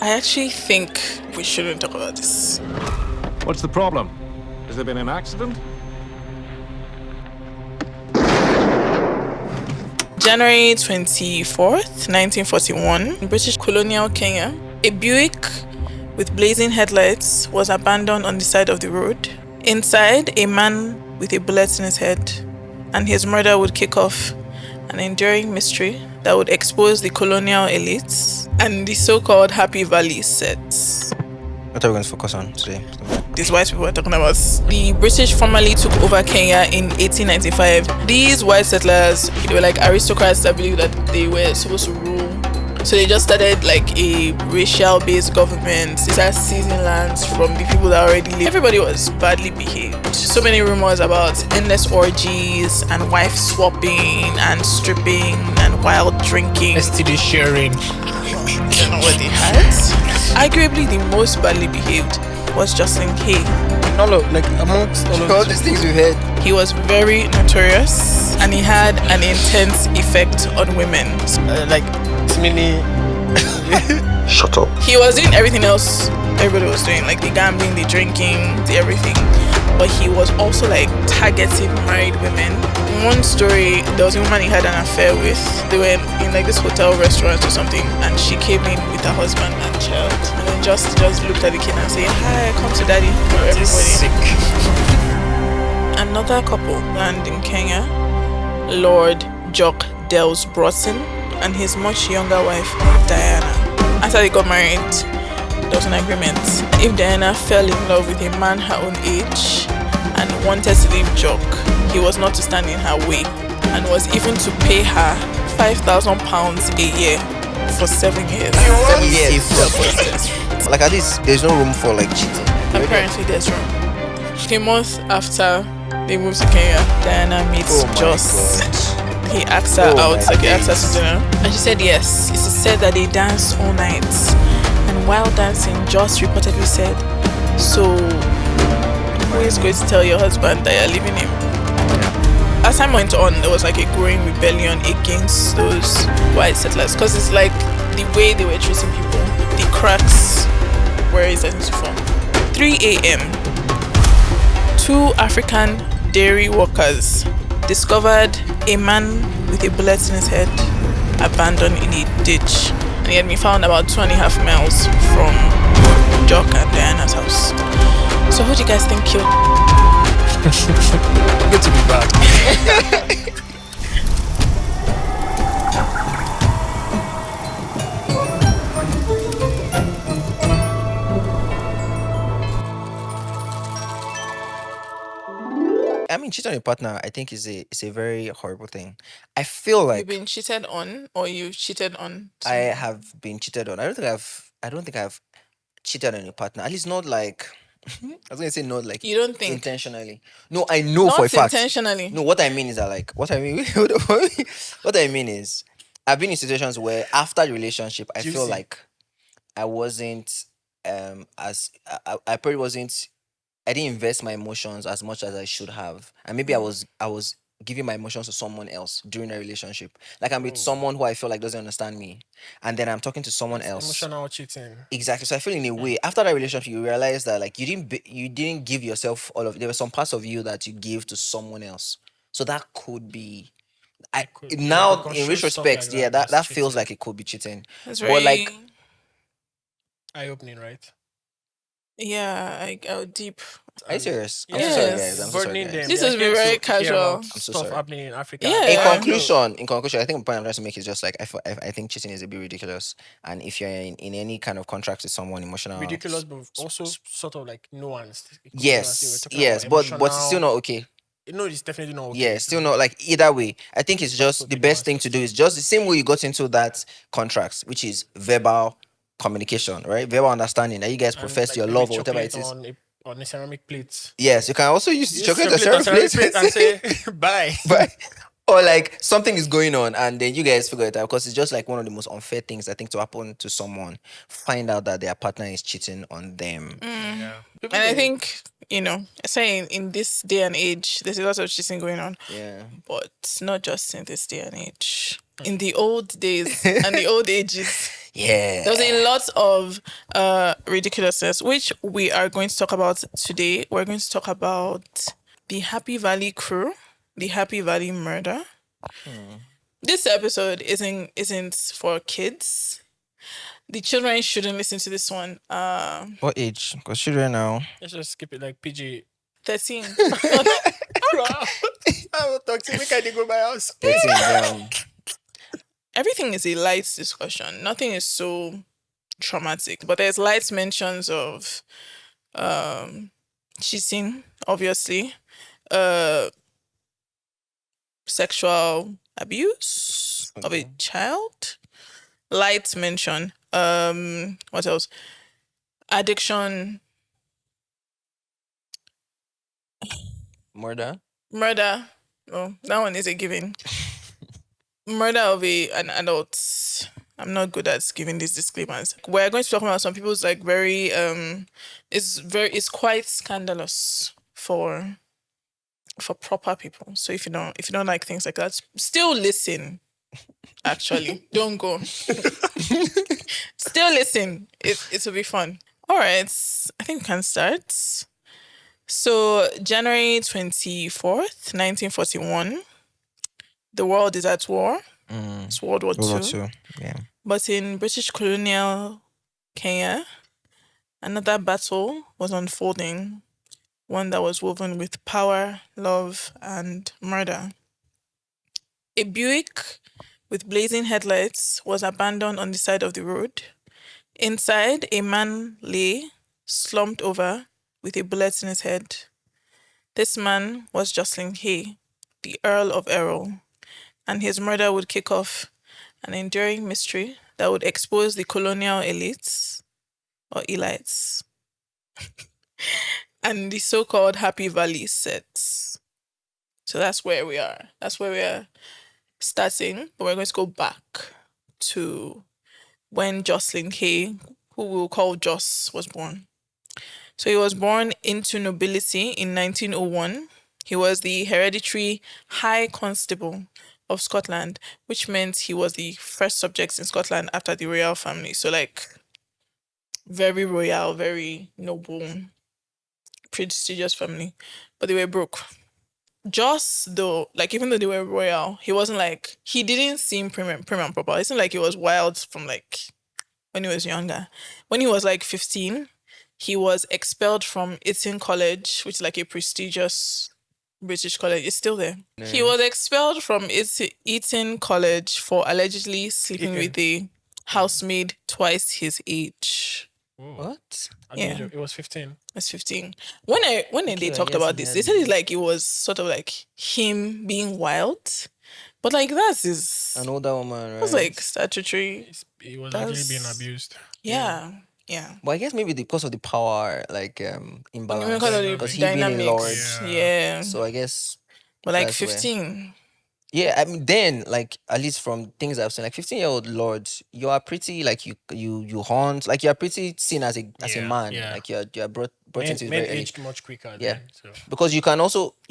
I actually think we shouldn't talk about this. What's the problem? Has there been an accident? January 24th, 1941, in British Colonial Kenya, a Buick with blazing headlights was abandoned on the side of the road. Inside, a man with a bullet in his head, and his murder would kick off an enduring mystery that would expose the colonial elites and the so-called Happy Valley sets. What are we going to focus on today? These white people are talking about. The British formally took over Kenya in 1895. These white settlers, they were like aristocrats that believed that they were supposed to rule. So they just started like a racial-based government. They started seizing lands from the people that already lived. Everybody was badly behaved. So many rumors about endless orgies and wife swapping and stripping and wild drinking. STD sharing. I don't know what they had. Arguably the most badly behaved was Josslyn Hay. Amongst All these things we've heard. He was very notorious and he had an intense effect on women. Seemingly. Shut up. He was doing everything else everybody was doing, like the gambling, the drinking, the everything. But he was also like targeting married women. In one story, there was a woman he had an affair with. They were in like this hotel restaurant or something, and she came in with her husband and child, and then just looked at the kid and said, "Hi, come to daddy." For everybody. Sick. Another couple land in Kenya, Lord Jock Broughton and his much younger wife Diana. After they got married, there was an agreement. If Diana fell in love with a man her own age and wanted to leave Jock, he was not to stand in her way and was even to pay her £5,000 a year for 7 years. 7 years. Like at least there's no room for like cheating. Apparently there's room. A month after they moved to Kenya, Diana meets Joss. God. He asked her out, like he asked her to dinner, and she said yes. It is said that they danced all night, and while dancing, Joss reportedly said, "So, who is going to tell your husband that you're leaving him?" As time went on, there was like a growing rebellion against those white settlers, because it's like the way they were treating people, the cracks were starting to form. 3 a.m. 2 African dairy workers discovered a man with a bullet in his head abandoned in a ditch, and he had been found about 2.5 miles from Jock and Diana's house. So who do you guys think killed? Good to be back. I mean, cheating on your partner, I think is a very horrible thing. I feel like You've been cheated on, or you cheated on? I have been cheated on. I don't think I've cheated on your partner. At least not like I was gonna say not like You don't think? intentionally. No, I know Not for a fact. intentionally. No, what I mean is that like what I mean what I mean is I've been in situations where after the relationship I feel Juicy. like I wasn't as I probably wasn't I didn't invest my emotions as much as I should have. And maybe I was giving my emotions to someone else during a relationship. Like I'm with someone who I feel like doesn't understand me. And then I'm talking to someone else. Emotional cheating. Exactly. So I feel in a way after that relationship you realize that like you didn't give yourself all of there were some parts of you that you give to someone else. So that could be now Like, in conscious stuff like retrospect, that, yeah, that that's feels cheating. like it could be cheating. That's But like Eye-opening, right? yeah, I deep. are you serious? I'm Yes. so sorry guys. I'm so sorry Burdening guys. them. This They has are been scared very to hear casual. about I'm so stuff sorry. happening in Africa. Yeah. In conclusion, I think the point I'm trying to make is just like I think cheating is a bit ridiculous, and if you're in any kind of contract with someone, emotional, Ridiculous, but also sort of like nuanced. It could be nuanced. We're yes, talking yes, about but it's still emotional- not okay. No, it's definitely not okay. Yeah, still not like either way. I think it's just could the be best nuanced, thing but to do still. is just the same way you got into that contract, which is verbal communication, right? Verbal understanding that you guys And, profess like, your maybe love or whatever it chocolate is. on a ceramic plate. Yes, you can also use Use chocolate or chocolate ceramic on ceramic plate. plate and say bye. But or like something is going on and then you guys figure it out because it's just like one of the most unfair things I think to happen to someone. Find out that their partner is cheating on them. Yeah. And I think, saying in this day and age, there's a lot of cheating going on, Yeah. but not just in this day and age. in the old days and the old ages. Yeah. There was a lot of ridiculousness, which we are going to talk about today. We're going to talk about the Happy Valley crew, the Happy Valley murder. This episode isn't for kids. The children shouldn't listen to this one. What age? Because children now. Let's just skip it like PG. 13. I will talk to you. We can't go my house. 13, Everything is a light discussion. Nothing is so traumatic. But there's light mentions of cheating, obviously. Sexual abuse of a child. Light mention. What else? Addiction. Murder. Oh, that one is a given. Murder of an adult. I'm not good at giving these disclaimers. We're going to talk about some people's like very it's quite scandalous for proper people. So if you don't like things like that, still listen. Actually, don't go. Still listen. It will be fun. All right, I think we can start. So January 24th, 1941, the world is at war. It's World War II. Yeah. But in British colonial Kenya, another battle was unfolding, one that was woven with power, love, and murder. A Buick with blazing headlights was abandoned on the side of the road. Inside, a man lay, slumped over, with a bullet in his head. This man was Josslyn Hay, the Earl of Earl, and his murder would kick off an enduring mystery that would expose the colonial elites, or elites, and the so-called Happy Valley sets. So that's where we are. That's where we are starting, but we're going to go back to when Josslyn Hay, who we'll call Joss, was born. So he was born into nobility in 1901. He was the hereditary High Constable of Scotland, which meant he was the first subject in Scotland after the royal family. So like very royal, very noble, prestigious family. But they were broke. Joss, though, like even though they were royal, he wasn't like, he didn't seem prim and proper. It seemed like he was wild from like when he was younger. When he was like 15, he was expelled from Eton College, which is like a prestigious British college. It's still there. Yeah. He was expelled from Eton College for allegedly sleeping with a housemaid twice his age. Ooh. What? Yeah. It was 15. It's 15. When they talked about this, they said it's like it was sort of like him being wild. But like that's his an older woman, right? It was like statutory. He was actually being abused. Yeah. But I guess maybe because of the power, like imbalance. Because of the dynamics. Yeah. So I guess. But like 15. Yeah, I mean, then like at least from things I've seen, like 15-year-old lords, you are pretty like you hunt, like you're pretty seen as a man, like you're brought into men very aged much quicker. Yeah, then, so. because you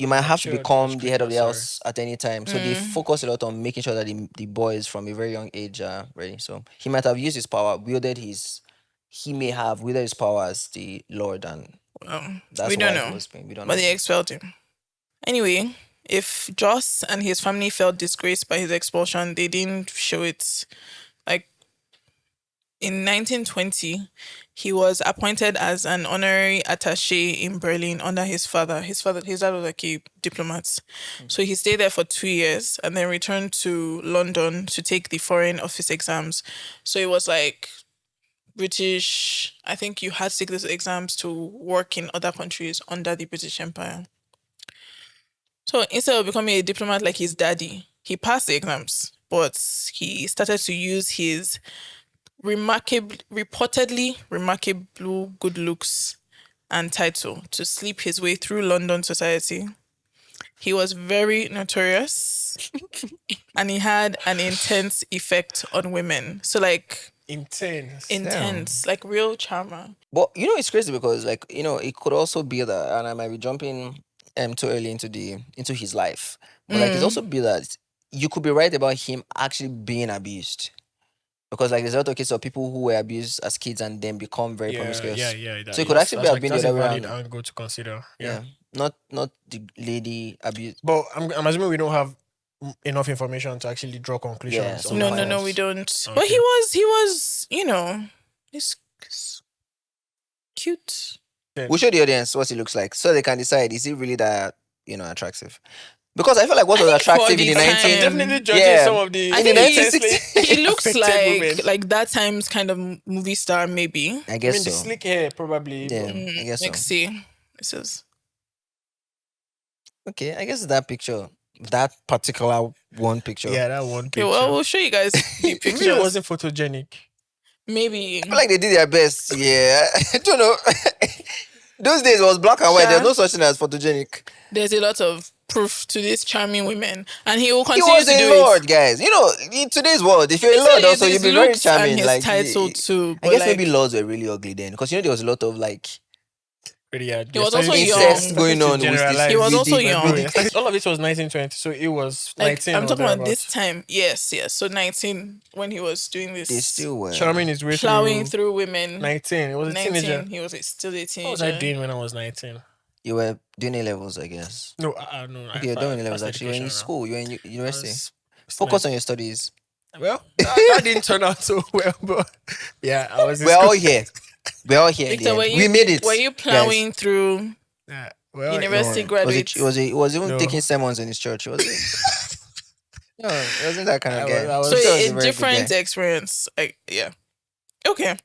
might have to become the head of the house at any time, so they focus a lot on making sure that the boys from a very young age are ready. So he might have used his power, he may have wielded his power as the lord, and that's we don't why know. We don't but know. They expelled him anyway. If Joss and his family felt disgraced by his expulsion, they didn't show it. Like in 1920, he was appointed as an honorary attaché in Berlin under his father. His dad was like a diplomat. So he stayed there for 2 years and then returned to London to take the Foreign Office exams. So it was like British, I think you had to take those exams to work in other countries under the British Empire. So instead of becoming a diplomat like his daddy, he passed the exams, but he started to use his reportedly remarkable good looks and title to sleep his way through London society. He was very notorious and he had an intense effect on women. So like intense, like real charmer. But it's crazy because like it could also be that, and I might be jumping too early into his life, but like it's also be that you could be right about him actually being abused. Because like there's a lot of cases of people who were abused as kids and then become very promiscuous. So it could actually That's have like been that's the a other way valid around. angle to consider. Yeah. Not the lady abused. But I'm assuming we don't have enough information to actually draw conclusions. Yeah, so on No, no, no, that. no, we don't. But Okay. he was, he's cute. We'll show the audience what he looks like so they can decide, is he really that, attractive? Because I feel like what I was think for attractive in the the time- 19... I'm definitely judging Yeah. some of the I In the think intensely he looks affected women. like that time's kind of movie star, maybe. I I guess mean, the so. slick hair probably. Yeah, but- I guess so. Let's see. This is Okay, I guess that picture, that particular one picture. Yeah, that one okay. picture. Well, we'll show you guys the Maybe it pictures. wasn't photogenic. Maybe. I feel like they did their best. Yeah, I don't know. Those days it was black and white. Sha. There's no such thing as photogenic. There's a lot of proof to these charming women, and he will He continue was to a do lord, it. guys. In today's world, if you're a He lord, said also his you'll be very looks charming. and his Like title too. I But guess like, maybe lords were really ugly then, because there was a lot of like Really, yeah. He was also incest young. going on with this. He was also ridiculous- young. ridiculous- All of it was 1920, so it was like 19. I'm or talking about thereabouts. this time. Yes. So 19 when he was doing this, They still were. Charming his way plowing through through women. 19. It was a teenager. 19. He was still a What teenager. was I doing when I was 19? You were doing A levels, I guess. No, no. Okay, you're doing A levels actually. You were in school. You were in university. Focus on your studies. Well, that didn't turn out so well, but yeah, I was. in We're all school. here. We're all here. in the Victor, end. We made it. Were you guys. plowing through Yeah, well, university no, graduates? He was even No. taking sermons in his church. Was it? No, it wasn't that kind of I guy. was- So Victor was a very good different guy. experience. Like, yeah. Okay.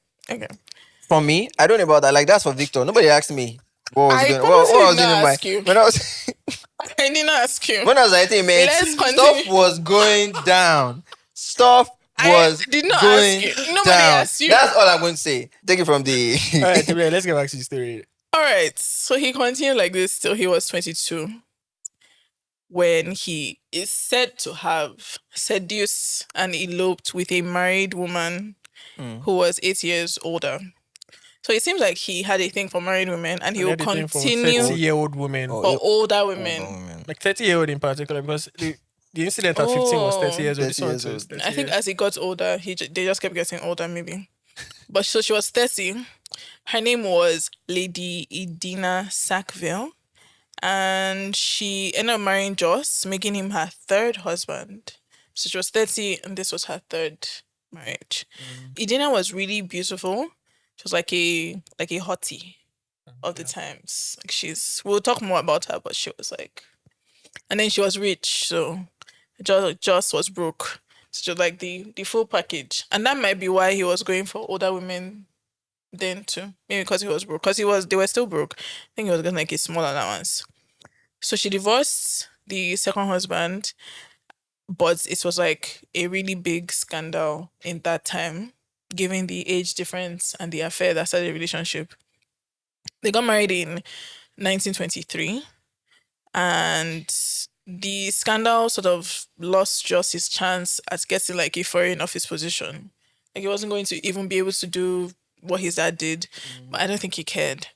For me, I don't know about that. Like that's for Victor. Nobody asked me what was I going. purposely What was did in not my ask you. when I was I didn't ask you. when I was 18, man. Let's Stuff continue. was going down. Stuff I was did not going ask you. Nobody down. asked you. That's all I'm going to say. Take it from the. All right, Timmy, let's get back to the story. All right. So he continued like this till he was 22, when he is said to have seduced and eloped with a married woman who was 8 years older. So it seems like he had a thing for married women, and he will continue 30-year-old women, Oh, for older women. like 30-year-old in particular, because the incident at 15 was 30 years old. This 30 one years too old. is 30 I think years. as he got older, they just kept getting older, maybe. But so she was 30. Her name was Lady Edina Sackville, and she ended up marrying Joss, making him her third husband. So she was 30, and this was her third marriage. Edina was really beautiful. She was like a hottie of the times. Like we'll talk more about her, but she was like, and then she was rich, so Joss was broke. So she was like the full package, and that might be why he was going for older women then too. Maybe because he was broke. Because they were still broke. I think he was getting like a small allowance. So she divorced the second husband, but it was like a really big scandal in that time, given the age difference and the affair that started the relationship. They got married in 1923, and the scandal sort of lost just his chance at getting like a foreign office position. Like he wasn't going to even be able to do what his dad did, but I don't think he cared.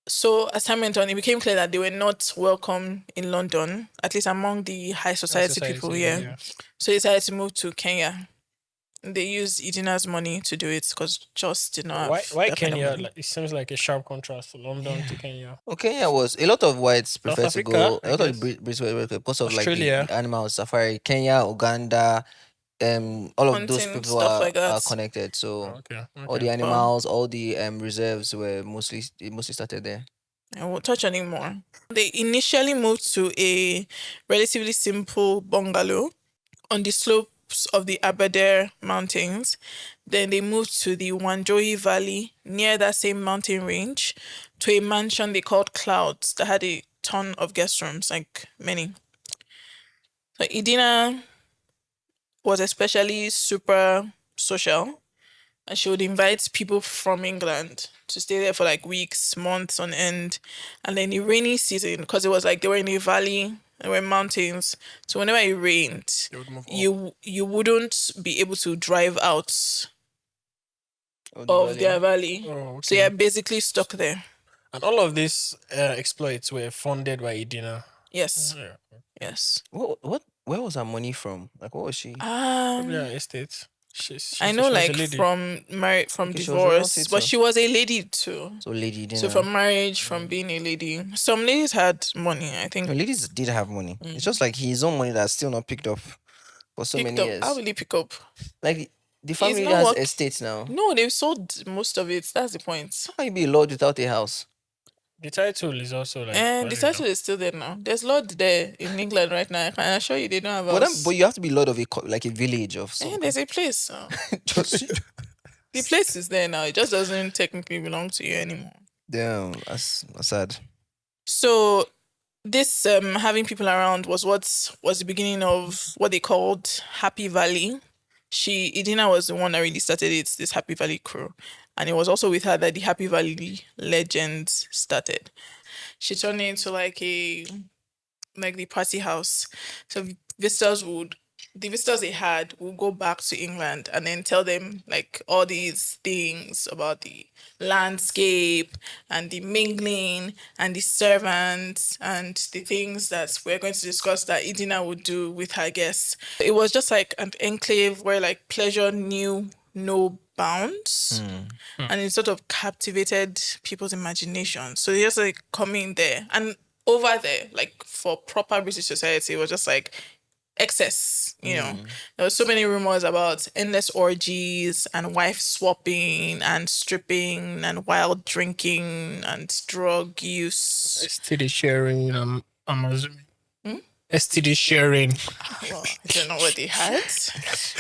So as time went on, it became clear that they were not welcome in London, at least among the high society people. Yeah. So they decided to move to Kenya. They used Edina's money to do it because Joss did not. Why that kind of Kenya? money. Like, it seems like a sharp contrast to London to Kenya. Kenya was a lot of whites prefer to Africa, go. I A lot of guess. Brits were because of Australia. like the animal safari. Kenya, Uganda, all of those Hunting, people stuff like that. are connected. So Okay. all the animals, all the reserves were mostly started there. I won't touch on it more. They initially moved to a relatively simple bungalow on the slopes of the Aberdare Mountains. Then they moved to the Wanjohi Valley near that same mountain range to a mansion they called Clouds that had a ton of guest rooms, like many. So Edina was especially super social, and she would invite people from England to stay there for like weeks, months on end. And then the rainy season, because it was like they were in a valley, there were mountains. So whenever it rained, They would move you wouldn't be able to drive out of their valley. Oh, okay. So you're basically stuck there. And all of these exploits were funded by Edina. Yes. Yeah. Yes. What where was her money from? Like, what was she? Probably her estate. I know, she was a like lady. from Okay, she was royalty divorce, but too. she was a lady too. So lady didn't So have. from marriage, from being a lady, some ladies had money. I think No, ladies did have money. It's just like his own money that's still not picked up for so picked many up. How years. will he pick up? Like the It's family not has what. estates now. No, they've sold most of it. That's the point. How can you be a lord without a house? The title is also like. And the title is still there now. There's Lord there in England right now. I can assure you they don't have But, house. but you have to be lord of like a village of And something. there's a place. So. Just The place is there now. It just doesn't technically belong to you anymore. damn, that's sad. So this having people around was what was the beginning of what they called Happy Valley. Idina was the one that really started it, this Happy Valley crew. And it was also with her that the Happy Valley legends started. She turned it into like the party house. So the visitors they had would go back to England and then tell them like all these things about the landscape and the mingling and the servants and the things that we're going to discuss that Idina would do with her guests. It was just like an enclave where like pleasure knew no bounds. And it sort of captivated people's imagination. So they just like coming there. And over there, like for proper British society, it was just like excess, There were so many rumors about endless orgies and wife swapping and stripping and wild drinking and drug use. STD sharing, I'm assuming. STD sharing. Well, I don't know what they had.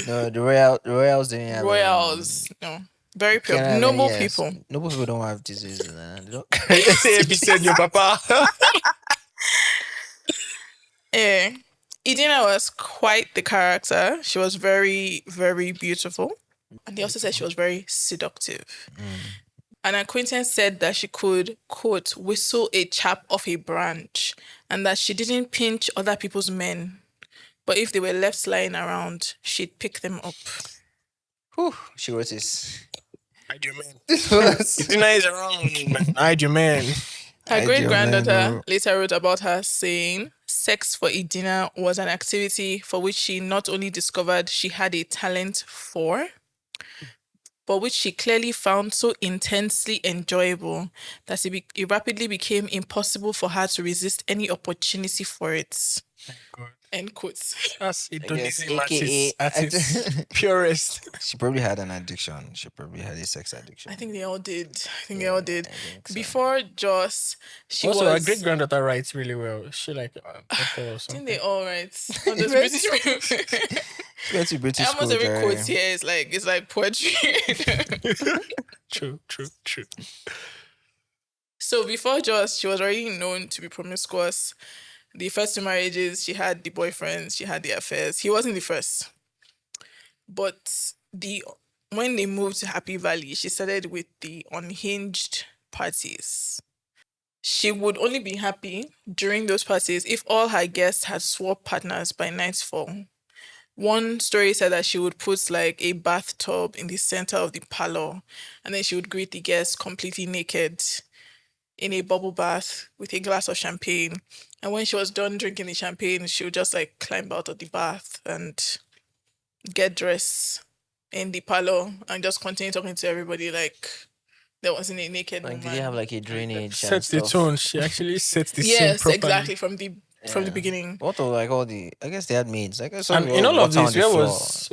No, the royals didn't have Royals, no. Very pure. Can't have Noble any, yes. people. Noble people don't have diseases. They don't Episode your papa. Yeah. Idina was quite the character. She was very, very beautiful. And they also said she was very seductive. An acquaintance said that she could, quote, whistle a chap off a branch and that she didn't pinch other people's men. But if they were left lying around, she'd pick them up. Whew, she wrote this. Hide your man. Idina is around. Hide your man. Her great-granddaughter later wrote about her saying, sex for Idina was an activity for which she not only discovered she had a talent for, but which she clearly found so intensely enjoyable that it rapidly became impossible for her to resist any opportunity for it. God. End quotes. That's Indonesian AKA at its purest. She probably had an addiction. She probably had a sex addiction. I think they all did. I think so. Before Joss, she Also, was... her great-granddaughter writes really well. She like author or I something. think they all write. All those British people. Went to British Almost school, every quote here is like, it's like poetry. True. So before Joss, she was already known to be promiscuous. The first two marriages, she had the boyfriends, she had the affairs. He wasn't the first. But when they moved to Happy Valley, she started with the unhinged parties. She would only be happy during those parties if all her guests had swapped partners by nightfall. One story said that she would put like a bathtub in the center of the parlor and then she would greet the guests completely naked in a bubble bath with a glass of champagne. And when she was done drinking the champagne, she would just like climb out of the bath and get dressed in the parlor and just continue talking to everybody like there wasn't a naked Like, woman. did they have like a drainage? Sets the tone. She actually sets the scene Yes, properly. exactly, from the beginning. What of like all the? I guess they had maids. I guess And in all of this, there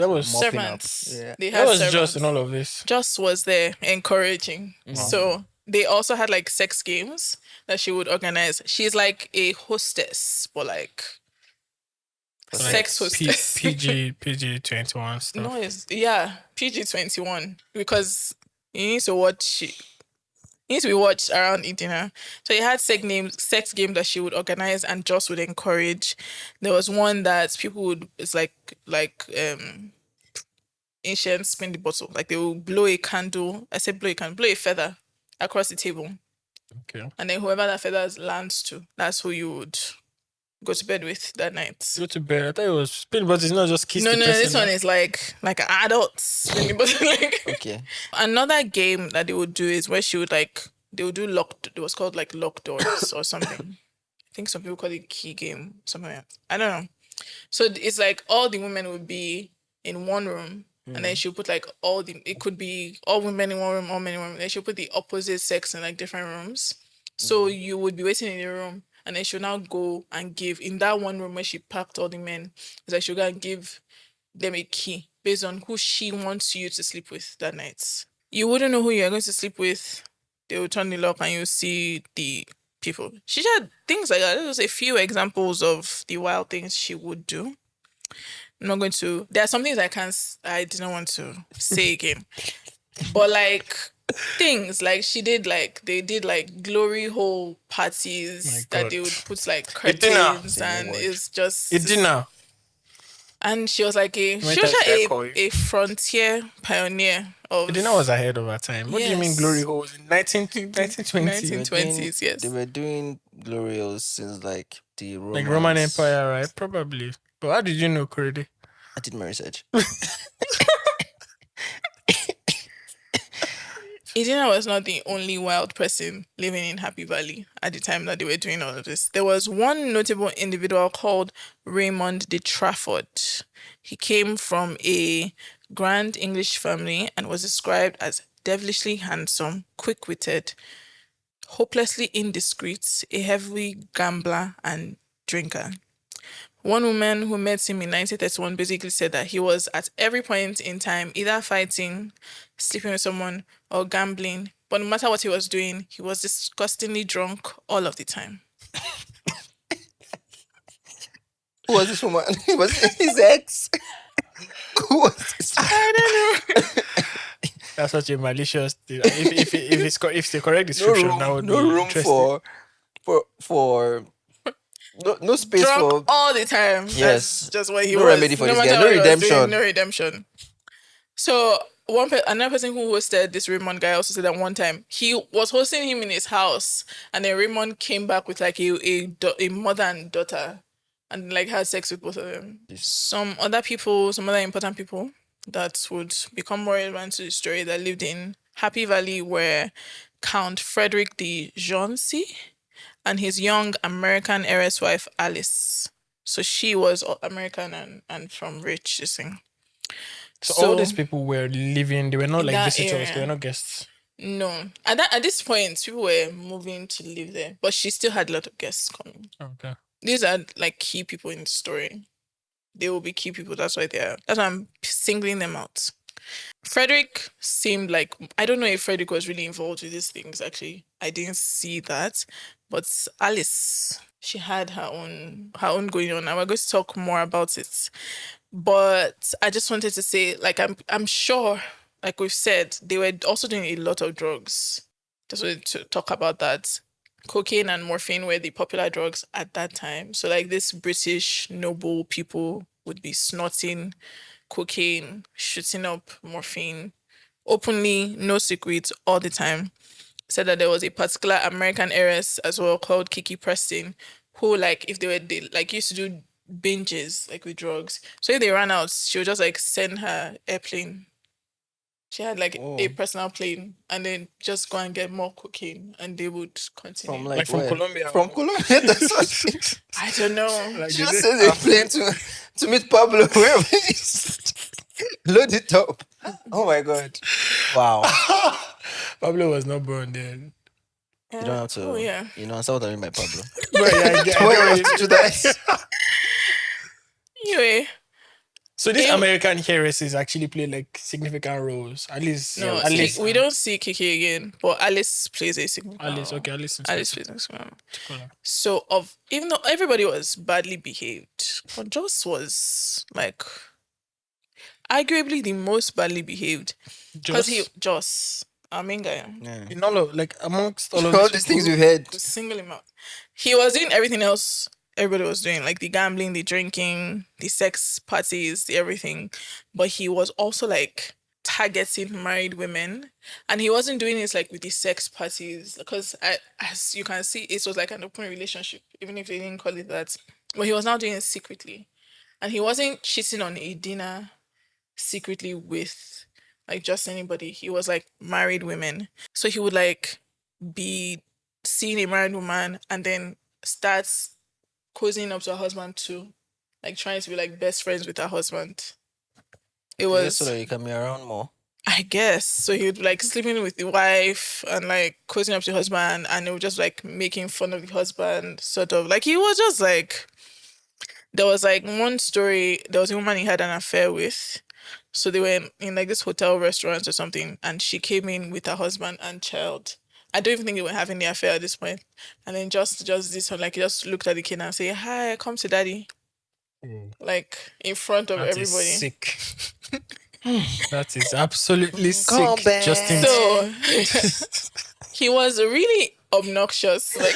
was mopping Servants. up. Yeah. They there had was servants. just in all of this. Just was there encouraging. So they also had like sex games that she would organize. She's like a hostess, but like sex hostess. PG 21 stuff. No, PG-21 because you need to be watched around dinner. So he had sex games that she would organize and Joss would encourage. There was one that people would, it's like ancient spin the bottle. Like they will blow a candle. I said blow a feather across the table. Okay. And then whoever that feather lands to, that's who you would go to bed with that night. Go to bed. I thought it was spin, but it's not just kiss No, the person. this one is like an adult spin the bottle. Okay. Another game that they would do is where she would they would do locked. It was called like locked doors or something. I think some people call it key game, something like that. I don't know. So it's like all the women would be in one room, and then she'll put like it could be all women in one room, all men in one room. Then she'll put the opposite sex in like different rooms. So you would be waiting in the room, and then she'll now go and give in that one room where she packed all the men. It's like she'll go and give them a key based on who she wants you to sleep with that night. You wouldn't know who you're going to sleep with. They will turn the lock and you'll see the people. She had things like that. There's a few examples of the wild things she would do. I'm not going to. There are some things I didn't want to say again. But like things like they did like glory hole parties that they would put like curtains and it's just Idina. and she was like a frontier pioneer of Idina was ahead of her time. What do you mean glory holes in 1920s? 1920s, yes. They were doing glory holes since like the Romans. Like Roman Empire, right? Probably. But how did you know, Korede? I did my research. Idina was not the only wild person living in Happy Valley at the time that they were doing all of this. There was one notable individual called Raymond de Trafford. He came from a grand English family and was described as devilishly handsome, quick-witted, hopelessly indiscreet, a heavy gambler and drinker. One woman who met him in 1931 basically said that he was at every point in time either fighting, sleeping with someone, or gambling. But no matter what he was doing, he was disgustingly drunk all of the time. Who was this woman? Was it his ex? Who was this? I don't know. That's such a malicious thing. If the correct description, that would be interesting. for no space drunk for all the time. Yes. That's just what he no was. remedy for No this matter guy. No what he was redemption. doing, no redemption. So another person who hosted this Raymond guy also said that one time he was hosting him in his house, and then Raymond came back with like a mother and daughter, and like had sex with both of them. Some other important people that would become more relevant to the story that lived in Happy Valley were Count Frederick de Jauncey and his young American heiress wife Alice. So she was American and from rich, this thing. So all these people were living, they were not like visitors, area. they were not guests. No. At this point, people were moving to live there, but she still had a lot of guests coming. Okay. These are like key people in the story. They will be key people. That's why I'm singling them out. Frederick seemed like, I don't know if Frederick was really involved with these things, actually. I didn't see that. But Alice, she had her own going on. And we're going to talk more about it. But I just wanted to say, like, I'm sure, like we've said, they were also doing a lot of drugs. Just wanted to talk about that. Cocaine and morphine were the popular drugs at that time. So like this British noble people would be snorting cocaine, shooting up morphine, openly, no secrets, all the time. Said that there was a particular American heiress as well called Kiki Preston, who like if they like used to do binges like with drugs. So if they ran out, she would just like send her airplane. She had like a personal plane and then just go and get more cocaine and they would continue. From Colombia. From Colombia. That's what I don't know. Like she just sends a plane to meet Pablo wherever he is. Load it up. Oh my God. Wow. Pablo was not born then. You don't have to. Oh yeah. You know, I saw what I mean by Pablo. But yeah, I get that. Anyway. So these American heiresses actually play like significant roles. At least, no, Alice. We don't see Kiki again, but Alice plays a significant Alice, role. okay, Alice plays a significant role. So even though everybody was badly behaved, but Joss was like arguably the most badly behaved. Joss, our main guy. Yeah. In all of amongst all of all these things we've heard. Single him out. He was doing everything else everybody was doing, like the gambling, the drinking, the sex parties, the everything. But he was also like targeting married women. And he wasn't doing it like with the sex parties because as you can see, it was like an open relationship, even if they didn't call it that. But he was now doing it secretly. And he wasn't cheating on a dinner secretly with like just anybody. He was like married women. So he would like be seeing a married woman and then starts cozying up to her husband too. like trying to be like best friends with her husband. It Just was, so that you can be around more. I guess, so he would like sleeping with the wife and like cozying up to the husband, and they were just like making fun of the husband, sort of like he was just like. There was like one story. There was a woman he had an affair with. So they were in like this hotel restaurant or something, and she came in with her husband and child. I don't even think they were having the affair at this point. And then just this one, like he just looked at the kid and say, "Hi, come to daddy," like in front of That is everybody. sick. That is absolutely Come sick. back. Justin. So he was really obnoxious. Like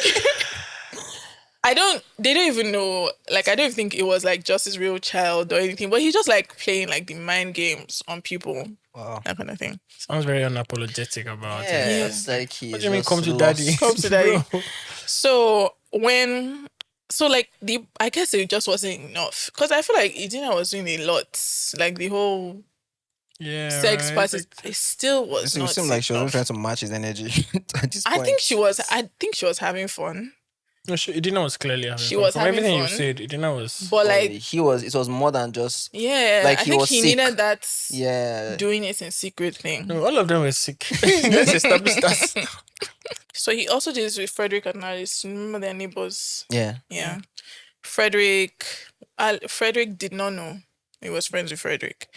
they don't even know, like I don't think it was like just his real child or anything, but he just like playing like the mind games on people. Wow. That kind of thing. Sounds very unapologetic about Yeah, it. it's like he. What do you mean come to daddy? Come to daddy. Bro. So like I guess it just wasn't enough, because I feel like Idina was doing a lot, like the whole Yeah. sex right. parties. It still was It not. seemed like she was enough. trying to match his energy at this I point. think she was having fun, No, Idina was clearly having She fun. was From having everything you fun. said, Idina was. but like It was more than just. yeah, Like, I he think was he sick. needed that Yeah. doing it in secret thing. No, all of them were sick. Let's establish that. So he also did this with Frederick and Alice. Remember their neighbors? Yeah. Yeah. Frederick did not know he was friends with Frederick.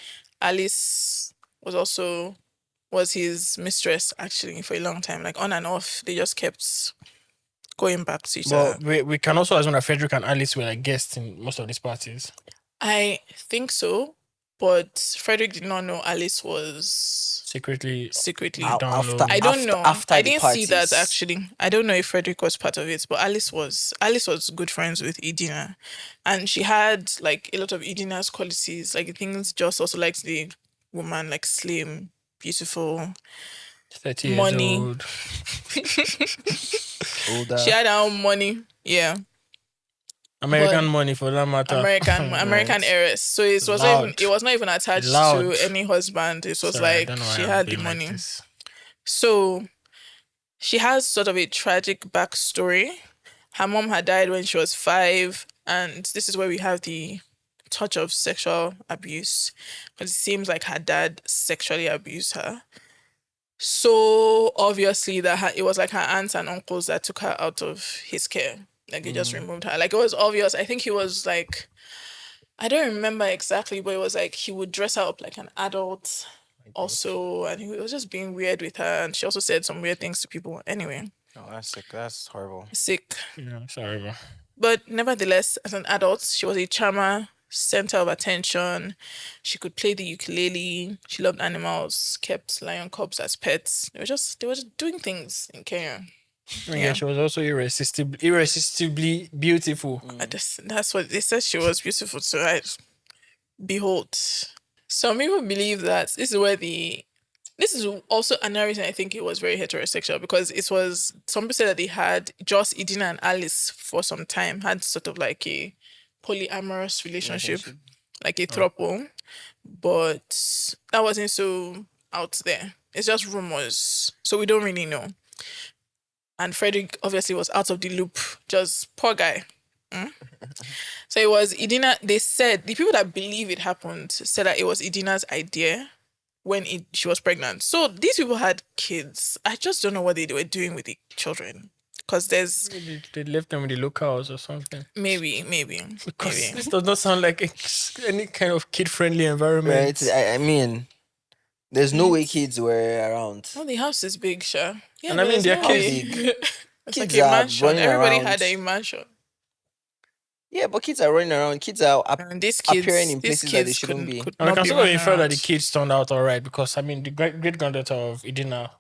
Alice was his mistress actually for a long time, like on and off. They just kept going back to each Well, other. we can also assume that Frederick and Alice were like guests in most of these parties. I think so, but Frederick did not know Alice was Secretly. secretly. Download. I don't know. After I the didn't see that parties. actually. I don't know if Frederick was part of it, but Alice was good friends with Edina, and she had like a lot of Edina's qualities, like things just also liked the woman, like slim, beautiful. 30 years Money. old. Older. She had her own money. Yeah, American money for that matter. American heiress. So it was Loud. not even attached Loud. to any husband. It was Sorry, I like don't know why she I'm had the being like money. this. So she has sort of a tragic backstory. Her mom had died when she was 5, and this is where we have the touch of sexual abuse, because it seems like her dad sexually abused her. So obviously that it was like her aunts and uncles that took her out of his care. Like they just removed her. Like it was obvious. I think he was like, I don't remember exactly, but it was like he would dress her up like an adult also, and he was just being weird with her, and she also said some weird things to people. Anyway, Oh, that's sick. That's horrible. sick. Yeah, sorry, bro. But nevertheless, as an adult, she was a charmer, center of attention. She could play the ukulele. She loved animals, kept lion cubs as pets. They were just doing things in Kenya. Yeah, she was also irresistibly beautiful. That's what they said. She was beautiful to right. Behold. Some people believe that this is also another reason I think it was very heterosexual, because it was, some people said that they had Joss, Idina, and Alice for some time had sort of like a polyamorous relationship. Like a throuple, but that wasn't so out there. It's just rumors, so we don't really know. And Frederick obviously was out of the loop. Just poor guy. So it was Idina. They said the people that believe it happened said that it was Idina's idea when she was pregnant. So these people had kids. I just don't know what they were doing with the children, because there's They left them in the locals or something. maybe. Because this does not sound like any kind of kid-friendly environment. Right. I mean, there's no way kids were around. Oh, the house is big, sure. Yeah, And I but mean, there's they're no kids. way. It's Kids like a are mansion. running Everybody around. had a mansion. Yeah, but kids are running around. Kids are And these kids, appearing in these places that they kids shouldn't be. could And we not can be still running infer that around. the kids turned out all right, because I mean the great granddaughter of Idina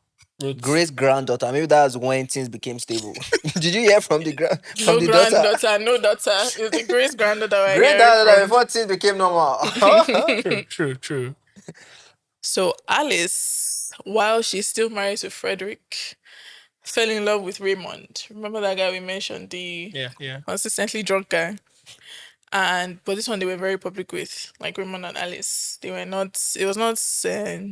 wrote Great granddaughter. Maybe that's when things became stable. Did you hear from the No daughter? granddaughter, no daughter. It's the great granddaughter. Great granddaughter before things became normal. True. So Alice, while she's still married to Frederick, fell in love with Raymond. Remember that guy we mentioned, the Yeah. consistently drunk guy? But this one they were very public with, like Raymond and Alice. They were not. It was not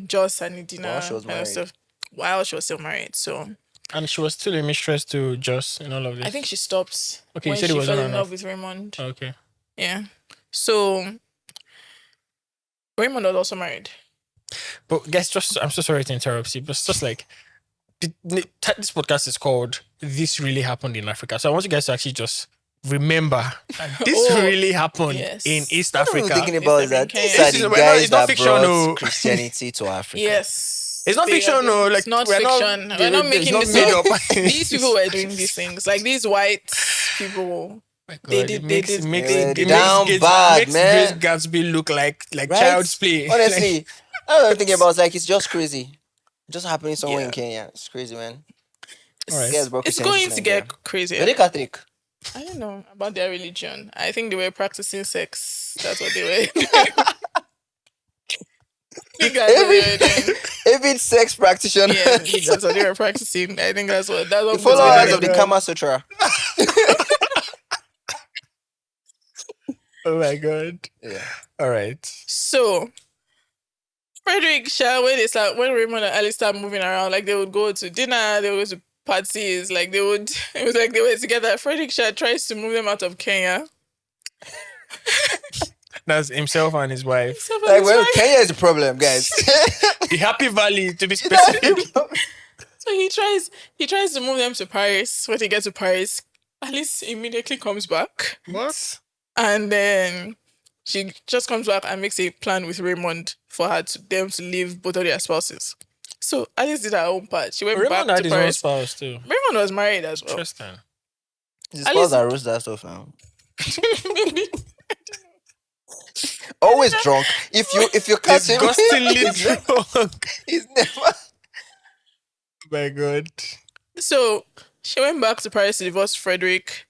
Joss and Idina While she was kind of married. stuff. While she was still married, so And she was still a mistress to Joss in all of this. I think she stopped. Okay, you when said it she was fell on in and love off. with Raymond. Okay. Yeah, So Raymond was also married. But guys, I'm so sorry to interrupt you, but it's just like this podcast is called "This Really Happened in Africa," so I want you guys to actually just remember that this really happened in East What I'm Africa. thinking about is that these This are the guys that fiction, brought no. Christianity to Africa. Yes. It's not fiction, no. Like it's not we're fiction. We're not making not this made up. up. These people were doing these things. Like these white people. My God, They did. makes down bad, Grace man. Gatsby look like Right? child's play. Honestly, I was thinking about it's like it's just crazy. Just happening somewhere in Yeah. Kenya. It's crazy, man. Alright. Yes, bro, It's Christianity going to to Nigeria. get crazy. Are they Catholic? I don't know about their religion. I think they were practicing sex. That's what they were doing. I think that's what they were doing. Avid sex practitioner. Yeah, that's what they were practicing. I think that's what The was followers going of the on. Kama Sutra. Oh my God. Yeah. All right. So Frederick when Raymond and Alice started moving around, like they would go to dinner, they would go to parties, like they would it was like they were together. Frederick Shah tries to move them out of Kenya. That's himself and his wife. Like, well, Kenya is the problem, guys. The Happy Valley, to be specific. So he tries to move them to Paris. When they get to Paris, Alice immediately comes back. What? And then she just comes back and makes a plan with Raymond for them to leave both of their spouses. So Alice did her own part. She went Raymond back had to his own Paris. spouse too. Raymond was married as well. Interesting. This spouse that roast that stuff now. Maybe. Always drunk. If you catch him, Disgustingly drunk. he's never. Oh my God. So she went back to Paris to divorce Frederick.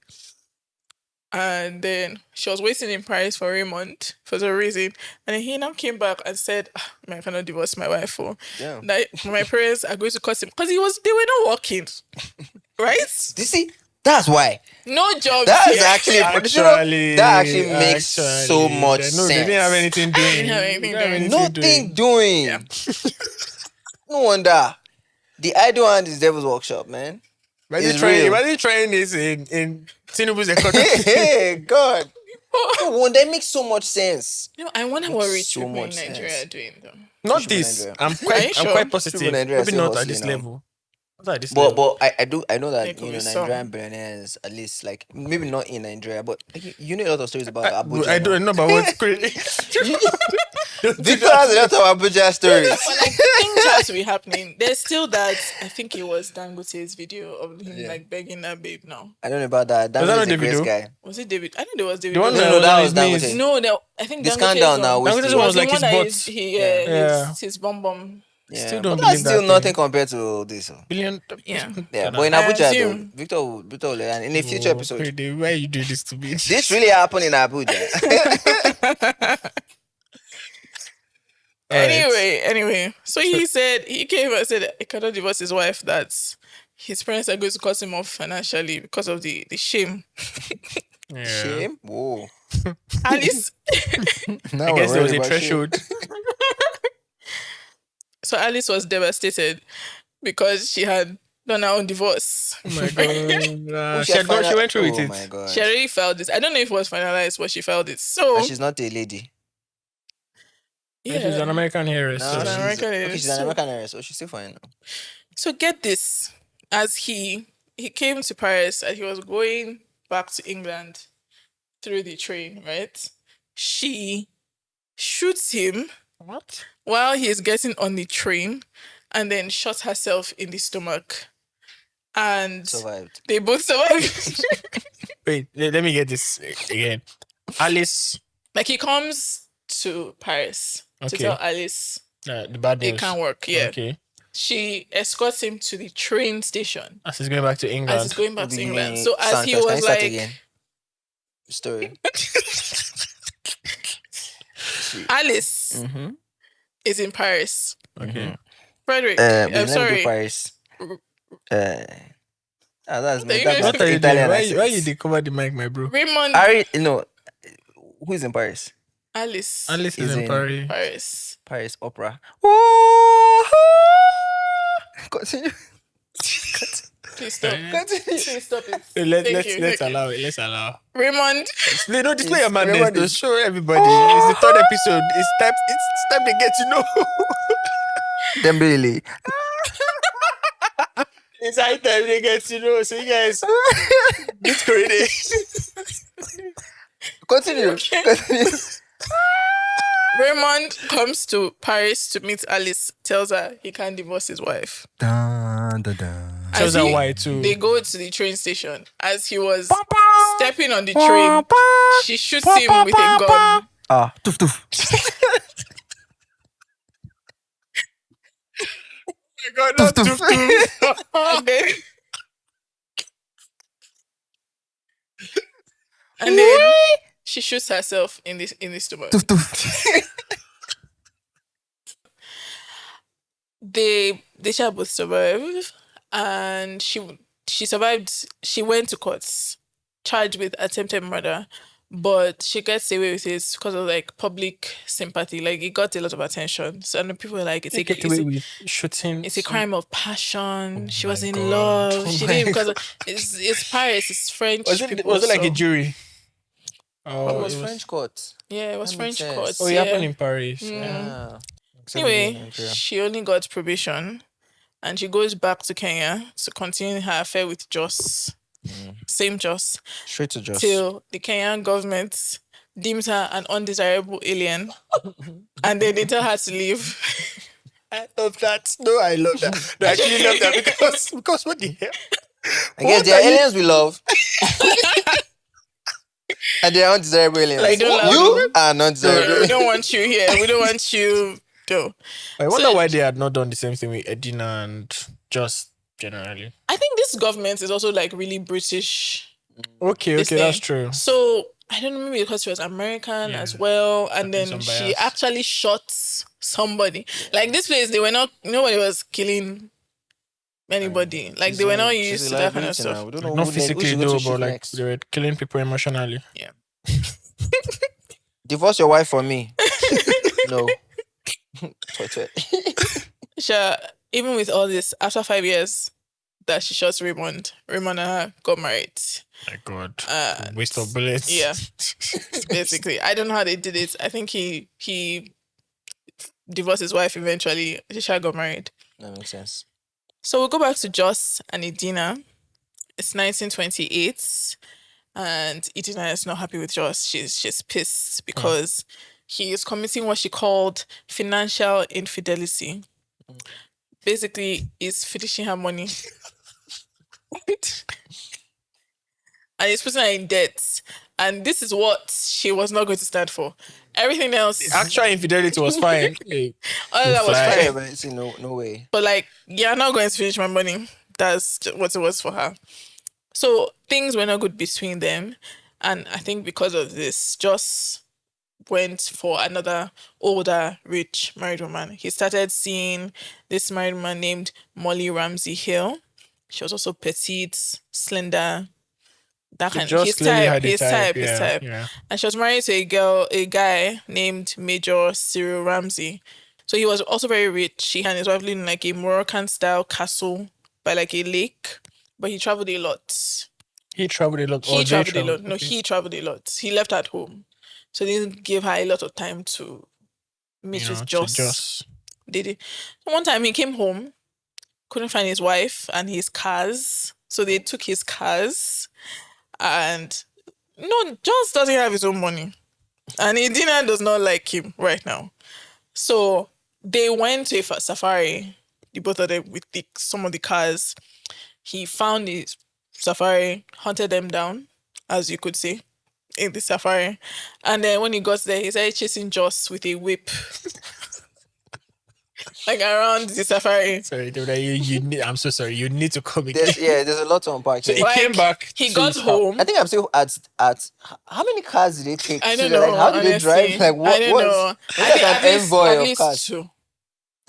And then she was waiting in Paris for Raymond for some reason. And then he now came back and said, I cannot divorce my wife for that my parents are going to curse him. Because they were not working. Right? You see, that's why. No job. That's here. actually that actually makes so much sense. They didn't have anything doing. Nothing doing. Yeah. No wonder. The idle hand is devil's workshop, man. Imagine trying this in Tinubu's economy. Hey, God. No, that makes so much sense. No, I wonder what rich so people in much Nigeria sense. are doing though. Not Should this. be I'm Are you sure? quite positive. People in Nigeria Maybe still not at this hustling now. level. Not at this level. But I know that There could be Nigerian billionaires, at least, like, maybe not in Nigeria, but like, you know a lot of stories about Abuja. I don't know about what's crazy. Victor has a lot of Abuja stories. But like things have to be happening. There's still that. I think it was Dangote's video of him like begging that babe. Now I don't know about that. Was that That not is a great Davido? guy. was it David? I think there was David. The one No, that that on was his knees. Dangote. No, I think This Dangote's countdown now. one. Dangote's Which one was The like one his that butt. is- Yeah. his bum. Still don't but that's believe still that nothing thing. compared to this. Billion. Yeah. Yeah, but in I Abuja, though, assume. Victor, and in a future episode, Crazy. Why you do this to me? this really happened in Abuja. Anyway. So he came and said he cannot divorce his wife. That his parents are going to cut him off financially because of the shame. Yeah. Shame. Whoa. Alice. Now I guess we're there was worried a about shame. threshold. So Alice was devastated because she had done her own divorce. Oh my God. She She went through with Oh it. my God. She already filed this. I don't know if it was finalized, but she filed it. So And she's not a lady. yeah. She's an American heiress. No, so an she's, American okay, heiress. she's an So- American heiress, so she's still fine now. So get this, as he came to Paris and he was going back to England through the train, right? She shoots him What? while he is getting on the train and then shot herself in the stomach. And Survived. they both survived. Wait, let me get this again. Alice, Like he comes to Paris to Okay. tell Alice the bad news. it can't work. Yeah. Okay. She escorts him to the train station As he's going back to as England. he's going back to Give England. me So as he Sanchez. Can was you start like, again? Story. Alice Mm-hmm. is in Paris. Okay. Frederick, Let I'm me do sorry. Paris. That's me. you That's guys- What are you doing? Italian Why accent. you dey cover the mic, my bro? Raymond, Who is in Paris? Alice, Alice is Is in in- Paris. Paris. Paris Opera. Continue. Please stop. Continue. Please stop it. Let's allow it. Let's allow. Raymond. No, display your madness. Raymond To is- show everybody. It's the third episode. It's time to get to know. Dembele. It's high time they get to know. So you guys, get ready. Continue. Raymond comes to Paris to meet Alice, tells her he can't divorce his wife. Dun, dun, dun. Tells As her he- why too. They go to the train station. As he was stepping on the train, she shoots him with a gun. Ah, toof toof. Oh my God, not Toof, toof. And then she shoots herself in the stomach. Toof toof. They shall both survive, and she survived. She went to court, charged with attempted murder, but she gets away with it because of like public sympathy. Like it got a lot of attention. So and the people were like, They get away with shooting. it's a crime of passion. She was my in God. love. Oh She my did it because it's Paris. It's French. Was it people, like so- a jury? It was French court. Yeah, it was That French makes court. sense. Oh, it yeah. happened in Paris. Mm. Yeah. Anyway, she only got probation, and she goes back to Kenya to continue her affair with Joss. Same Joss. Straight to Joss. Till the Kenyan government deems her an undesirable alien, and then they tell her to leave. I love that. No, I love that. No, I actually love that because what the hell? I guess What there are are you- aliens we love. And they are undesirable aliens. Like, don't love you them. are not desirable. We don't want you here. We don't want you. No. I wonder So- why they had not done the same thing with Edina and just generally. I think this government is also like really British. Okay, This that's thing. true. So I don't know, maybe because she was American Yeah. as well, and There's then some she bias. actually shot somebody. Like this place, they were not. Nobody was killing anybody. Like they were not used to that kind of stuff. We don't know Not who physically should go though, to shoot but like next. they were killing people emotionally. Divorce your wife for me. No. Sure, even with all this, after 5 years that she shot Raymond and her got married. My God, Uh, waste of bullets. yeah. Basically, I don't know how they did it. I think he divorced his wife eventually. She got married. That makes sense. So we'll go back to Joss and Edina. It's 1928, and Edina is not happy with Joss. She's pissed because he is committing what she called financial infidelity. Basically, he's finishing her money. And he's putting her in debt. And this is what she was not going to stand for. Everything else, Actual infidelity was fine. Hey, all of that was fly. fine. Yeah, but see, no way. But like, you're not going to finish my money. That's what it was for her. So things were not good between them. And I think because of this, Joss went for another older, rich married woman. He started seeing this married woman named Molly Ramsey Hill. She was also petite, slender. That kind of Just his clearly type, had the his type, his yeah, type. Yeah. And she was married to a guy named Major Cyril Ramsey. So he was also very rich. He and his wife lived in like a Moroccan style castle by like a lake. But he traveled a lot. He traveled a lot. He or they traveled a lot. No, Okay. he traveled a lot. He left at home. So they didn't give her a lot of time to meet You know, with to Joss. Did he? So one time he came home, couldn't find his wife and his cars. So they took his cars. And no, Joss doesn't have his own money. And Edina does not like him right now. So they went to a safari, the both of them with some of the cars. He found his safari, hunted them down, as you could see, in the safari. And then when he got there, he started chasing Joss with a whip. Like around the safari. Sorry, you need, I'm so sorry. You need to come again. There's a lot to unpack. So here. he came back. He to got his home. I think I'm still at how many cars did they take? I So don't they're know. Like, how did they honestly. drive? Like what I don't was? know. Look like At an least- envoy at of least cars. two.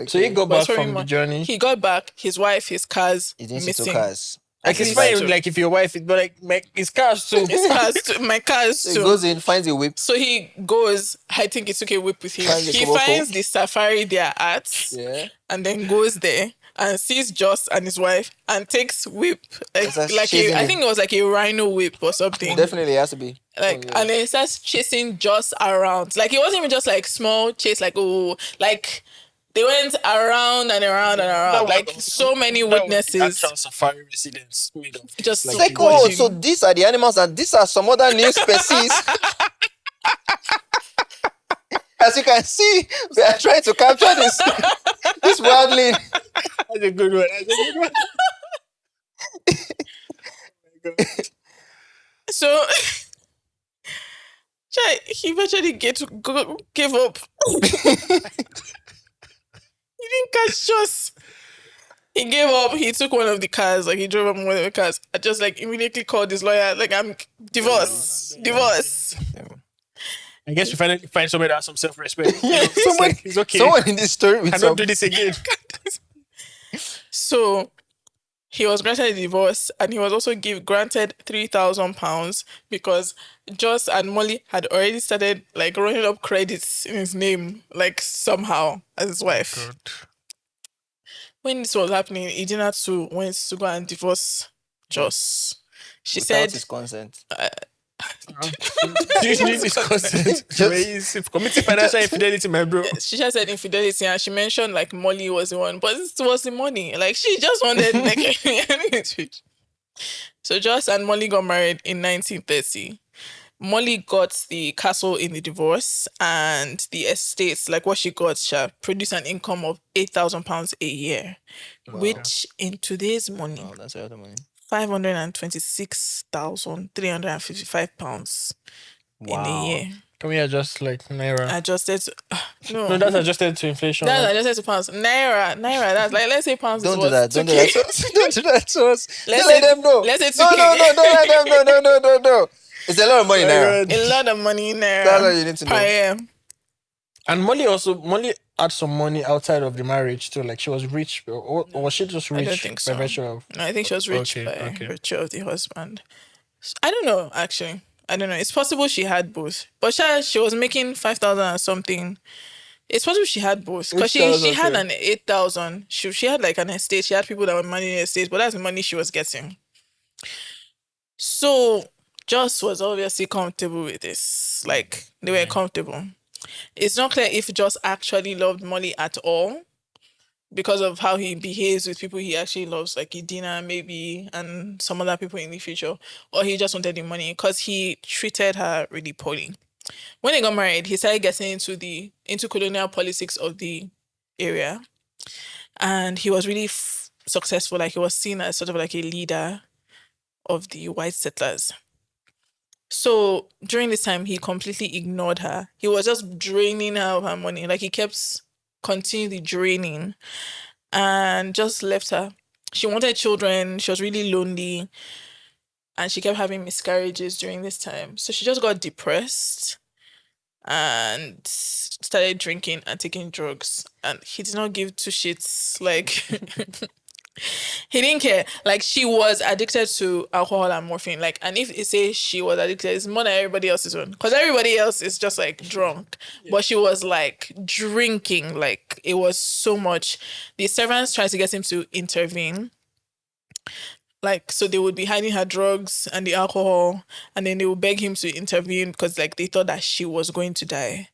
So he got But back sorry, from the ma- journey. He got back, his wife, his cars He didn't see missing. two cars. Like it's At fine, least like if your wife, but like his cars too. His cars too, my cars So he too. goes in, finds a whip. So he goes, I think he took a whip with him. Finds the He koboko. finds the safari they're at Yeah. and then goes there, and sees Joss and his wife and takes whip It starts like chasing I him. think it was like a rhino whip or something. Definitely has to be. Like and then it starts chasing Joss around. Like it wasn't even just like small chase, like like they went around and around and around. Like so many witnesses. Actual safari residents made of Just like, Like, oh, so these are the animals and these are some other new species. As you can see, we are trying to capture this wildling. That's a good one. So he eventually gave up. He didn't catch Joss. He gave up. He took one of the cars. Like he drove up one of the cars. I just like immediately called his lawyer. Like I'm divorce. I guess we finally find somebody that has some self-respect. It's okay. Someone in this story with Cannot do this again. So he was granted a divorce and he was also granted £3,000 because Joss and Molly had already started like running up credits in his name, like somehow as his wife. God. When this was happening, Edina too went to go and divorce Joss. She without said his consent. Do you need his consent? He's committing financial infidelity, my bro. she just said infidelity and she mentioned like Molly was the one, but it was the money. Like she just wanted like So Joss and Molly got married in 1930. Molly got the castle in the divorce and the estates, like what she got, she produced an income of £8,000 a year, which in today's money, Oh, that's a lot of money. £526,355 in a year. Can we adjust like Naira? Adjusted to, No, that's adjusted to inflation. That's right? adjusted to pounds. Naira. That's like, let's say pounds Don't is do that. Don't do that. Don't do that to us. Let's Let say- them know. let's say No, 2K. don't let them know. No. It's a lot of money now. A lot of money in there. That's what you need to know. Per year. And Molly had some money outside of the marriage too. Like she was rich, or was she just I rich don't think so. by virtue of? No, I think she was rich by virtue of the husband. I don't know, actually. I don't know. It's possible she had both. But she was making 5,000 or something. It's possible she had both. Because she had an 8,000. She had like an estate. She had people that were managing the estate, but that's the money she was getting. So Joss was obviously comfortable with this. Like, they were comfortable. It's not clear if Joss actually loved Molly at all because of how he behaves with people he actually loves, like Idina maybe, and some other people in the future, or he just wanted the money because he treated her really poorly. When they got married, he started getting into colonial politics of the area, and he was really successful. Like he was seen as sort of like a leader of the white settlers. So during this time, he completely ignored her. He was just draining her of her money. Like he kept continually draining and just left her. She wanted children. She was really lonely. And she kept having miscarriages during this time. So she just got depressed and started drinking and taking drugs. And he did not give two shits. Like... He didn't care. Like she was addicted to alcohol and morphine. Like, and if it says she was addicted, it's more than everybody else's one. Because everybody else is just like drunk. Yeah. But she was like drinking. Like it was so much. The servants tried to get him to intervene. Like, so they would be hiding her drugs and the alcohol, and then they would beg him to intervene because like they thought that she was going to die.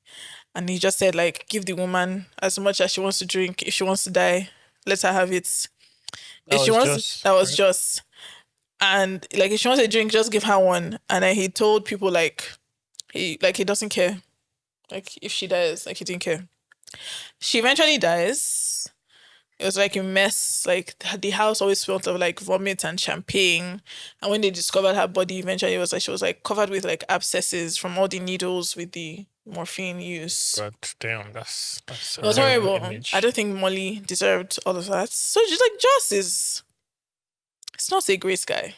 And he just said, like, give the woman as much as she wants to drink. If she wants to die, let her have it. If she wants, that was just, and like if she wants a drink, just give her one. And then he told people he doesn't care, like if she dies, like he didn't care. She eventually dies. It was like a mess. Like the house always smelled of like vomit and champagne. And when they discovered her body, eventually it was like she was like covered with like abscesses from all the needles with the morphine use. God damn, that's it was horrible. Image. I don't think Molly deserved all of that. So she's like, Joss is not a great guy.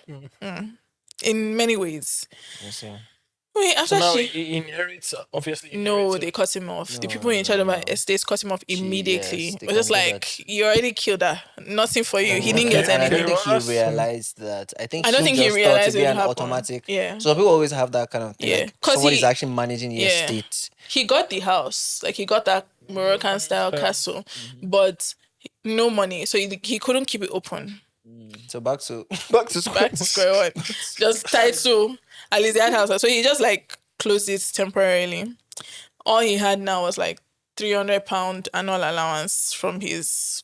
In many ways. Wait, after so now he inherits, obviously. No, they cut him off. The people in charge of my estates cut him off immediately. It was just like, you already killed her. Nothing for you. He didn't get anything. I don't think he realized that. I don't think he realized it would be an happen. automatic. Yeah. So people always have that kind of thing. Yeah. Like somebody's actually managing the estate. He got the house. Like he got that Moroccan style castle. But no money, so he couldn't keep it open. So back to back to square. Back to square one. Just tied to at least that house. So he just like closed it temporarily. All he had now was like £300 annual allowance from his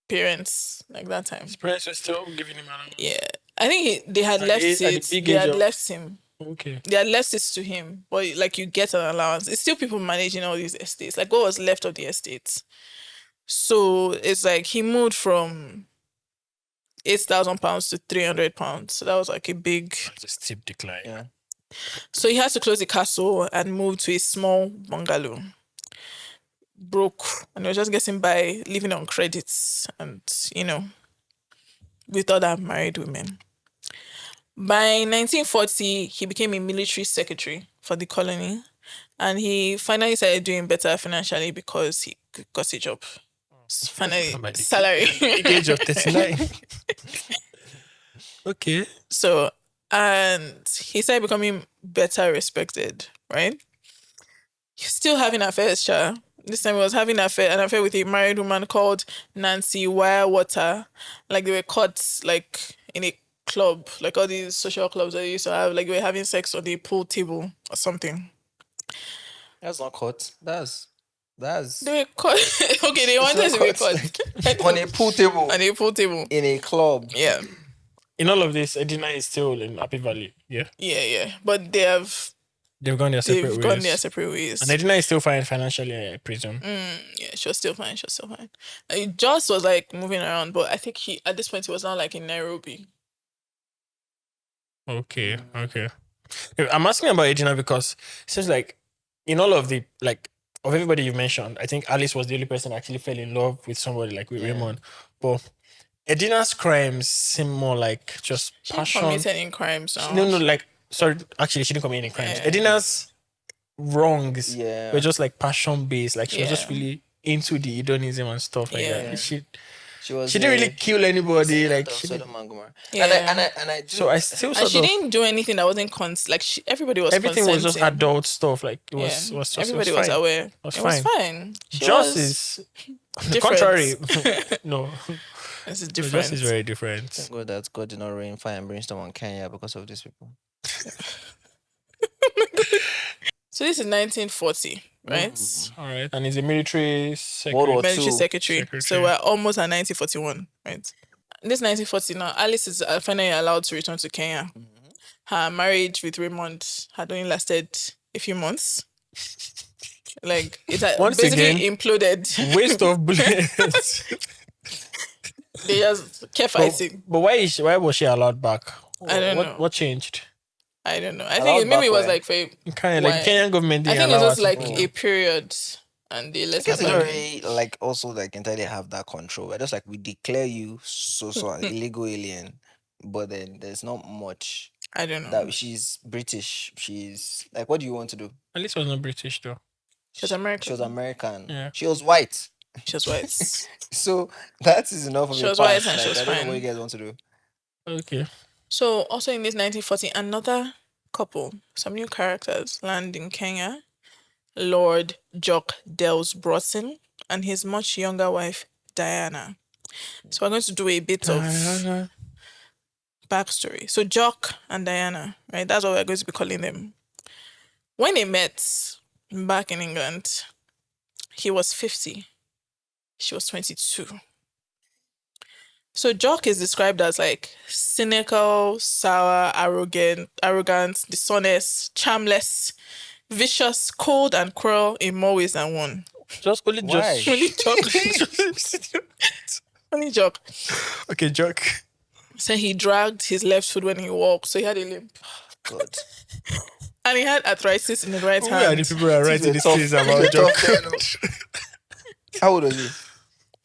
parents, like that time. His parents were still giving him an. Yeah, I think they had At left the- at the it. big They age had of- left him. Okay. They had left it to him, but like you get an allowance. It's still people managing all these estates. Like what was left of the estates. So it's like he moved from £8,000 to £300. So that was like a big. It's a steep decline. Yeah. So he had to close the castle and move to a small bungalow. Broke, and he was just getting by, living on credits, and with other married women. By 1940, he became a military secretary for the colony, and he finally started doing better financially because he got a job. Finally, Somebody- salary. Age of 39. Okay. So, and he started becoming better respected, right? He's still having affairs, Cha. This time he was having an affair with a married woman called Nancy Wirewater. Like they were caught like in a club, like all these social clubs that they used to have, like they were having sex on the pool table or something. That's not caught. That's They were caught. Okay, they wanted to be caught. on a pool table On a pool table. in a club. Yeah. In all of this, Edina is still in Happy Valley. Yeah. Yeah. But They've gone their separate ways. gone their separate ways. And Edina is still fine financially, I presume. Yeah, she was still fine. Like, Joss was like moving around, but I think at this point he was now like in Nairobi. Okay. I'm asking about Edina because it seems like in all of the, like, of everybody you've mentioned, I think Alice was the only person that actually fell in love with somebody like with Raymond. But Edina's crimes seem more like just She passion. committed any crimes now. No, like, sorry, actually, she didn't commit any crimes. Yeah. Edina's wrongs Yeah. were just like passion based. Like, she was just Yeah. really into the hedonism and stuff like Yeah. that. She was. didn't really kill anybody. Like, she didn't. Sodom and Gomorrah. Yeah. And I do. So I still And sort she of. didn't do anything that wasn't everybody was Everything was just consenting. adult stuff. Like, it was, Yeah. was just, everybody it was fine. aware. It was It fine. was fine. She Joss was is on the different. contrary. No, This is Joss different. is very different. Thank God that God did not rain fire and brimstone on Kenya because of these people. So this is 1940, right? All right, and he's a military World secretary. War Military Two. secretary. So we're almost at 1941, right? This 1940 now, Alice is finally allowed to return to Kenya. Her marriage with Raymond had only lasted a few months. Like it had Once basically again, imploded. Waste of bullets. They just kept fighting. But why was she allowed back? I don't know. What changed? I don't know. I Allowed think maybe it back was where? like for Kind of like Why? Kenyan government. I Didn't think it allow was us like to go. a period, and they let Because her they don't back. really like also like entirely have that control. We're just like we declare you so an illegal alien, but then there's not much I don't know. that she's British. She's like, what do you want to do? At least was not British though. She was American. She was American. Yeah. She was white. She was white. So that is enough of She a was pass. white and she Like, was I don't know fine. what you guys want to do. Okay. So also in this 1940, another couple, some new characters land in Kenya. Lord Jock Broughton and his much younger wife Diana. So we're going to do a bit of backstory. So Jock and Diana, right? That's what we're going to be calling them. When they met back in England, he was 50. She was 22. So Jock is described as like cynical, sour, arrogant, dishonest, charmless, vicious, cold, and cruel in more ways than one. Just only Why? just Only Jock. Okay, Jock. So he dragged his left foot when he walked, so he had a limp. God. And he had arthritis in his right Who are the hand. people who are writing this Tough- case about tough Jock? guy, no. How old was he?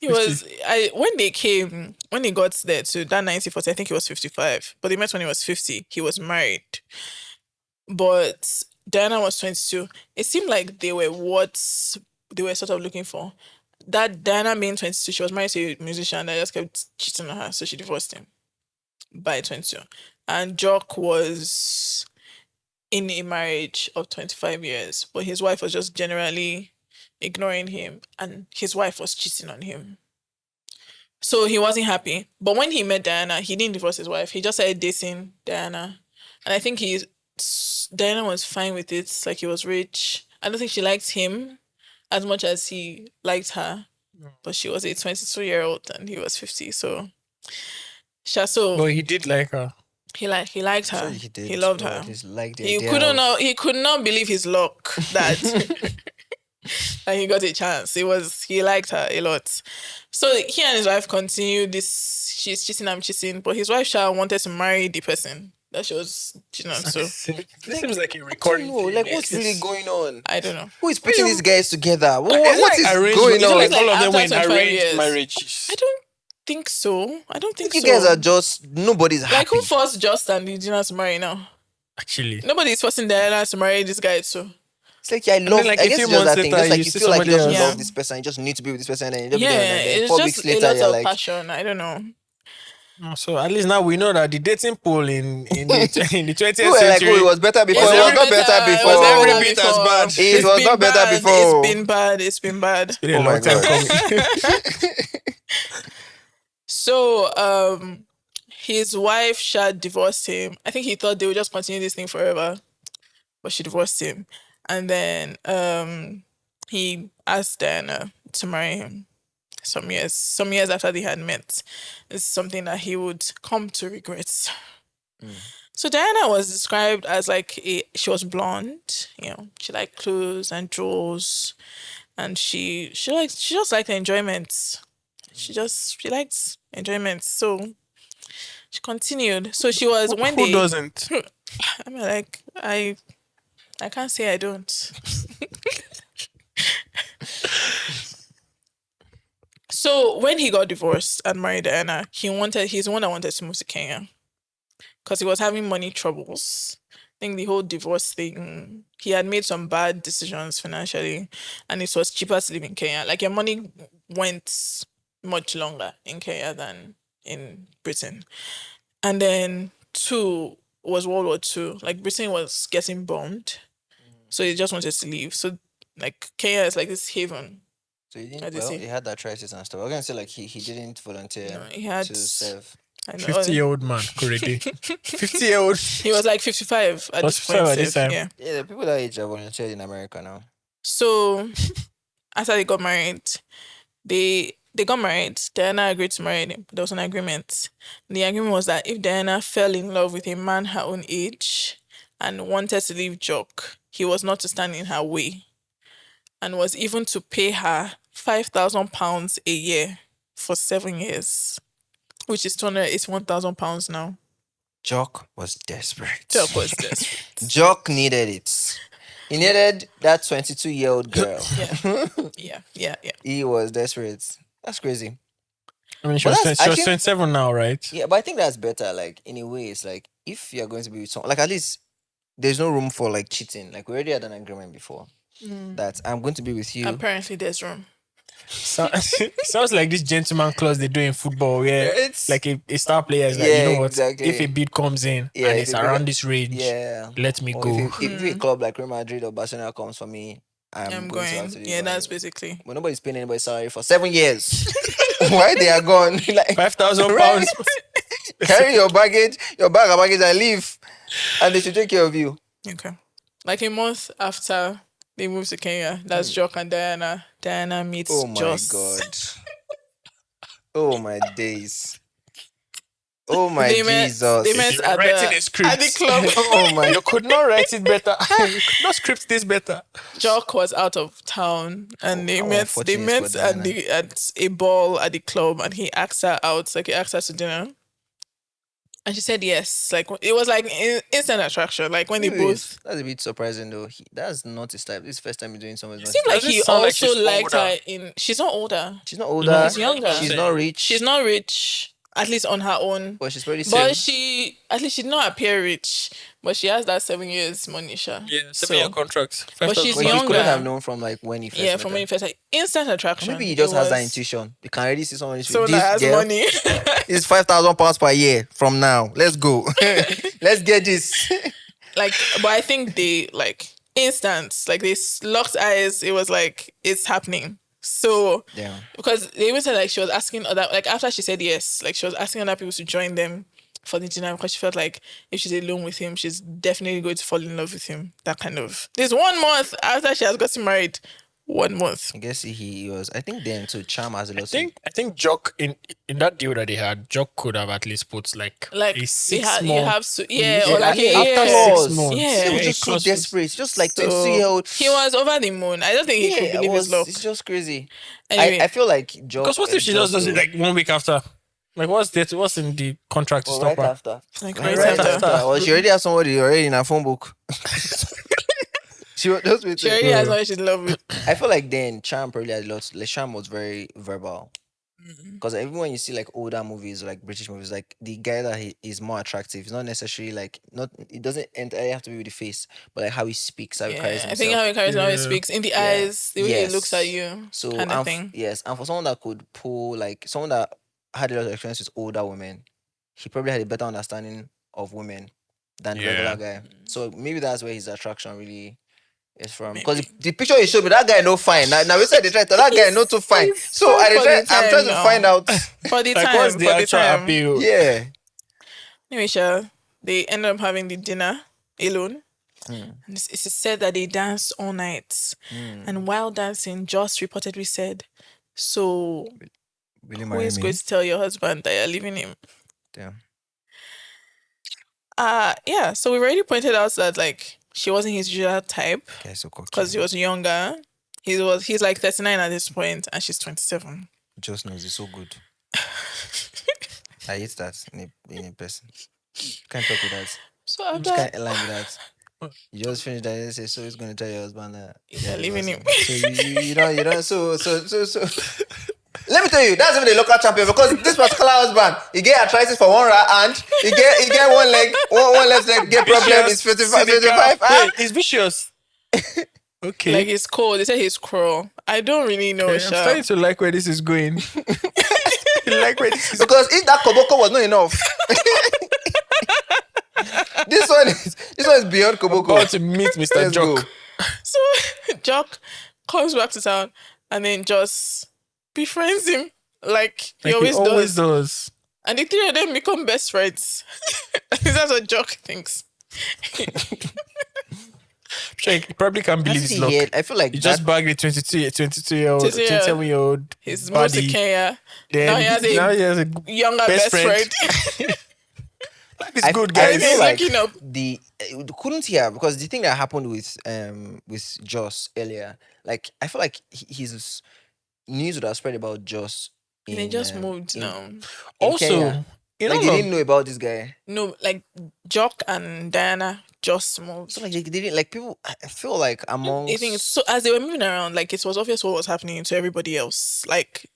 He was when he got there to that 1940, I think he was 55. But they met when he was 50. He was married. But Diana was 22. It seemed like they were what they were sort of looking for. That Diana being 22, she was married to a musician that just kept cheating on her, so she divorced him by 22. And Jock was in a marriage of 25 years, but his wife was just generally ignoring him, and his wife was cheating on him. So he wasn't happy. But when he met Diana, he didn't divorce his wife. He just started dating Diana. And I think Diana was fine with it. Like, he was rich. I don't think she liked him as much as he liked her. But she was a 22-year-old and he was 50. So, But he did like her. he liked her. He did. He loved Or her. at least liked the He idea he could not believe his luck that that he got a chance. He liked her a lot. So he and his wife continued this. She's cheating, I'm cheating, but his wife wanted to marry the person that she was cheating on. So This seems like a recording. No, like what's really going on? I don't know. Who is putting these guys together? What It's is like arranged- going is it on? like all of them After were in 25 arranged years. marriages? I don't think so. I don't think You so. guys are just nobody's happy. like, who forced Justin and Regina to marry now? Actually, Nobody is forcing Diana to marry this guy too. It's like, yeah, I love. like, I a guess few it's just months that thing. later, Just like you you see feel like you just somebody else. love this person, you just need to be with this person, and Yeah, then it's 4 just weeks a later, lot you're of like, passion. I don't know. so at least now we know that the dating pool in the 20th you were like, century. oh, it was better before. It's It was never not better It before. was never every better bit as before. bad. It It's was been not better bad. before. It's been bad. It's been bad. Been a Oh long my time God. coming. So, his wife divorced him. I think he thought they would just continue this thing forever, but she divorced him. And then he asked Diana to marry him some years after they had met. It's something that he would come to regret. So Diana was described as she was blonde, she liked clothes and jewels, and she just liked enjoyment. She liked enjoyment. So she continued. So she was Who doesn't? I mean, like, I can't say I don't. So when he got divorced and married Diana, he's the one that wanted to move to Kenya because he was having money troubles. I think the whole divorce thing, he had made some bad decisions financially, and it was cheaper to live in Kenya. Like, your money went much longer in Kenya than in Britain. And then 2 was World War II. Like, Britain was getting bombed. So he just wanted to leave. So, like, Kenya is like this haven. So he I didn't. did Well, see. he had that crisis and stuff. I was gonna say like he didn't volunteer No, he had to serve. I know. 50-year-old man, already. 50-year-old. He was like 55 at Was this point. 55 at this time. Yeah. Yeah, the people that age are volunteered in America now. So after they got married, they got married. Diana agreed to marry him. There was an agreement. The agreement was that if Diana fell in love with a man her own age and wanted to leave Jock, he was not to stand in her way, and was even to pay her £5,000 a year for 7 years, which is £281,000 now. Jock was desperate. Jock was desperate. Jock needed it. He needed that 22-year-old girl. Yeah. He was desperate. That's crazy. I mean, she But was I think- 27 now, right? Yeah, but I think that's better. Like, in a way, it's like if you're going to be with someone, like, at least there's no room for like cheating. Like, we already had an agreement before that I'm going to be with you. Apparently, there's room. Sounds like this gentleman clause they do in football, where It's- like a star player is like, Yeah, you know what? exactly. If a bid comes in Yeah, and if it's a bid- around this range, Yeah. let me Or go. if a club like Real Madrid or Barcelona comes for me, I'm going to have to leave. Yeah, that's basically. But nobody's paying anybody's salary for 7 years. Why they are gone? Like, £5,000. carry your bag of baggage and leave. And they should take care of you. Okay. Like a month after they moved to Kenya, that's Jock and Diana. Diana meets Oh my Joss. God. Oh my days. Oh my They met Jesus. at You're writing a the script. club. Oh my. You could not write it better. You could not script this better. Jock was out of town, and they how met unfortunate for at a ball at the club, and he asked her out. Like, he asked her to dinner, and she said yes. Like, it was like instant attraction. Like, when they both. That's a bit surprising though. That's not his type. This is the first time he's doing something. It seemed like Doesn't he sound like also she's liked older. her in. She's not older. She's not older. She's younger. She's not rich. She's not rich, at least on her own. But she's pretty But safe. at least she did not appear rich. But she has that 7 years money, Sha. Yeah, 7-year contract. But she's But he younger. couldn't have known from like when he first Yeah, met from her. when you first, like, instant attraction. Maybe he just It has that was- intuition. You can already see someone. Someone that has money. It's £5,000 per year from now. Let's go. Let's get this. Like, but I think they, like, instant. Like, they locked eyes. It was like, it's happening. So Yeah. because they even said like she was asking other like after she said yes, like she was asking other people to join them for the dinner because she felt like if she's alone with him, she's definitely going to fall in love with him. That kind of. There's 1 month after she has gotten married. 1 month. I guess he was. I think then too. Charm has a lot. I think Jock in that deal that they had, Jock could have at least put like Like a they 6 had, month. you have to, yeah, Yeah, or like a after year. laws, 6 months. Yeah. He was a just so clause was- desperate. Just like So 22-year-old. he was over the moon. I don't think he could believe his luck. It's just crazy. Anyway, I feel like Jock. Because what if she just does it like 1 week after? Like what's in the contract to stop right her? after? like Right, right after. Well, she already has somebody already in her phone book. She was just She already has someone she's in love with. I feel like then Charm probably had lots. Like Charm was very verbal. Mm-hmm. Because even when you see like older movies, like British movies, like the guy that he is more attractive. It's not necessarily like not. It doesn't entirely have to be with the face, but like how he speaks, how he carries Yeah, himself. I think how he carries, how he Yeah. speaks, in the eyes, the way Yes. he looks at you, So kind and of thing. yes, and for someone that could pull like someone that had a lot of experience with older women, he probably had a better understanding of women than the regular guy. So maybe that's where his attraction really is from. Because the picture you showed me, that guy no fine. Now we said they tried to that guy not too fine. So fine for the I'm trying time to now. find out. For the Like time, what's the for the actual time. appeal? Yeah. Anyway, Sha, they ended up having the dinner alone. And it's said that they danced all night. And while dancing, Joss reportedly said, "So Will you who marry is me? going to tell your husband that you're leaving him?" Damn. Yeah. So we've already pointed out that like she wasn't his usual type Okay, so cocky. because he was younger. He's like 39 at this point, and she's 27. Just knows it's so good. I hate that in a person. Can't talk with that. So You after just can't align with that. You just finish that and say, so he's gonna tell your husband that you're leaving him. So you don't so let me tell you, that's even the local champion because this particular husband, he get arthritis for one hand, he get one leg, one left leg, get problem, he's 55. It's vicious. Okay. Like he's cold. They say he's cruel. I don't really know. I'm Sha. starting to like where this is going. You like where this is Because if that koboko was not enough. this one is beyond koboko. about to meet Mr. Let's go. Jock. So Jock comes back to town and then just befriends him like he Like always does. does. And the three of them become best friends. That's what Jock thinks. Sure, he probably can't believe his luck. I feel like He just bagged a 22-year-old, 27-year-old He's moved to body. Kenya. Then Now he has a best younger best friend. Life is good, I guys. feel like looking up. couldn't hear because the thing that happened with Joss earlier, like I feel like his news would have spread about Joss. They just moved in- now. in Also, Kenya. you Like know, they didn't know about this guy. No, like Jock and Diana just moved. So like they didn't like people. I feel like among I think it's so as they were moving around, like it was obvious what was happening to everybody else. Like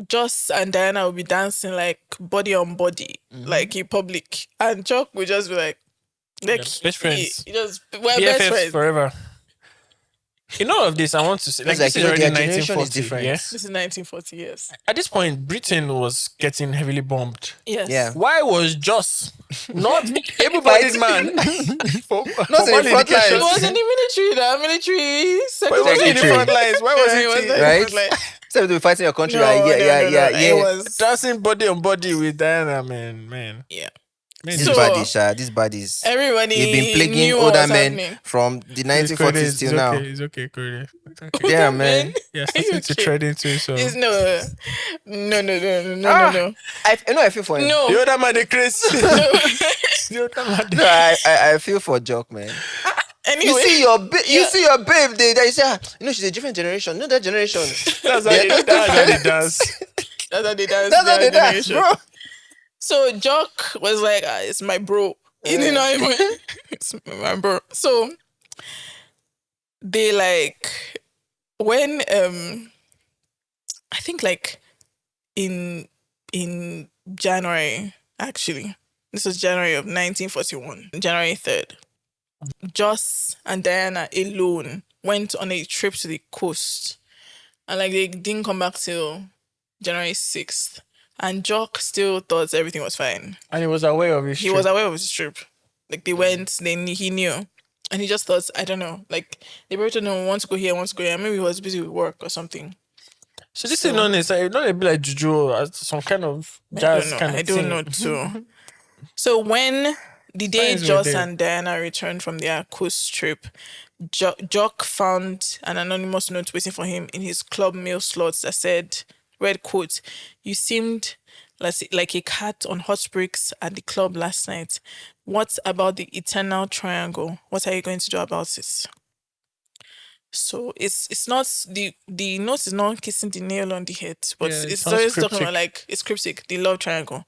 Joss and Diana would be dancing like body on body, like in public, and Jock would just be like best friends. We're best BFFs friends. forever. In all of this, I want to say, like, It's like, this you is know, already their generation is 1940. different. Yeah? This is 1940 years. At this point, Britain was getting heavily bombed. Yes. Yeah. Why was Joss not able-bodied man? for Not in the front He lines. was in the military, the military Why was he in the Secretary. front lines? Why was Yeah, he he was in- there. Right? Like, Instead of fighting your country, no, right? no, Yeah. It was dancing body on body with Diana, man? yeah. Man, These So- baddies, these baddies. Everybody You've been plaguing knew what older was men happening. from the it's 1940s till now. It's okay, Corey. It's okay. Yeah, man. Yeah, Are you starting to okay? tread into it. So It's no. I know I feel for him. No. the other man, the Chris. The other man, No, I feel for Jock, man. Anyway, You see your babe. They say, she's a different generation. No, that generation. that's how he does. that's how they dance. That's how they their dance, generation. bro. So Jock was like, "It's my bro." You know, it's my bro. So they like when I think like in January, actually, this was January of 1941, January 3rd. Joss and Diana alone went on a trip to the coast, and like they didn't come back till January 6th. And Jock still thought everything was fine. And he was aware of his He was aware of his trip. Like they went, he knew. And he just thought, I don't know, like they both don't know, want to go here, want to go here. Maybe he was busy with work or something. So this is not necessarily not a bit like juju or some kind of jazz kind of I don't thing. know too. So when the day Signs were Joss there. and Diana returned from their coast trip, Jock found an anonymous note waiting for him in his club mail slots that said, red quote, "You seemed like a cat on hot bricks at the club last night. What about the eternal triangle? What are you going to do about it?" So it's not the note is not kissing the nail on the head, but Yeah, it it's sounds always talking cryptic. about like it's cryptic, the love triangle.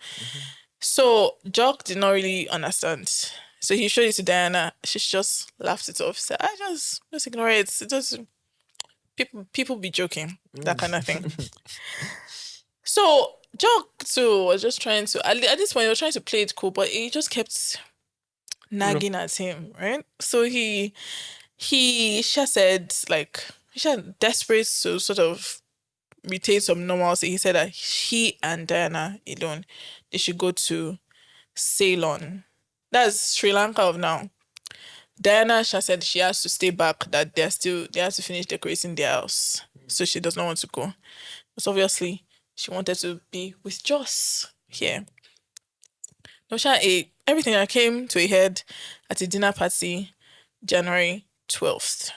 So Jock did not really understand. So he showed it to Diana. She just laughed it off. Said, "I just ignore it. It just people be joking, that kind of thing." So Jock too was just trying to at this point he was trying to play it cool, but he just kept nagging at him, right? So she said like she desperate to sort of retain some normalcy. He said that he and Diana alone they should go to Ceylon. That's Sri Lanka of now. Diana said she has to stay back, that they have to finish decorating their house. So she does not want to go. But obviously she wanted to be with Joss here. No, everything that came to a head at a dinner party January 12th.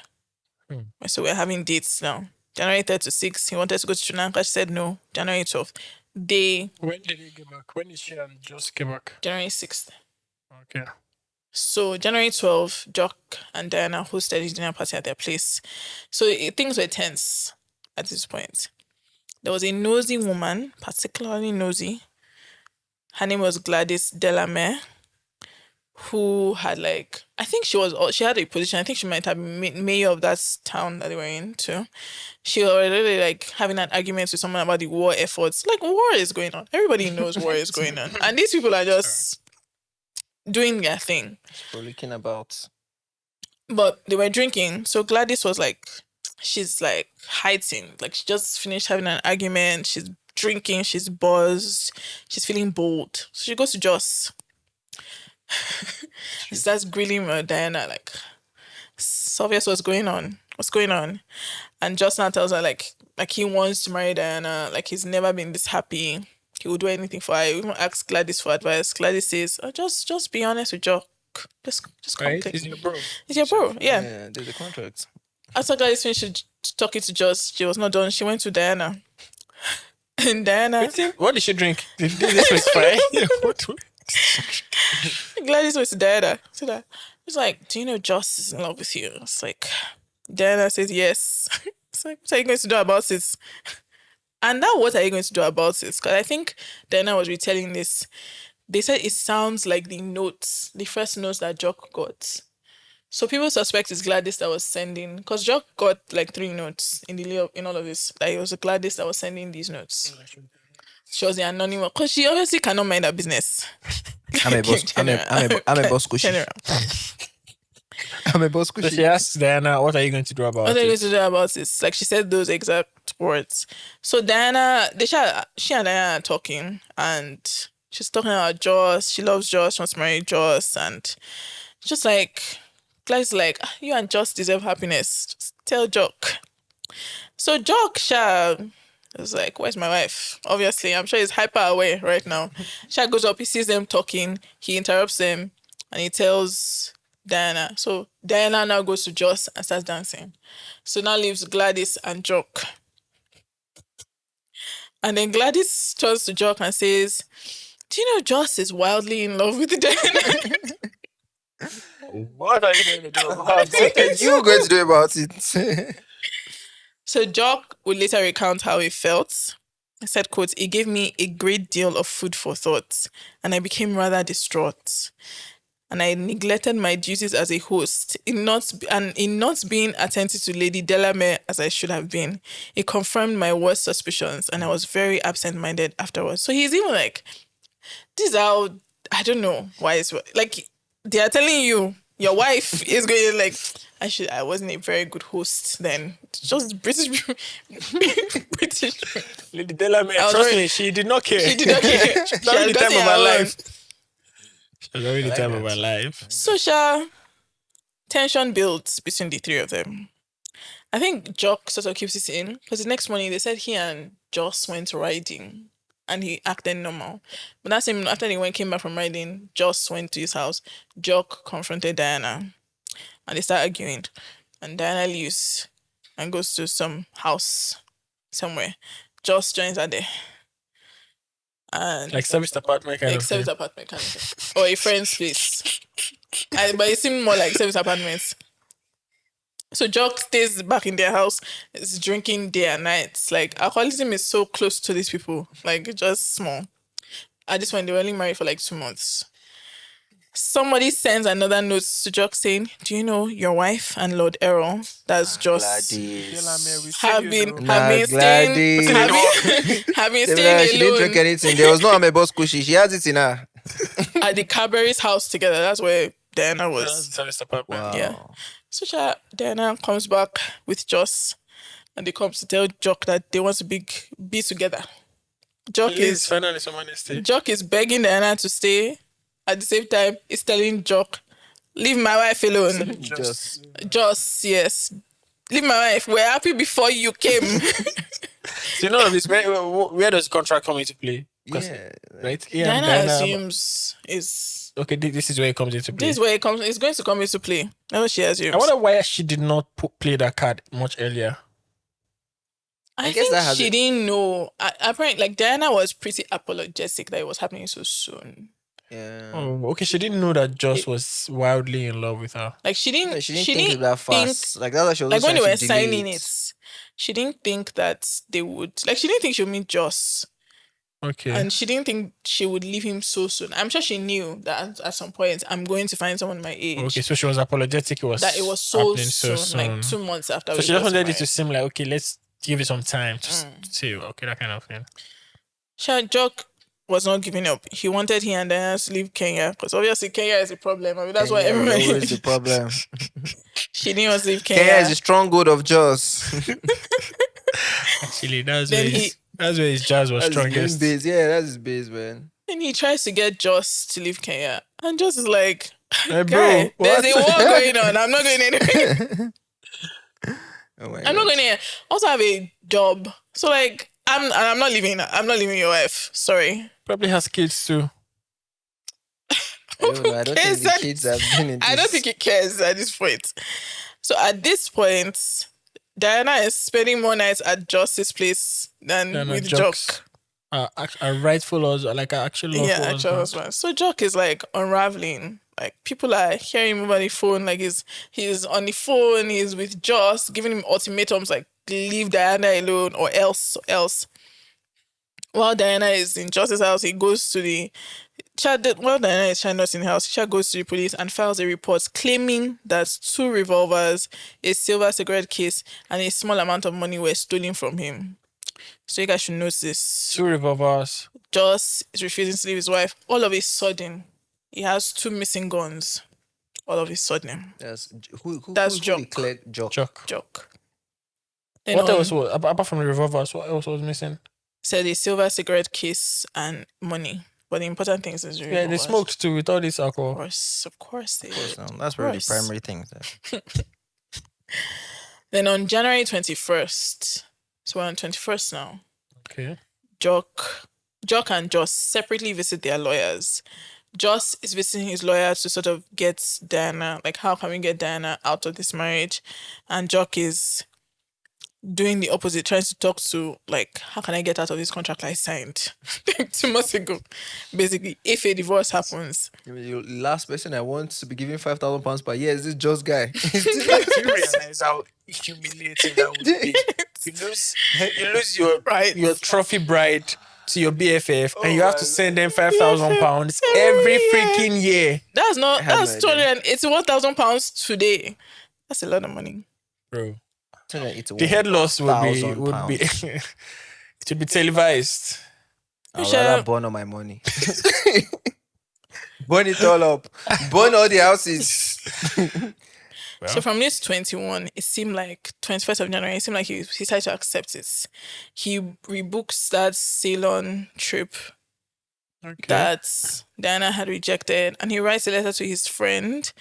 So we're having dates now. January 3rd to 6th. He wanted to go to Sri Lanka. She said no. January 12th. When did he get back? When did she and Joss get back? January 6th. Okay. So January 12th, Jock and Diana hosted a dinner party at their place. So things were tense at this point. There was a nosy woman, particularly nosy. Her name was Gladys Delamere, who had I think she had a position. I think she might have been mayor of that town that they were in too. She was really having an argument with someone about the war efforts. War is going on. Everybody knows war is going on. And these people are just doing their thing. Frolicking about. But they were drinking. So Gladys was she's hiding. She just finished having an argument. She's drinking. She's buzzed. She's feeling bold. So she goes to Joss. She starts grilling Diana. It's obvious what's going on. What's going on? And Joss now tells her he wants to marry Diana. He's never been this happy. He will do anything for her. He even asks Gladys for advice. Gladys says, "Oh, just be honest with Jock. Just Right? come He's your bro. It's your bro, yeah." Yeah, there's a contract. After Gladys finished talking to Joss, she was not done. She went to Diana. And Diana... What did she drink? Did this was fine? Gladys went to Diana. So that it's "Do you know Joss is in love with you?" It's Diana says yes. It's what are you going to do about it? And now what are you going to do about it? Because I think Diana was retelling this. They said it sounds like the first notes that Jock got. So people suspect it's Gladys that was sending, because Jock got 3 notes in all of this. It was Gladys that was sending these notes. She was the anonymous, because she obviously cannot mind her business. I'm a boss. I'm a boss cushy. I'm a boss So cushy. she asks Diana, what are you going to do about What are you going it? to do about it? She said those exact words. So Diana, she and Diana are talking, and she's talking about Joss. She loves Joss. She wants to marry Joss, and just Gladys you and Joss deserve happiness. Just tell Jock. So Jock was where's my wife? Obviously, I'm sure he's hyper aware right now. Sha goes up, he sees them talking, he interrupts them, and he tells Diana. So Diana now goes to Joss and starts dancing. So now leaves Gladys and Jock. And then Gladys turns to Jock and says, "Do you know Joss is wildly in love with Diana?" What are you going to do about What are it? you going to do about it? So Jock would later recount how he felt. He said, quote, "It gave me a great deal of food for thought, and I became rather distraught. And I neglected my duties as a host in not being attentive to Lady Delamere as I should have been. It confirmed my worst suspicions, and I was very absent-minded afterwards." So he's even this is how, I don't know why it's they are telling you your wife is going I wasn't a very good host then. Just British. Lady Delamere, I was trust very- me, she did not care. She did not care. She was having the time of her life. She was having the like time of that. her life. So tension builds between the three of them. I think Jock sort of keeps it in because the next morning they said he and Joss went riding and he acted normal. But that same after came back from riding, Joss went to his house. Jock confronted Diana and they start arguing. And Diana leaves and goes to some house somewhere. Joss joins her there. And Like service apartment kind of service thing. apartment kind of thing. Or a friend's place. But it seemed more like service apartments. So Jock stays back in their house, is drinking day and night. Like alcoholism is so close to these people, like just small. At this point, they were only married for like 2 months. Somebody sends another note to Jock saying, "Do you know your wife and Lord Earl? That's just have been staying She didn't drink alone anything. There was no amebo squishy. She has it in her. at the Cadbury's house together." That's where Diana was. Service apartment. Wow. Yeah. So Diana comes back with Joss and they come to tell Jock that they want to be together. Jock is finally someone is stay. Jock is begging Diana to stay. At the same time, he's telling Jock, "Leave my wife alone." Joss, yes. "Leave my wife. We're happy before you came." So none of this. Where does contract come into play? Yeah. Right. Yeah. Diana assumes is okay. This is where it comes into play. this is where it comes. It's going to come into play. That's what she assumes. I wonder why she did not play that card much earlier. I guess think that has she didn't know. Apparently, like Diana was pretty apologetic that it was happening so soon. Yeah. Oh, okay. She didn't know that Joss was wildly in love with her. Like she didn't think it that fast. Like that's why she was like when they trying were to delay signing it, she didn't think that they would. Like she didn't think she would meet Joss, Okay. and she didn't think she would leave him so soon. I'm sure she knew that at some point I'm going to find someone my age. Okay. So she was apologetic. It was That it was so happening soon, like 2 months after. So we she just got wanted it married. to seem like, okay, let's give it some time to see. Okay, that kind of thing. Jock was not giving up. He wanted he and Diana to leave Kenya because obviously Kenya is a problem. I mean, that's why Kenya is everybody. always the problem. She didn't want to leave Kenya. Kenya is the stronghold of Joss. Actually, that's Then where his jazz was That's his strongest. base. Yeah, that's his base, man. And he tries to get Joss to leave Kenya, and Joss is like, Hey, bro, "Guy, there's a what? war going on. I'm not going anywhere. Oh my I'm not going anywhere. Also have a job. So like, I'm not leaving. I'm not leaving your wife. Sorry." Probably has kids too. I don't know. I don't think the kids have been in this. I don't think he cares at this point. So at this point, Diana is spending more nights at Joss's place than with Jock. A rightful husband, like an actual lawful Yeah, actual husband. So Jock is like unraveling. Like people are hearing him over the phone. Like he's on the phone. He's with Joss, giving him ultimatums like leave Diana alone or else. While Diana is in Joss's house, he goes to the while Diana is not in the house, Cha goes to the police and files a report claiming that 2 revolvers, a silver cigarette case, and a small amount of money were stolen from him. So you guys should note this. 2 revolvers. Joss is refusing to leave his wife. All of a sudden, he has 2 missing guns. All of a sudden. That's Jock. declared Jock. Jock. Then What else was, apart from the revolvers, what else was missing? Said a silver cigarette case and money. But the important thing is the Yeah, revolvers. they smoked too with all this alcohol. Of course they did. No, that's really the primary thing. Then on January 21st, so we're on 21st now, Okay. Jock and Joss separately visit their lawyers. Joss is visiting his lawyer to sort of get Diana, like how can we get Diana out of this marriage? And Jock is doing the opposite, trying to talk to, like, how can I get out of this contract I signed 2 months ago? Basically, if a divorce happens. The last person I want to be giving £5,000 per year is this Joss guy. Do you realize how humiliating that would be? You lose your trophy bride to your BFF, and you have to send them £5,000 every freaking year. That's £281,000 today. That's a lot of money, bro. The head loss would be it would be televised. I'd rather burn all my money. Burn it all up. Burn all the houses. So from this 21, it seemed like 21st of January, it seemed like he decided to accept it. He rebooks that Ceylon trip that Diana had rejected, and he writes a letter to his friend.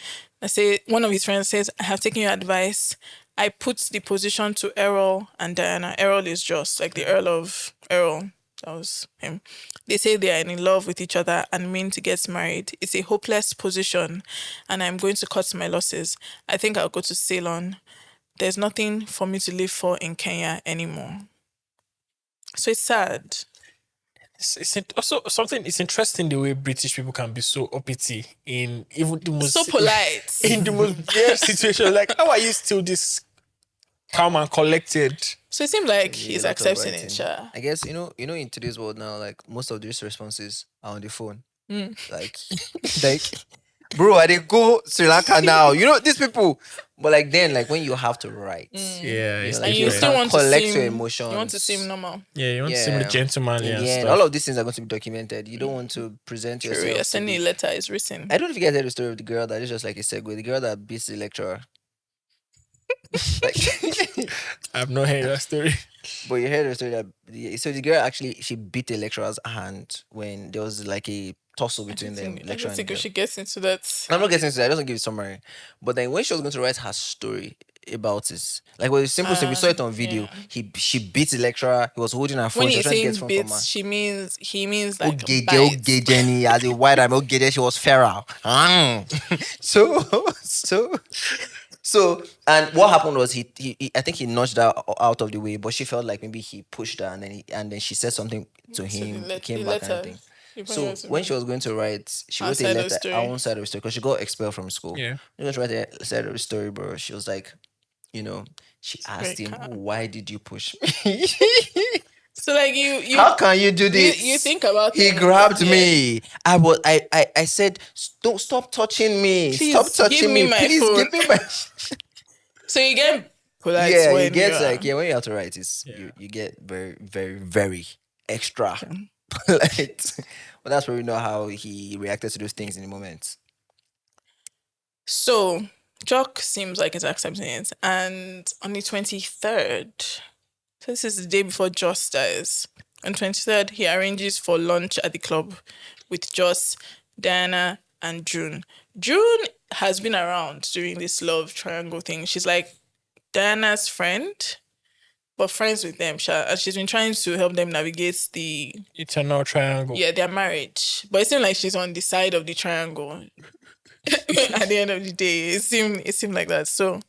One of his friends says, "I have taken your advice. I put the position to Earl and Diana. Earl is just like the Earl of Earl. That was him. They say they are in love with each other and mean to get married. It's a hopeless position, and I'm going to cut my losses. I think I'll go to Ceylon. There's nothing for me to live for in Kenya anymore. So it's sad. It's also something. It's interesting the way British people can be so uppity in even the most So polite. in the most rare situation. Like, how are you still this calm and collected? So it seems like Yeah, he's a lot of accepting writing. it, Sha. I guess in today's world now, like most of these responses are on the phone. Like, like, bro, I did go Sri Lanka now. These people. But like then, like when you have to write, Yeah, it's like And you you different. still can want to collect seem your emotions. You want to seem normal. Yeah, you want to seem Yeah. gentlemanly In and the end, stuff. all of these things are going to be documented. You don't want to present True, yourself. you're to sending be- a letter is written. I don't know if you guys heard the story of the girl that is just like a segue. The girl that beats the lecturer. Like, I've not heard that story. but you heard the story that so the girl actually she beat the lecturer's hand when there was like a tussle between them, I lecturer don't and the think we girl. should get into that. I'm not getting into that. I just give you a summary. But then when she was going to write her story about it, like it was a simple story. We saw it on video. yeah. She beat the lecturer. He was holding her phone. When She he's was trying to get saying phone from her. bits, he means like Okay, bites. Jenny, as a white I'm okay, she was feral. So, and what happened was he I think he nudged her out of the way, but she felt like maybe he pushed her, and then she said something to him. He came back and everything. So when she was going to write, she Her wrote a side of the letter, story. her own side of the story, because she got expelled from school. Yeah. She was write a side of the story, bro. She was like, she asked very him, calm. "Why did you push me? So like you How can you do this? you think about He things, grabbed yeah. me. I said, don't stop touching me. Please, Stop touching give me my Please phone." give me my. So you get polite Yeah, when you get you're- like when you have to write, you get very very very extra polite. But that's where we know how he reacted to those things in the moment. So Jock seems like he's accepting it, and on the 23rd, so this is the day before Joss dies. On 23rd, he arranges for lunch at the club with Joss, Diana, and June. June has been around during this love triangle thing. She's like Diana's friend, but friends with them. And she's been trying to help them navigate the Eternal triangle. their marriage. But it seemed like she's on the side of the triangle. At the end of the day, it seemed like that. So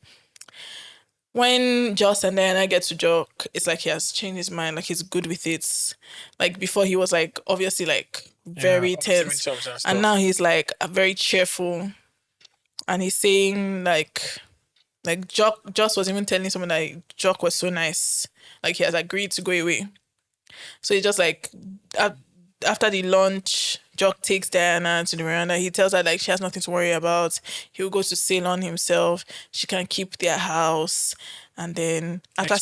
when Joss and Diana get to Jock, it's like he has changed his mind. Like he's good with it. Like before, he was like obviously like very tense, and now he's like very cheerful, and he's saying like Joss was even telling someone that Jock was so nice. Like he has agreed to go away. So he just like after the lunch, Jock takes Diana to the veranda. He tells her like she has nothing to worry about. He'll go to Ceylon himself. She can keep their house. And then after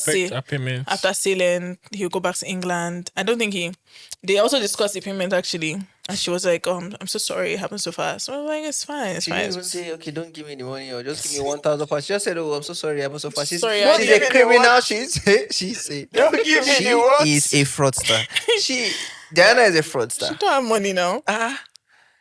Ceylon, he'll go back to England. I don't think they also discussed the payment actually. And she was like, I'm so sorry it happened so fast. So I was like, it's fine, it's She fine. didn't even say, okay, don't give me the money or just give me 1,000 pounds. She just said, oh, I'm so sorry, it happened so fast. She's Sorry, a criminal. Don't give me she the what? is a fraudster. Diana is a fraudster. She don't have money now.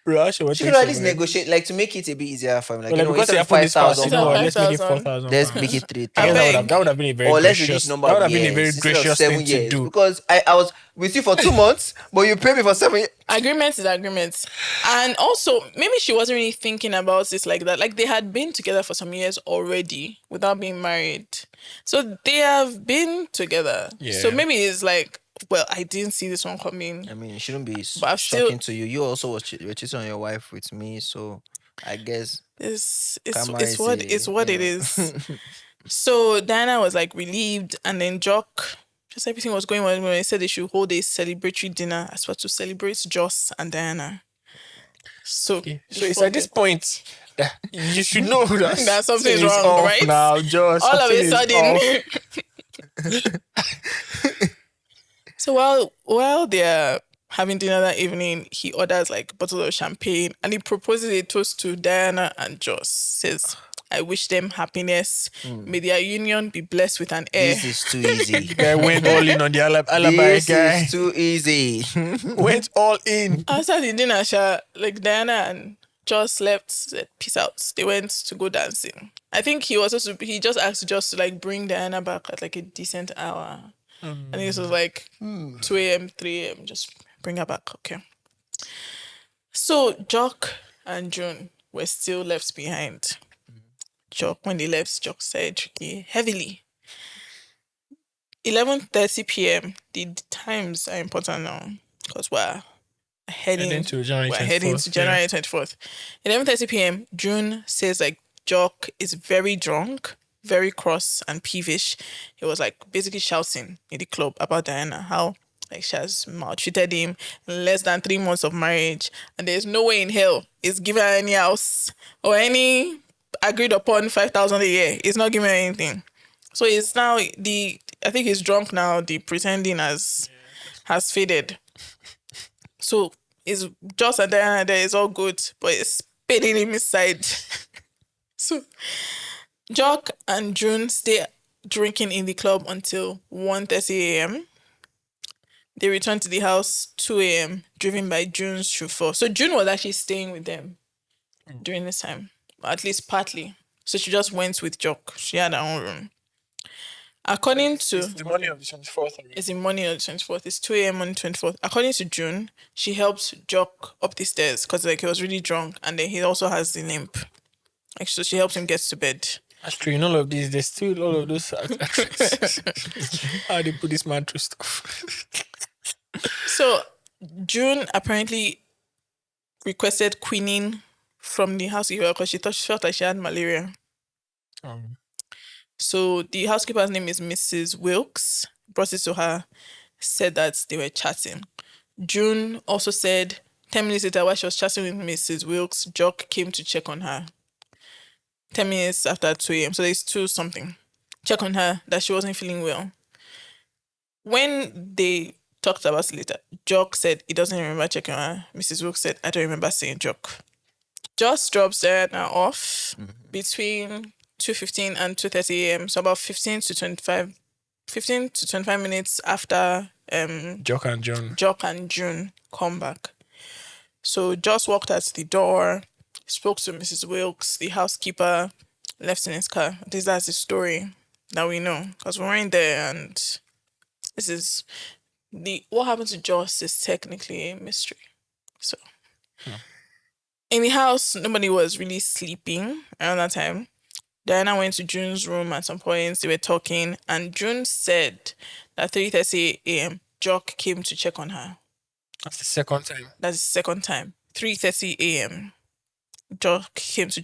Bro, She could at least negotiate, like to make it a bit easier for him. Like, because instead it of happened this fast, 5,000 let's make it 5,000. 4,000. let's make it 3,000. I beg. That would have been a very Or let's gracious. reduce That number would of have been a years very instead of gracious 7 thing years. to do. Because I was with you for 2 months, but you paid me for 7 years. Agreement is agreement. And also, maybe she wasn't really thinking about this like that. Like they had been together for some years already without being married. So they have been together. Yeah. So maybe it's like, well, I didn't see this one coming. I mean, it shouldn't be But I've still- shocking to you. You also were cheating on your wife with me, so I guess karma It's what it know. is. So Diana was like relieved, and then Jock, just everything was going well when they said they should hold a celebratory dinner as well to celebrate Joss and Diana. So it's at this point that you should know that, That something's something is wrong, off right? now, just all of something a is sudden. off. So while they're having dinner that evening, he orders like a bottle of champagne and he proposes a toast to Diana and Joss. Says, I wish them happiness. May their union be blessed with an heir. This is too easy. Guy went all in on the alibi This guy. is too easy. Went all in. After the dinner, like Diana and Just left, said peace out. They went to go dancing. I think he just asked just to like bring Diana back at like a decent hour. I think this was like 2 a.m., 3 a.m. Just bring her back. Okay. So Jock and June were still left behind. Jock, when they left, Jock said heavily. 11:30 p.m. The times are important now because we're heading to January 24th. 11:30 p.m. June says like Jock is very drunk, very cross and peevish. He was like basically shouting in the club about Diana, how like she has maltreated him in less than 3 months of marriage, and there's no way in hell he's giving her any house or any agreed upon 5,000 a year. He's not giving her anything. So it's now I think he's drunk now. The pretending has faded. So it's just and Diana there is all good, but it's spitting him inside. So Jock and June stay drinking in the club until 1:30 a.m. They return to the house 2 a.m. driven by June's chauffeur. So June was actually staying with them during this time, at least partly. So she just went with Jock. She had her own room. According to... It's the morning of the 24th. It's the morning of the 24th. It's 2 a.m. on the 24th. According to June, she helped Jock up the stairs because like he was really drunk, and then he also has the limp. Like, so she helped him get to bed. That's true. In all of these, there's still all of those actresses. How they put this man through stuff. So June apparently requested quinine from the housekeeper because she felt like she had malaria. So the housekeeper's name is Mrs. Wilkes. Brought it to her, said that they were chatting. June also said 10 minutes later, while she was chatting with Mrs. Wilkes, Jock came to check on her. 10 minutes after 2 a.m. So there's 2 something. Check on her that she wasn't feeling well. When they talked about it later, Jock said he doesn't remember checking on her. Mrs. Wilkes said, I don't remember seeing Jock. Joss drops Diana off between 2:15 and 2:30 a.m. So about 15 to 25 minutes after Jock and June come back. So Joss walked out the door, spoke to Mrs. Wilkes, the housekeeper, left in his car. That's the story that we know because we weren't there, and this is what happened to Joss is technically a mystery. So in the house, nobody was really sleeping around that time. Diana went to June's room at some point. They were talking, and June said that 3:30 a.m. Jock came to check on her. That's the second time. 3:30 a.m. Jock came to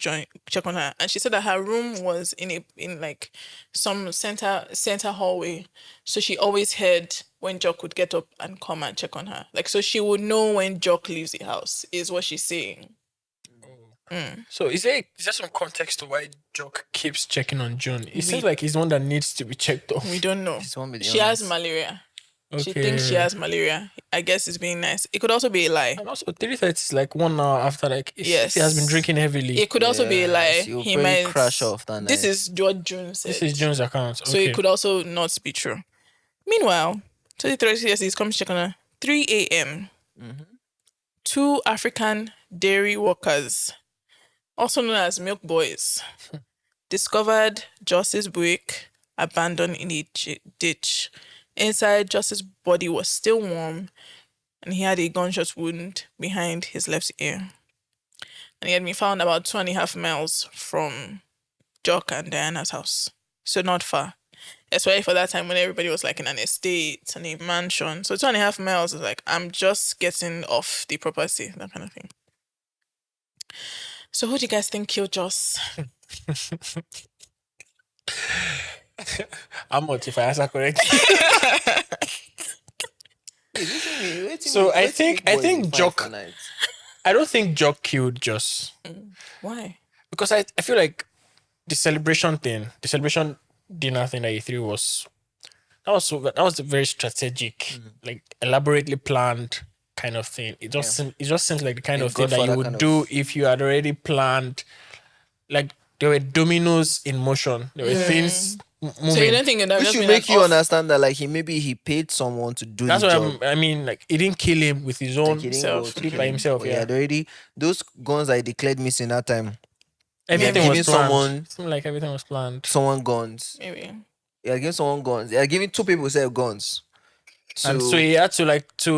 check on her, and she said that her room was in like some center hallway, so she always heard when Jock would get up and come and check on her. Like, so she would know when Jock leaves the house, is what she's saying. So is there some context to why Jock keeps checking on June? It seems like he's the one that needs to be checked on. We don't know. She has malaria. Okay. She thinks she has malaria. I guess it's being nice. It could also be a lie. And also 3:30 is like 1 hour after, like, if he has been drinking heavily. It could also be a lie. He might crash off that night. This is what June said. This is June's account. Okay. So it could also not be true. Meanwhile, 3:30 he's come to check on her. 3 a.m. 2 African dairy workers, also known as milk boys, discovered Joss's Buick abandoned in a ditch. Inside, Joss's body was still warm, and he had a gunshot wound behind his left ear. And he had been found about 2.5 miles from Jock and Diana's house. So not far. Especially for that time when everybody was like in an estate and a mansion. So 2.5 miles is like, I'm just getting off the property, that kind of thing. So who do you guys think killed Joss? How much if I answer correctly? So I think Jock. I don't think Jock killed Joss. Why? Because I feel like the celebration dinner thing that he threw was a very strategic, like elaborately planned kind of thing. It just seems like the kind of thing that you would do if you had already planned. Like, there were dominoes in motion. There were things So moving. you don't think that Which should make you understand that like he paid someone to do That's the what job. I mean. Like he didn't kill him with his own Like he didn't self. go to did kill by him. himself. But he Yeah, had already those guns that he declared missing that time. everything Maybe. was Giving planned. someone- It seemed like everything was planned. Someone guns. Maybe. He had given someone guns. He had given two people say guns. And so he had to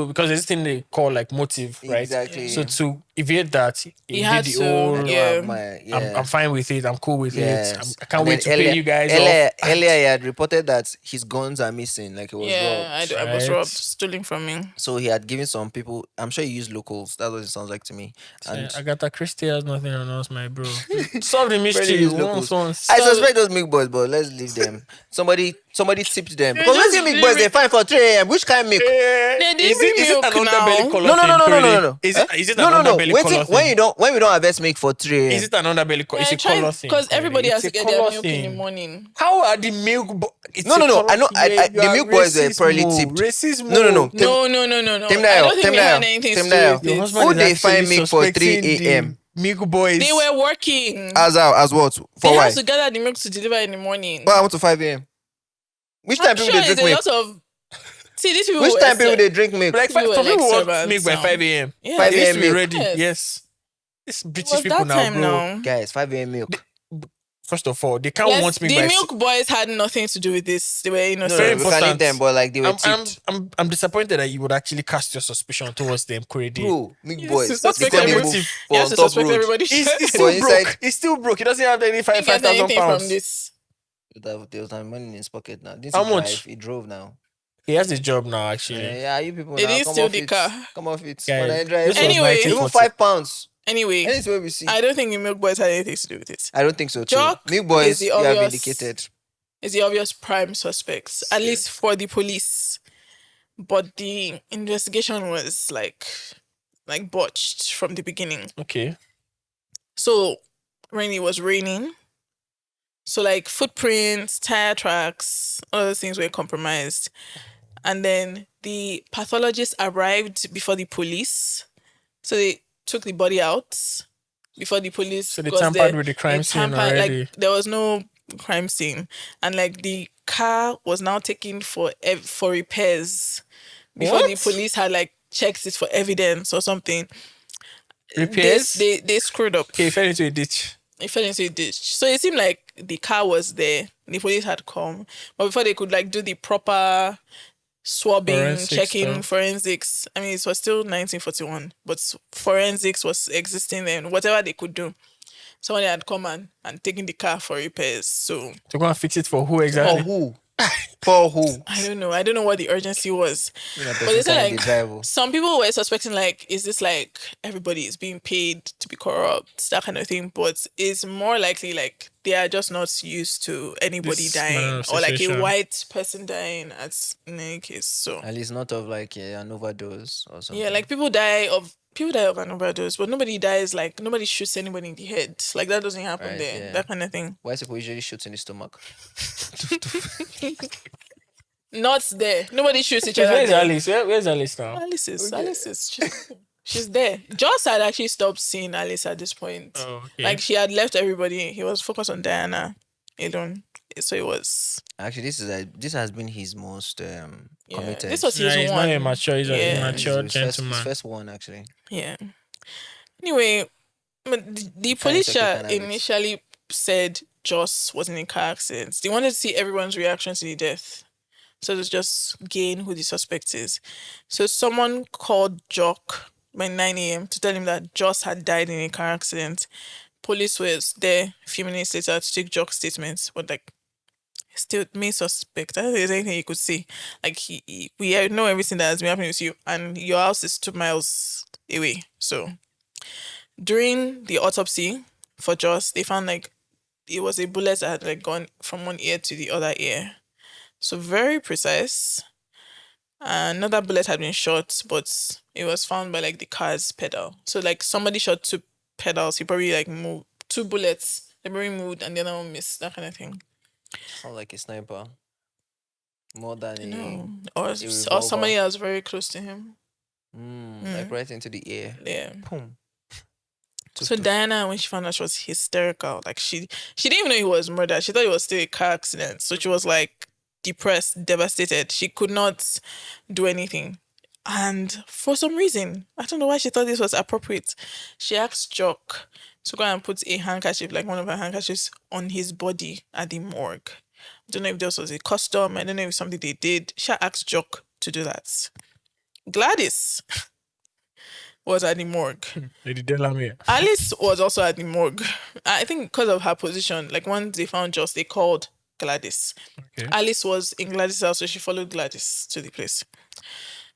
because there's this thing they call like motive, right? Exactly. So to evade that, he had did the to, whole. I don't yeah. have my I'm fine with it. I'm cool with Yes. it. I can't And wait to then pay you guys earlier, off. earlier he had reported that his guns are missing, like it was Yeah, robbed. I was Right. robbed, stolen from me. So he had given some people. I'm sure he used locals. That's what it sounds like to me. And Agatha Christie has nothing on us, my bro. Solve the mystery use once. locals. I suspect those milk boys, but let's leave them. Somebody tipped them because just when milk boys they fine for 3 a.m. Which kind of milk? They Is bring it milk an now. underbelly color No. thing? Is it no. an underbelly Wait color when thing? when we don't harvest milk for 3 a.m. Is it an underbelly color? It's a color thing. Because everybody has It's to a get their colour milk in the thing. morning. How are the milk? It's No. a color I know. thing. The milk boys were probably tipped. Racist No. No. I don't think they had anything to do with Your it. husband Who is they actually find milk for 3 suspecting the a.m.? Milk boys. They were working. As what? They For why? have to gather the milk to deliver in the morning. Well, I want to 5 a.m. Which time I'm people sure they it's drink a milk? lot of. See, these people. Which were time people extra- they drink milk? like People some were people want servants milk by now. 5 a.m. Yeah. 5 They used to be milk. ready. Yes. Yes. These It British was people that now, time bro. now. Guys, 5 a.m. milk. First of all, they can't Yes, want milk the by milk boys had nothing to do with this. They were No, innocent. Very we can leave important. them, but like they were tipped. I'm disappointed that you would actually cast your suspicion towards them, Kuredi. Bro, milk Yes, boys. it's They suspect can't every- move You for have on to top suspect road. everybody. He's For still inside- broke. He's still broke. He doesn't have any He didn't get 5,000 anything from pounds. this. There was money in his pocket now. Didn't How he drive? much? He drove now. He has a job now, actually. Yeah, you people They now didn't come steal off the it. car. Come off it. Guys, When I drive, this was Anyway. 1940. even £5. Anyway, Anything where we see. I don't think the milk boys had anything to do with it. I don't think so too. Jock Milk is boys, the you have obvious- indicated. It's the obvious prime suspects, at least for the police. But the investigation was like botched from the beginning. Okay. So when it was raining, so like footprints, tire tracks, all those things were compromised. And then the pathologist arrived before the police. So they took the body out before the police. So they got tampered there. with the crime They scene tampered, already. Like there was no crime scene, and like the car was now taken for repairs before the What? police had like checked it for evidence or something. Repairs? They screwed up. Okay, he fell into a ditch. It fell into a ditch. So it seemed like the car was there. The police had come, but before they could like do the proper swabbing, Forensics checking, stuff. forensics. I mean, it was still 1941, but forensics was existing then. Whatever they could do, somebody had come and taken the car for repairs. So To go and fix it for who For exactly? who? For who? I don't know. I don't know what the urgency was. But But they said the like driver. some people were suspecting like, is this like everybody is being paid to be corrupt, that kind of thing. But it's more likely like they are just not used to anybody This manner dying of or like a situation. white person dying as in any case. So At least not of like an overdose or something. yeah, like people die of an overdose, but nobody dies like nobody shoots anybody in the head. Like that doesn't happen Right, there. yeah. That kind of thing. Why people usually shoot in the stomach? Not there. Nobody shoots each Where's other. there. Alice? Where's Alice now? Alice is she's there. Joss had actually stopped seeing Alice at this point. Oh, okay. Like she had left everybody. He was focused on Diana alone. So it was Actually, this has been his most committed. This was Yeah, his he's one. not immature. He's Yeah. a mature his gentleman. first one actually. Yeah. Anyway, but the police okay, can have it. initially said Joss was in a car accident. They wanted to see everyone's reaction to the death. So it was just gain who the suspect is. So someone called Jock by 9 a.m. to tell him that Joss had died in a car accident. Police was there a few minutes later to take Jock's statements, but like still main suspect. I don't think there's anything you could say. Like we know everything that has been happening with you, and your house is 2 miles away. So during the autopsy for Joss, they found like it was a bullet that had like gone from one ear to the other ear. So very precise. Another bullet had been shot, but it was found by like the car's pedal. So like somebody shot 2 pedals. He probably like moved 2 bullets. They probably moved and the other one missed. That kind of thing. Sound like a sniper. More than a No. Or revolver. somebody that was very close to him. like right into the ear. Yeah. Boom. So Diana, when she found out, she was hysterical. Like she didn't even know he was murdered. She thought it was still a car accident. So she was like depressed, devastated. She could not do anything. And for some reason, I don't know why she thought this was appropriate. She asked Jock to go and put a handkerchief, like one of her handkerchiefs, on his body at the morgue. I don't know if this was a custom. I don't know if it's something they did. She asked Jock to do that. Gladys was at the morgue. Lady Delamere. Alice was also at the morgue. I think because of her position, like once they found Joss, they called Gladys. Okay. Alice was in Gladys' house, so she followed Gladys to the place.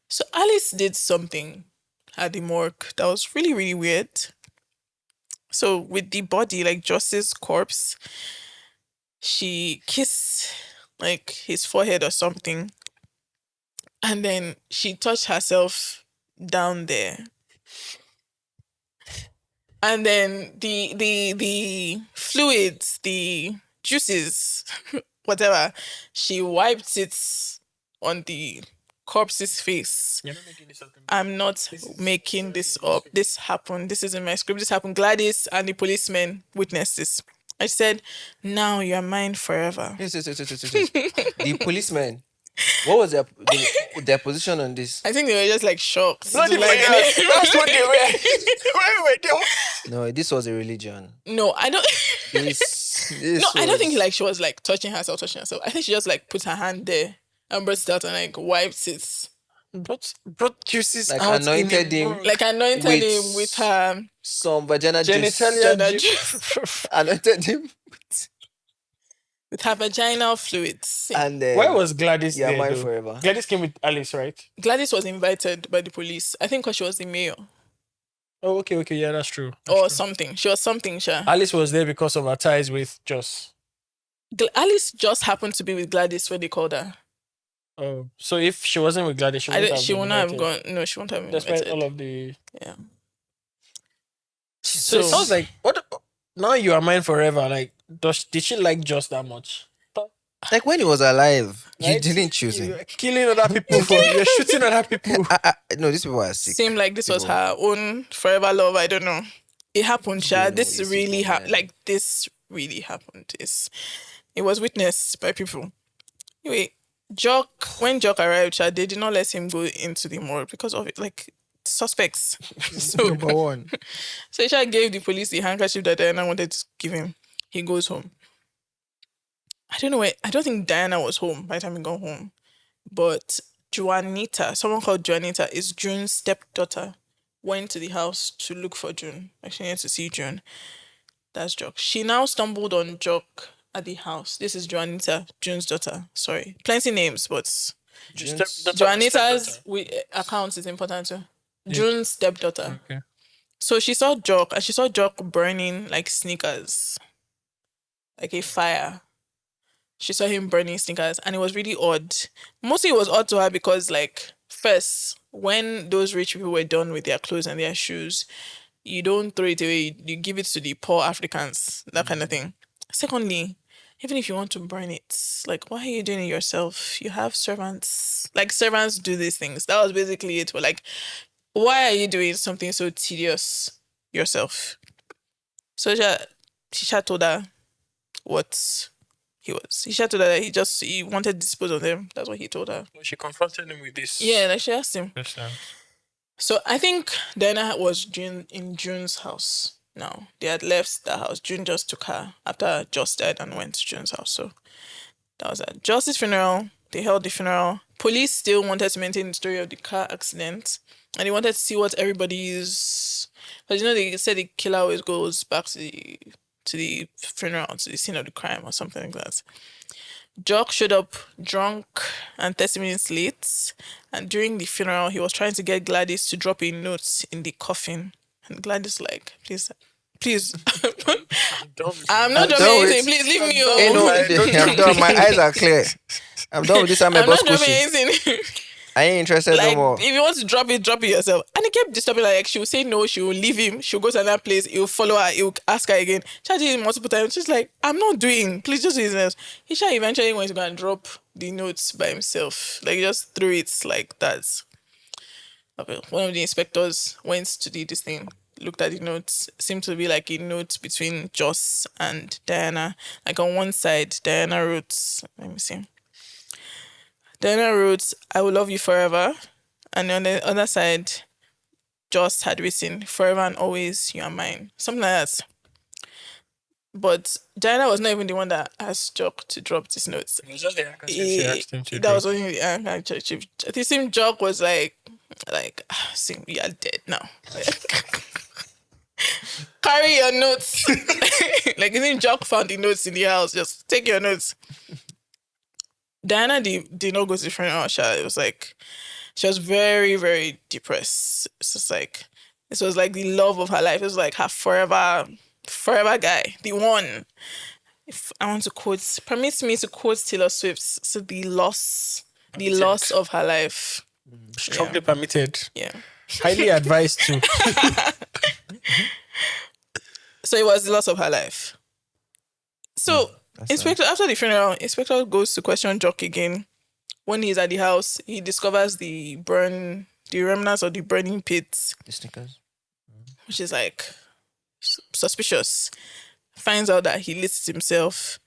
So Alice did something at the morgue that was really, really weird. So with the body, like Joss's corpse, she kissed like his forehead or something. And then she touched herself down there. And then the fluids, the juices, whatever, she wiped it on the corpse's face. You're not making this up. I'm not making this up. This happened. This is in my script. This happened. Gladys and the policemen witnessed this. I said, now you're mine forever. Yes. The policemen. What was their position on this? I think they were just like shocked. Bloody Like, that's what they were. Why were they? No, this was a religion. no, I don't. This No, I don't think was- like she was like touching herself. I think she just like put her hand there and burst out and like wiped it. Brought juices Like out anointed in the him. Like anointed With him with her some vagina juice. Vagina genitalia. Anointed him. with her vaginal fluids. And Where was Gladys yeah, there, mine though? forever. Gladys came with Alice, right? Gladys was invited by the police. I think because she was the mayor Oh, okay, yeah, that's true. or something. She was something, Sha. Alice was there because of her ties with Joss. Alice just happened to be with Gladys when they called her. Oh, so if she wasn't with Gladys, she wouldn't have She been would not have invited. gone. No, she wouldn't have been Despite invited. all of the. Yeah. So it sounds like what? Now you are mine forever. Like, did she like Joss that much? Like when he was alive, you Right? didn't choose him. You're killing other people for. You're shooting other people. No, these people are sick. Seemed like this was People. her own forever love. I don't know. It happened, Sha. Don't know, This it's really super happened. weird. Like this really happened. It was witnessed by people. Anyway, when Jock arrived, Sha, they did not let him go into the morgue because of it. Like suspects. So Number one. So Sha gave the police the handkerchief that Diana wanted to give him. He goes home. I don't know where. I don't think Diana was home by the time he got home. But Juanita, someone called Juanita, is June's stepdaughter, went to the house to look for June. Like she needed to see June. That's Jock. She now stumbled on Jock at the house. This is Juanita, June's daughter. Sorry. Plenty names, but Juanita's account is important too. June's stepdaughter. Okay. So she saw Jock and she saw Jock burning like sneakers. Like a fire. She saw him burning sneakers and it was really odd. Mostly it was odd to her because like first, when those rich people were done with their clothes and their shoes, you don't throw it away, you give it to the poor Africans, that kind of thing. Secondly, even if you want to burn it, like why are you doing it yourself? You have servants. Like servants do these things. That was basically it. But like, why are you doing something so tedious yourself? So she told her what he was. He told her that he wanted to dispose of them. That's what he told her. She confronted him with this. Yeah, like she asked him. Yes, So I think Diana was in June's house now. They had left the house. June just took her after Joss died and went to June's house. So that was at Joss's funeral. They held the funeral. Police still wanted to maintain the story of the car accident. And they wanted to see what everybody's... Because, they said the killer always goes back to the funeral, to the scene of the crime or something like that. Jock showed up drunk and 30 minutes late. And during the funeral, he was trying to get Gladys to drop a note in the coffin. And Gladys like, please. I'm not dropping done with- anything. Please leave me Hey, alone. no, I'm done. My eyes are clear. I'm done with this. I'm a I'm boss not dropping cushy. anything. I ain't interested Like, no more. if you want to drop it yourself. And he kept disturbing her. Like, she will say no, she will leave him. She'll go to another place. He'll follow her. He'll ask her again. She did it multiple times. She's like, I'm not doing. Please just do this. He eventually went to go and drop the notes by himself. Like, just threw it like that. Okay. One of the inspectors went to do this thing. looked at the notes, it seemed to be like a note between Joss and Diana. Like on one side, Diana wrote, let me see. Diana wrote, "I will love you forever." And on the other side, Joss had written, "Forever and always, you are mine." Something like that. But Diana was not even the one that asked Jock to drop this notes. It was just the anchor she asked him to That was drop. only the anchor. It seemed Jock was like, see, we are dead now. Carry your notes. Like, it seemed Jock found the notes in the house. Just take your notes. Diana did not go to the funeral. It was like, she was very, very depressed. It's just like, this was like the love of her life. It was like her forever guy, the one. If I want to quote, permits me to quote Taylor Swift. So the loss of her life. Strongly permitted. Yeah. Highly advised to. So it was the loss of her life. So Inspector, after the funeral, Inspector goes to question Jock again. When he's at the house, he discovers the remnants of the burning pit. The sneakers. Which is like suspicious. Finds out that he lit it himself.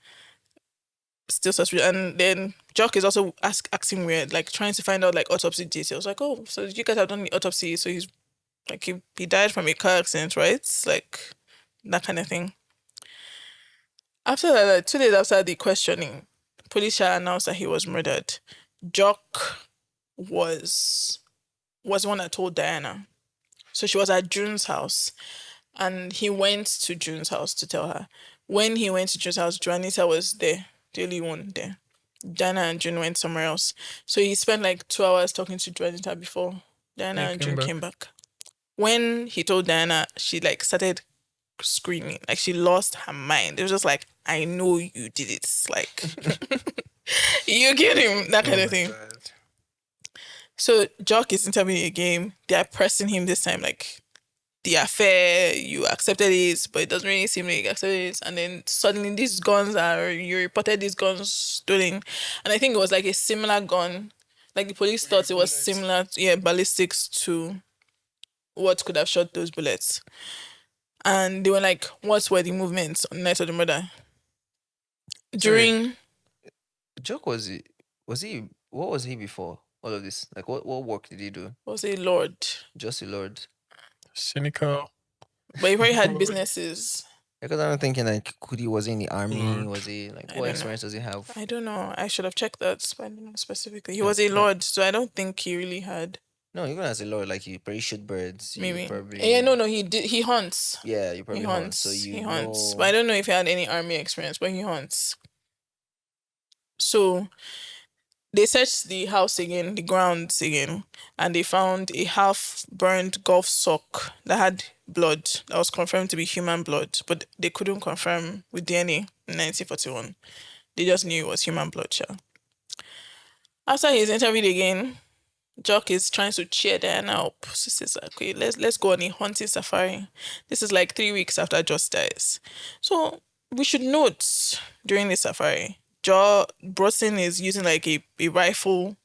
Still suspicious. And then Jock is also acting weird, like trying to find out like autopsy details. Like, oh, so you guys have done the autopsy, so he's like he died from a car accident, right? Like that kind of thing. After that, like, 2 days after the questioning, police shall announced that he was murdered. Jock was the one that told Diana. So she was at June's house, and he went to June's house to tell her. When he went to June's house, Juanita was there, the only one there. Diana and June went somewhere else. So he spent like 2 hours talking to Juanita before Diana and June came back. When he told Diana, she like started screaming. Like she lost her mind. It was just like, I know you did it. Like, you get him, that kind of thing. God. So Jock is interviewing again. They are pressing him this time, like, the affair, you accepted it, but it doesn't really seem like you accepted it. And then suddenly you reported these guns stolen. And I think it was like a similar gun. Like the police thought it was similar, ballistics to what could have shot those bullets. And they were like, what were the movements on the night of the murder? Jock what was he before all of this? Like what work did he do? Was a lord. Just a lord. Cynical. But he probably had businesses. Because I'm thinking like, was he in the army? Was he like, what experience does he have? I don't know. I should have checked that, but I don't know specifically. He was a lord, so I don't think he really had. No, even as a lord, like you probably shoot birds. Maybe. Probably... Yeah, no, he did. He hunts. Yeah, you probably hunts. So he hunts. But I don't know if he had any army experience, but he hunts. So they searched the house again, the grounds again, and they found a half-burned golf sock that had blood that was confirmed to be human blood, but they couldn't confirm with DNA in 1941. They just knew it was human blood. Sure. After he's interviewed again, Jock is trying to cheer Diana up. She says, okay, let's go on a hunting safari. This is like 3 weeks after Joss dies. So we should note during the safari, Broughton is using like a rifle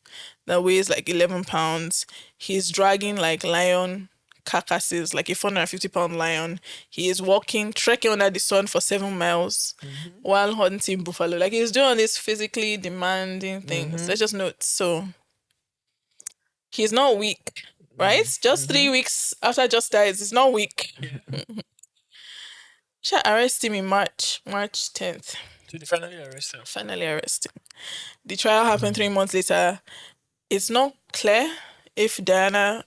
that weighs like 11 pounds. He's dragging like lion carcasses, like a 450-pound lion. He is trekking under the sun for 7 miles while hunting buffalo. Like he's doing these physically demanding things. Let's just note. So he's not weak, right? Just 3 weeks after Joss dies, he's not weak. Shall arrest him in March 10th. Did they finally arrest him? Finally arrest him. The trial happened 3 months later. It's not clear if Diana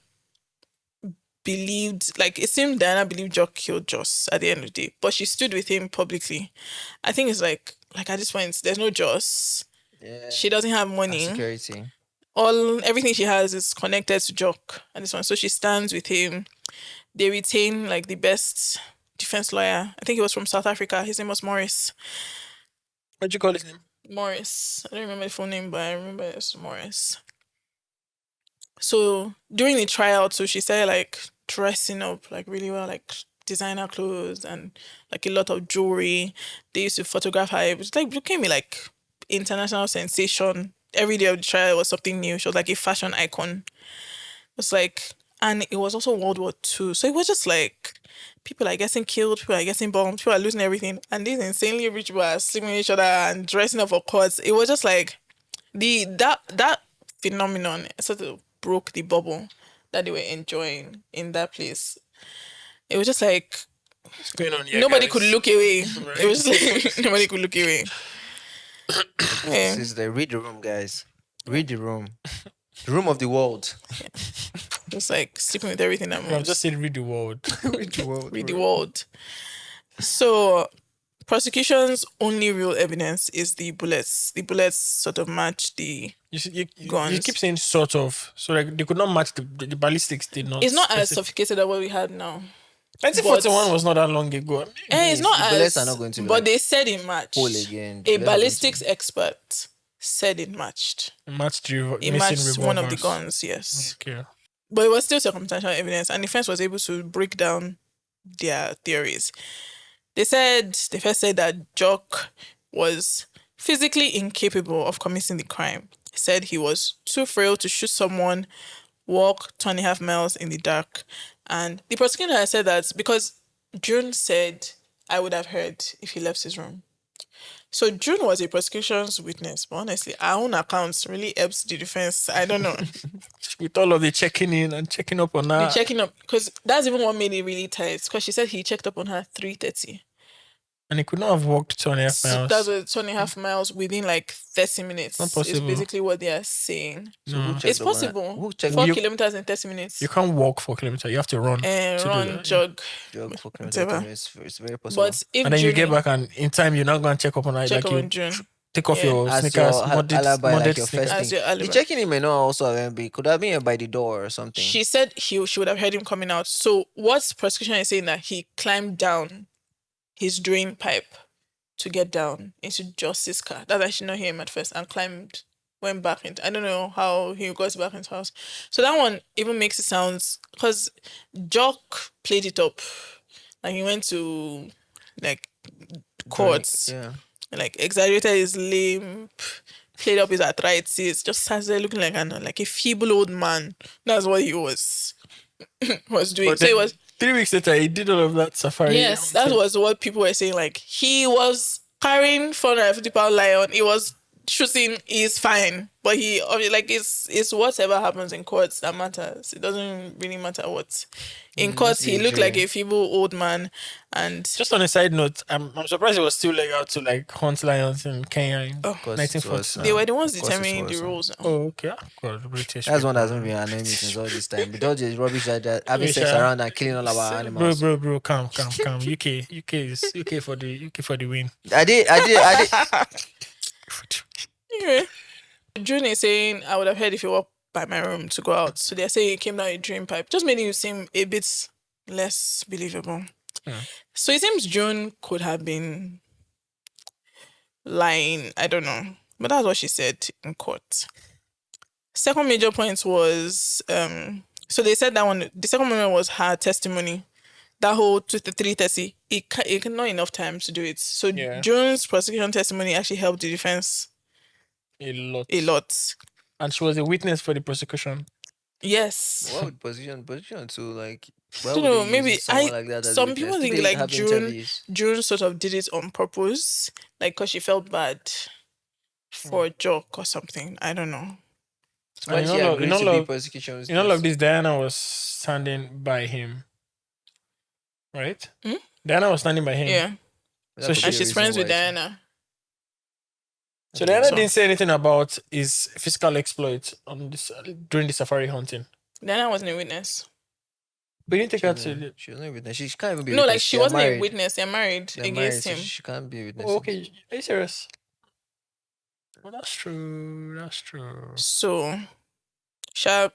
believed, like it seemed Diana believed Jock killed Joss at the end of the day, but she stood with him publicly. I think it's like at this point, there's no Joss. Yeah. She doesn't have money. Security. Everything she has is connected to Jock at this one. So she stands with him. They retain like the best defense lawyer. I think he was from South Africa. His name was Morris. What'd you call his name? Morris. I don't remember the full name, but I remember it's Morris. So during the trial too, she started like dressing up like really well, like designer clothes and like a lot of jewelry. They used to photograph her. It was like became like international sensation. Every day of the trial was something new. She was like a fashion icon. It was like, and it was also World War II. So it was just like, people are getting killed, people are getting bombed, people are losing everything, and these insanely rich people are sleeping with each other and dressing up for courts. It was just like that phenomenon sort of broke the bubble that they were enjoying in that place. It was just like What's going on here, nobody guys? could look away. Right. It was just like nobody could look away. Yeah. Sister, read the room, guys. Read the room. The room of the world. Just like sleeping with everything that I've moves. just said read the word. Read the world. Read the world. So, prosecution's only real evidence is the bullets. The bullets sort of match the. You Guns. keep saying sort of. So like they could not match the ballistics did not. It's not as specify. sophisticated as what we had now. 1941 was not that long ago. It's not the as. bullets are not going to be but like they said it matched. whole again. A Bullets are going to ballistics expert said it matched. Matched the It missing matched one of the revolvers. guns, yes. Okay. But it was still circumstantial evidence, and the defense was able to break down their theories. They first said that Jock was physically incapable of committing the crime. He said he was too frail to shoot someone, walk 2.5 miles in the dark. And the prosecutor had said that because June said, I would have heard if he left his room. So June was a prosecution's witness, but honestly, our own accounts really helps the defense. I don't know. With all of the checking in and checking up on The her. checking up, because that's even what made it really tight. Because she said he checked up on her 3:30. And he could not have walked 2.5 So miles. that was 2.5 miles within like 30 minutes. Not It's possible. basically what they are saying. So who checked It's up on her? possible. Who checked 4 You- kilometers in 30 minutes. You can't walk 4 kilometers. You have to run. And to do run, that. jog. Jog for Whatever. it's very possible. But if And then you June get back and in time you're not going to check up on her. check Like up you on June take off Yeah. your as sneakers. your modded- alibi, like modded your sneakers. first as thing. your alibi. The checking in may not also have been. Could have been by the door or something. She said she would have heard him coming out. So what prosecution is saying that he climbed down his drain pipe to get down into Justice's car. That's actually not him at first, and went back into. I don't know how he got back into house. So that one even makes it sounds because Jock played it up, like he went to like courts, Yeah. like exaggerated his limp, played up his arthritis, just started there looking like a feeble old man. That's what he was doing. But So it then was 3 weeks later, he did all of that safari. yes, that was what people were saying. Like he was carrying 450-pound lion. He was shooting. He's fine, but he like it's whatever happens in courts that matters. It doesn't really matter what. In courts, he looked like a feeble old man, and Just on a side note, I'm surprised it was still legal to like hunt lions in Kenya in Course, 1940. they were the ones Of course it determining the was, rules. Oh, okay. God, British. That's people. one that's been annoying me since all this time. With all the rubbish like that, having sex Misha. around and killing all our animals. Bro, calm. UK for the win. I did. Anyway, June is saying I would have heard if you walked by my room to go out. So they're saying it came down a drain pipe. Just made it seem a bit less believable. So it seems June could have been lying. I don't know. But that's what she said in court. Second major point was so they said that one the second moment was her testimony. That whole 3:30, it not enough time to do it. So Yeah. June's prosecution testimony actually helped the defense A lot. a lot. And she was a witness for the prosecution. Yes. What would position to like? Why I don't would know, they maybe use someone like that as a some witness? people Do think they like have June interviews? June sort of did it on purpose, like because she felt bad for Jock or something. I don't know. So why And she in all agreed of- to in all be of- prosecution's In all of witness? this, Diana was standing by him. Right? Hmm? Diana was standing by him. Yeah. That So could she- be a And she's reason friends with why she- Diana. So Diana So- didn't say anything about his physical exploits on this during the safari hunting. Diana wasn't a witness. But you didn't take She her wasn't- to. She wasn't a witness. She can't even be. a No, like witness. she They're wasn't a married. witness. They're married They're against married, so him. she can't be a witness. Oh, okay. Are you serious? Well, that's true. That's true. So, sharp,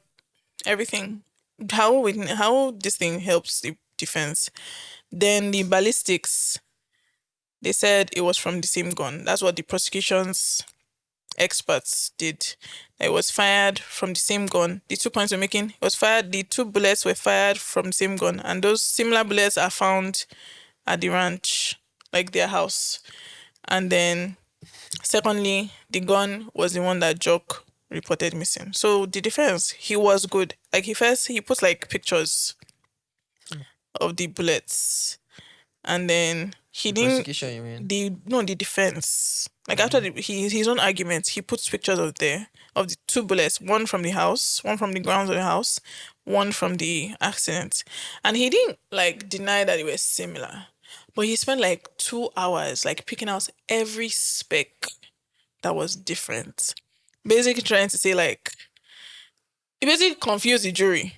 everything. How this thing helps the defense. Then the ballistics, they said it was from the same gun. That's what the prosecution's experts did. It was fired from the same gun. The 2 points we're making, it was fired. The 2 bullets were fired from the same gun, and those similar bullets are found at the ranch, like their house. And then, secondly, the gun was the one that Jock reported missing. So the defense, he was good. Like he put like pictures of the bullets, and then he The didn't. prosecution, you mean? The defense. Like after his own argument, he puts pictures of the two bullets, one from the house, one from the grounds of the house, one from the accident, and he didn't like deny that it was similar, but he spent like 2 hours like picking out every speck that was different, basically trying to say like it basically confused the jury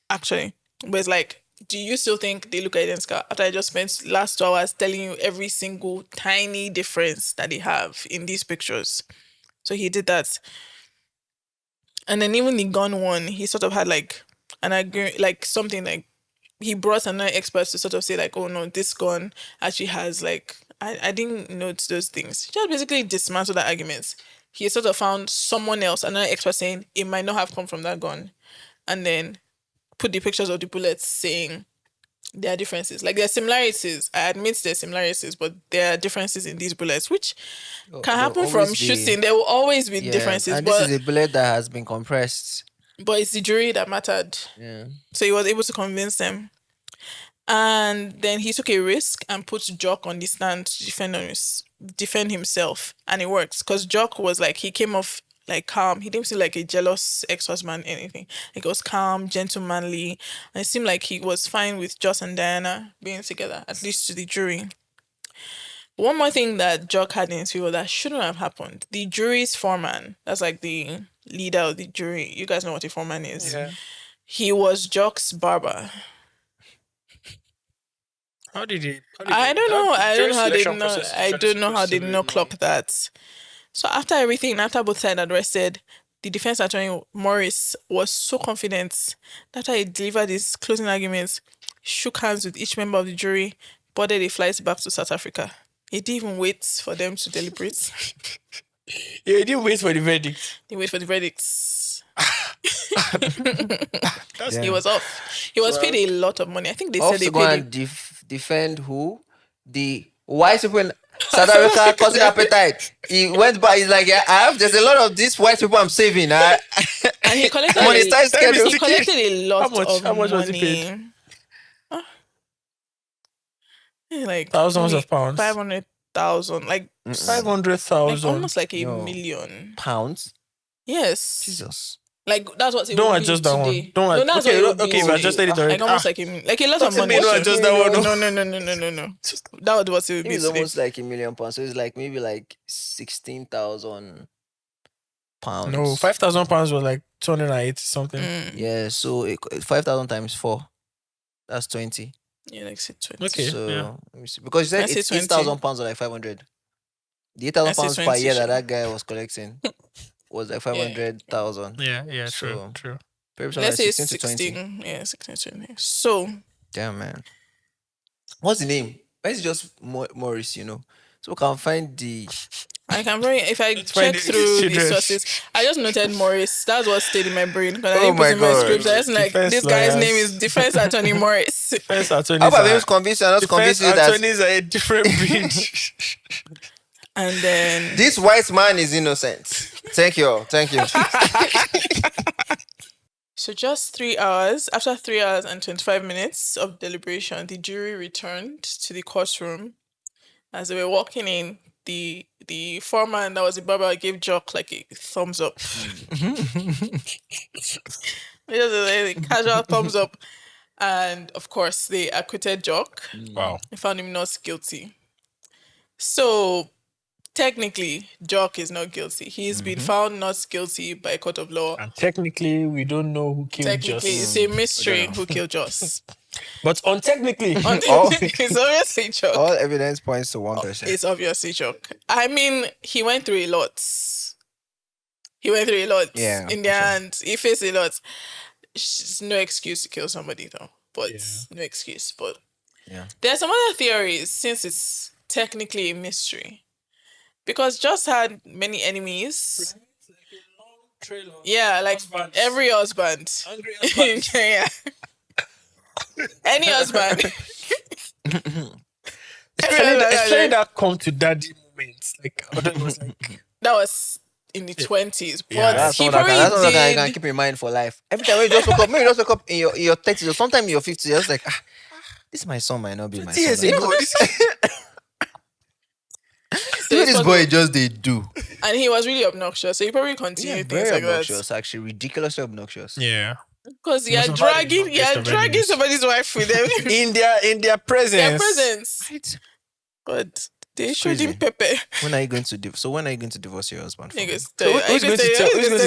actually, but it's like. Do you still think they look identical after I just spent last 2 hours telling you every single tiny difference that they have in these pictures? So he did that. And then even the gun one, he sort of had like an like something like he brought another expert to sort of say like, oh no, this gun actually has like I didn't note those things. Just basically dismantled that argument. He sort of found someone else, another expert saying it might not have come from that gun. And then put the pictures of the bullets saying there are differences. Like there are similarities. I admit there are similarities, but there are differences in these bullets, which can happen from shooting. There will always be differences. And but this is a bullet that has been compressed. But it's the jury that mattered. Yeah. So he was able to convince them. And then he took a risk and put Jock on the stand to defend himself. And it works. Because Jock was like, he came off like calm. He didn't seem like a jealous ex-husband or anything. Like he was calm, gentlemanly. And it seemed like he was fine with Joss and Diana being together, at least to the jury. One more thing that Jock had in his favor that shouldn't have happened. The jury's foreman, that's like the leader of the jury. You guys know what a foreman is. Yeah. He was Jock's barber. How did he? I don't know. I don't know how they selection know. process I don't know how they did not clock that. So after everything, after both sides had rested, the defense attorney Morris was so confident that after he delivered his closing arguments, shook hands with each member of the jury, boarded a flight back to South Africa. He didn't even wait for them to deliberate. Yeah, he didn't wait for the verdict. He waited for the verdicts. Yeah. He was off. He was paid a lot of money. I think they Off said they to go paid and defend who? The white people in South Africa causing appetite. He went by. He's like, yeah, there's a lot of these white people I'm saving. and he collected, Monetized schedule. he collected a lot of How much money. was he paid? Like Thousands maybe of pounds. 500,000, like 500,000. almost like a No. million. Pounds. Yes, Jesus. like that's what it Don't would adjust be that one. today. Don't no, that's okay, what it would okay, be we today. adjusted it already. Like almost like like a lot of money. mean don't adjust that one, No. That was what it would be It's today. almost like £1 million. So it's like maybe like 16,000 pounds. No, £5,000 was like 280 something. Yeah, so 5,000 times 4. That's 20. Yeah, like say 20. Okay. So yeah. let me see. Because you said Let's say it's 20. 8,000 pounds or like 500. The 8,000 Let's say pounds per 20, year sure. that guy was collecting was like 500,000. Yeah, So- true. Perhaps Let's say 16 to 20. 16. Yeah, 16 to 20. So Damn, man. What's the name? Why is it just Morris, So we can find the... I can bring if I Let's find check the through the children. sources. I just noted Morris. That's what stayed in my brain because I Oh didn't put my it in my God. script. I just like Defense this guy's lawyers. name is Defense Attorney Morris. Defense attorneys How about are, maybe convince you? I'm not defense convinced you that attorneys are a different breed. And then this white man is innocent. Thank you. so just 3 hours, after 3 hours and 25 minutes of deliberation, the jury returned to the courtroom. As they were walking in, the foreman that was the barber gave Jock like a thumbs up. Just a casual thumbs up. And of course, they acquitted Jock. Wow. They found him not guilty. So technically, Jock is not guilty. He's been found not guilty by a court of law. And technically, we don't know who killed Technically, Joss. it's a mystery who killed Joss. But untechnically, It's obviously Jock. All evidence points to one person. It's obviously Jock. I mean, he went through a lot. Yeah, In the for sure. end, he faced a lot. It's no excuse to kill somebody, though. But no excuse. But Yeah. there are some other theories since it's technically a mystery. Because Joss had many enemies. Yeah, like every husband. Angry husbands. Yeah. Any husband. Especially that come to daddy moments. Like, other was like, That was in the 20s, but Yeah. That's he not that probably that's not that you can did. keep in mind for life. Every time when you just wake up, maybe you just wake up in your 30s or sometime in your 50s, you're just like, this my son might not be my son. Years You know, ago, this So the way it's this boy possible. just they do. And he was really obnoxious, so he probably Yeah, continued very things like obnoxious, actually, ridiculously obnoxious. yeah. that. Because He must have had a long list you're of dragging enemies. somebody's wife with them. In their presence. Their presence. Right? But they It's showed him crazy. pepper. When are you going to So when are you going to divorce your husband? from? Niggas So tell you. who's going to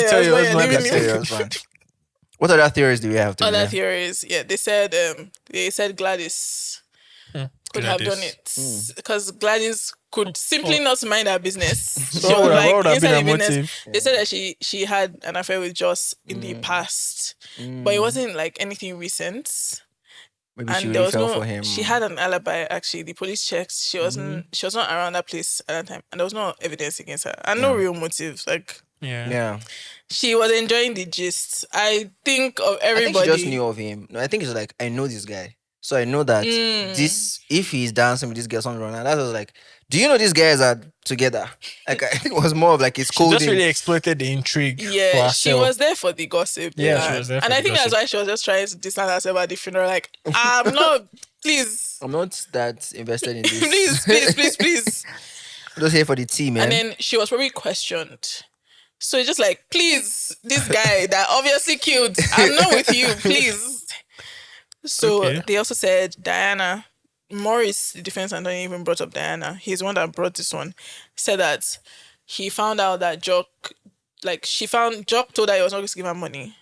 tell your husband Who's going to tell your husband? What other theories do we have to Other theories, yeah, they said Gladys could have done Gladys. it because Gladys could simply not mind her business. She what was would like have been inside her the business. motive? They said that she had an affair with Joss in the past, but it wasn't like anything recent. Maybe she And there really was fell no. for him. She had an alibi. Actually, the police checked. She wasn't. She was not around that place at that time, and there was no evidence against her, and no real motives. Like Yeah. Yeah. she was enjoying the gist. I think of I think everybody. she just knew of him. No, I think it's like, I know this guy. So I know that this, if he's dancing with this girl, something wrong. And that was like, do you know these guys are together? Like, I think it was more of like it's She cold. just really exploited the intrigue for Yeah, herself. she was there for the gossip. Yeah, she was there for and the I think gossip. that's why she was just trying to distance herself at the funeral. Like, I'm not, please, I'm not that invested in this. please. I'm just here for the tea, man. And then she was probably questioned. So it's just like, please, this guy that obviously killed, I'm not with you, please. So Okay. they also said Diana, Morris, the defense attorney, even brought up Diana. He's the one that brought this one. Said that he found out that Jock, Jock told her he was not going to give her money.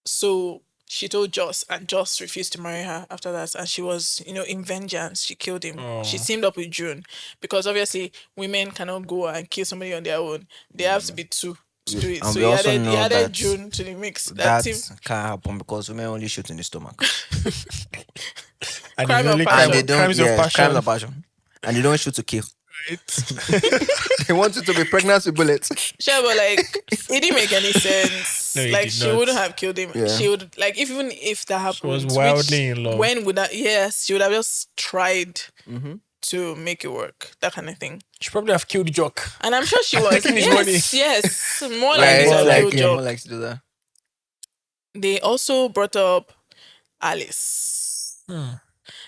So she told Joss, and Joss refused to marry her after that. And she was, in vengeance, she killed him. Oh. She teamed up with June because obviously women cannot go and kill somebody on their own. They have to be two to do it. And So we he also added, know he added that June to the mix. that team. can't happen because women only shoot in the stomach. And Crime it's of only passion. And they don't, crimes of passion. crimes of passion. And they don't shoot to kill. They want you to be pregnant with bullets. Sure, but it didn't make any sense. No, it Like did she not. wouldn't have killed him. Yeah. She would even if that happened. was wildly in love. When would that? Yes, she would have just tried Mm-hmm. to make it work. That kind of thing. She probably have killed Jock. And I'm sure she was. Taking his money. Yes, more like Right, this more like, like, joke. more like to do that. They also brought up Alice. Hmm.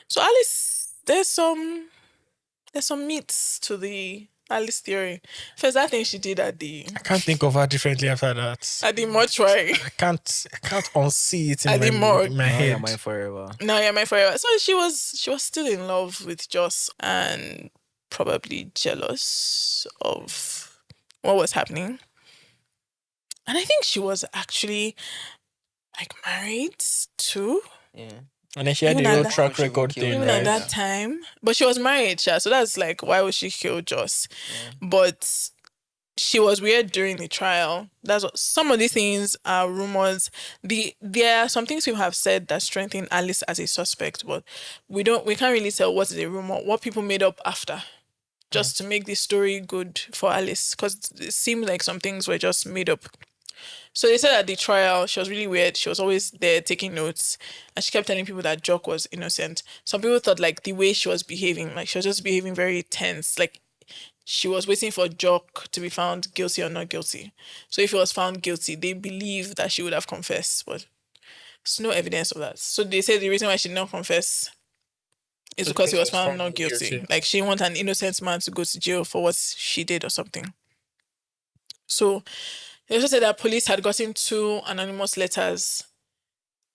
So Alice, there's some myths to the Alice theory. First, that thing she did at the I can't think of her differently after that. mortuary. I can't unsee it At the in morgue. my Oh, head. yeah, mine forever. No, yeah, my forever. So she was still in love with Joss and probably jealous of what was happening. And I think she was actually married too. Yeah. And then she had Even the at whole that- track She won't record kill thing, him. Even right? at that time. But she was married, Sha. So that's why would she kill Joss? But she was weird during the trial. That's what some of these things are rumors. There are some things people have said that strengthen Alice as a suspect, but we can't really tell what is a rumor, what people made up after. Just to make the story good for Alice. Because it seemed like some things were just made up. So they said at the trial, she was really weird. She was always there taking notes. And she kept telling people that Jock was innocent. Some people thought the way she was behaving, she was just behaving very tense. She was waiting for Jock to be found guilty or not guilty. So if he was found guilty, they believe that she would have confessed. But there's no evidence of that. So they say the reason why she did not confess is because he was found not guilty. She didn't want an innocent man to go to jail for what she did or something. So they also said that police had gotten 2 anonymous letters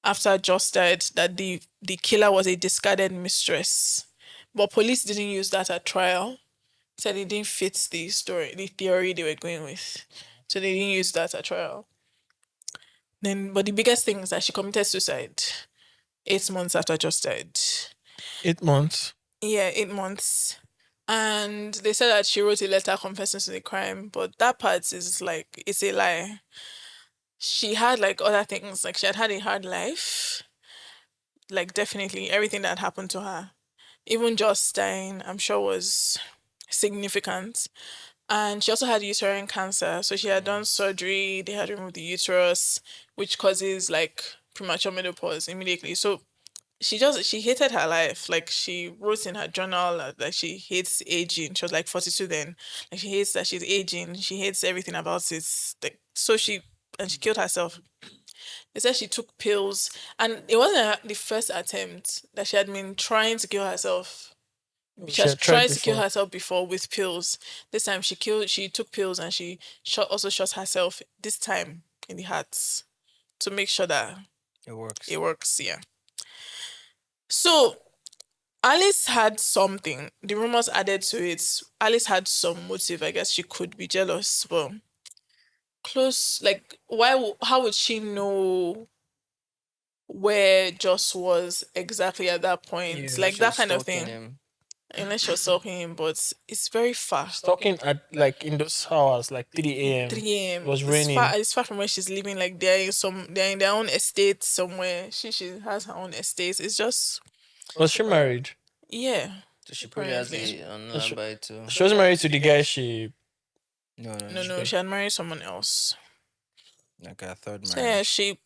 after Joss died that the killer was a discarded mistress. But police didn't use that at trial. Said it didn't fit the theory they were going with. So they didn't use that at trial. But the biggest thing is that she committed suicide 8 months after Joss died. 8 months. Yeah, 8 months. And they said that she wrote a letter confessing to the crime, but that part is it's a lie. She had other things, she had a hard life. Definitely everything that happened to her. Even just dying, I'm sure was significant. And she also had uterine cancer. So she had done surgery, they had removed the uterus, which causes premature menopause immediately. So she hated her life. Like she wrote in her journal that she hates aging. She was like 42 then. Like she hates that she's aging. She hates everything about it. Like so she killed herself. They said she took pills, and it wasn't the first attempt that she had been trying to kill herself. She She has had tried tried to kill before. herself before with pills. This time she took pills and she also shot herself. This time in the heart to make sure that It works. it works. Yeah. So Alice had something. The rumors added to it. Alice had some motive. I guess she could be jealous. But close, like, how would she know where Joss was exactly at that point? Yeah. Like She that was kind of stalking thing. him. Unless you're stalking him, but it's very far. Talking at like in those hours, like 3 a.m. 3 It a.m. was It's raining. far. It's far from where she's living. Like they're in their own estate somewhere. She has her own estate. It's just Was she married? yeah. So she probably has Apparently, a online by too. She was married to the guy she. No, no, no, no. no. She had married someone else. Like a third So yeah, marriage. she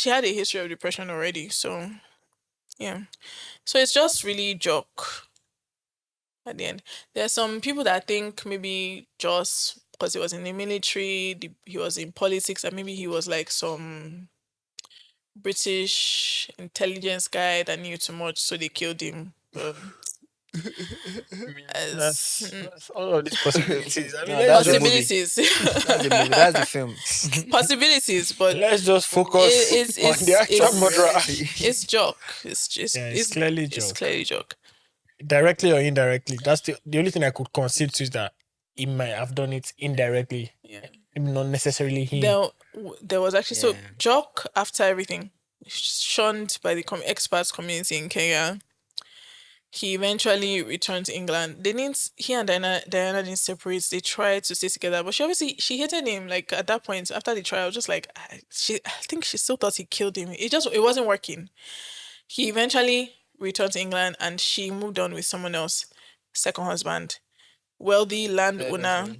had a history of depression already. So yeah. So it's just really Jock at the end. There are some people that think maybe just because he was in the military, he was in politics, and maybe he was like some British intelligence guy that knew too much, so they killed him. That's all of these possibilities. I mean, No, let's that's the just, movie. Possibilities, That's the movie. That's the film. possibilities, but let's just focus on the actual murderer. it's Jock. It's clearly It's Jock. clearly Jock. Directly or indirectly. That's the only thing I could concede to is that he might have done it indirectly. Yeah. Maybe not necessarily him. There was actually so Yeah. Jock after everything shunned by the experts community in Kenya. He eventually returned to England. They didn't. He and Diana didn't separate. They tried to stay together, but she hated him. Like at that point after the trial, just like I think she still thought he killed him. It wasn't working. He eventually returned to England, and she moved on with someone else, second husband, wealthy landowner,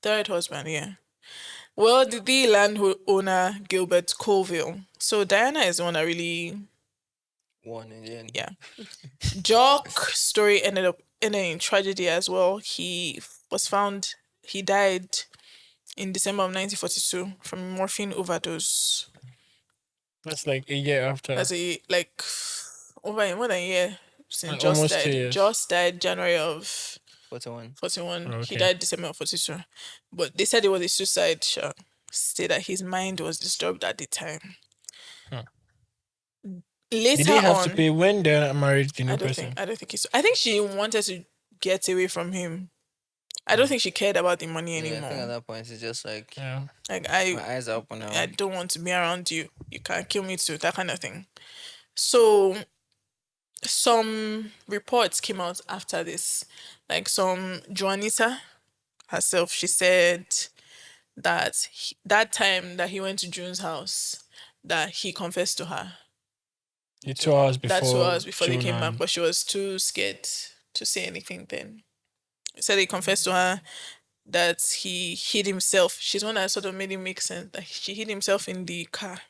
third husband. Yeah, well, the landowner Gilbert Colville. So Diana is the one that really One in the end. yeah. Jock's story ended in tragedy as well. He died in December of 1942 from morphine overdose. That's like a year after. As over more than a year since Like Joss almost died. 2 years. Joss died January of 41. 41. He Okay. died December of 42. But they said it was a suicide. Say that his mind was disturbed at the time. Huh. Later Did they have on, to pay when they're married the new I don't person? think it's. I think she wanted to get away from him. I don't think she cared about the money Yeah, I anymore. think at that point it's just like Yeah. Like my eyes are open now. I don't want to be around you. You can't kill me too. That kind of thing. So some reports came out after this. Like some Juanita herself, she said that that time that he went to June's house, that he confessed to her. The 2 hours before. That 2 hours before they June came back, and- but she was too scared to say anything then. He said he confessed to her that he hid himself. She's one that sort of made it make sense. That she hid himself in the car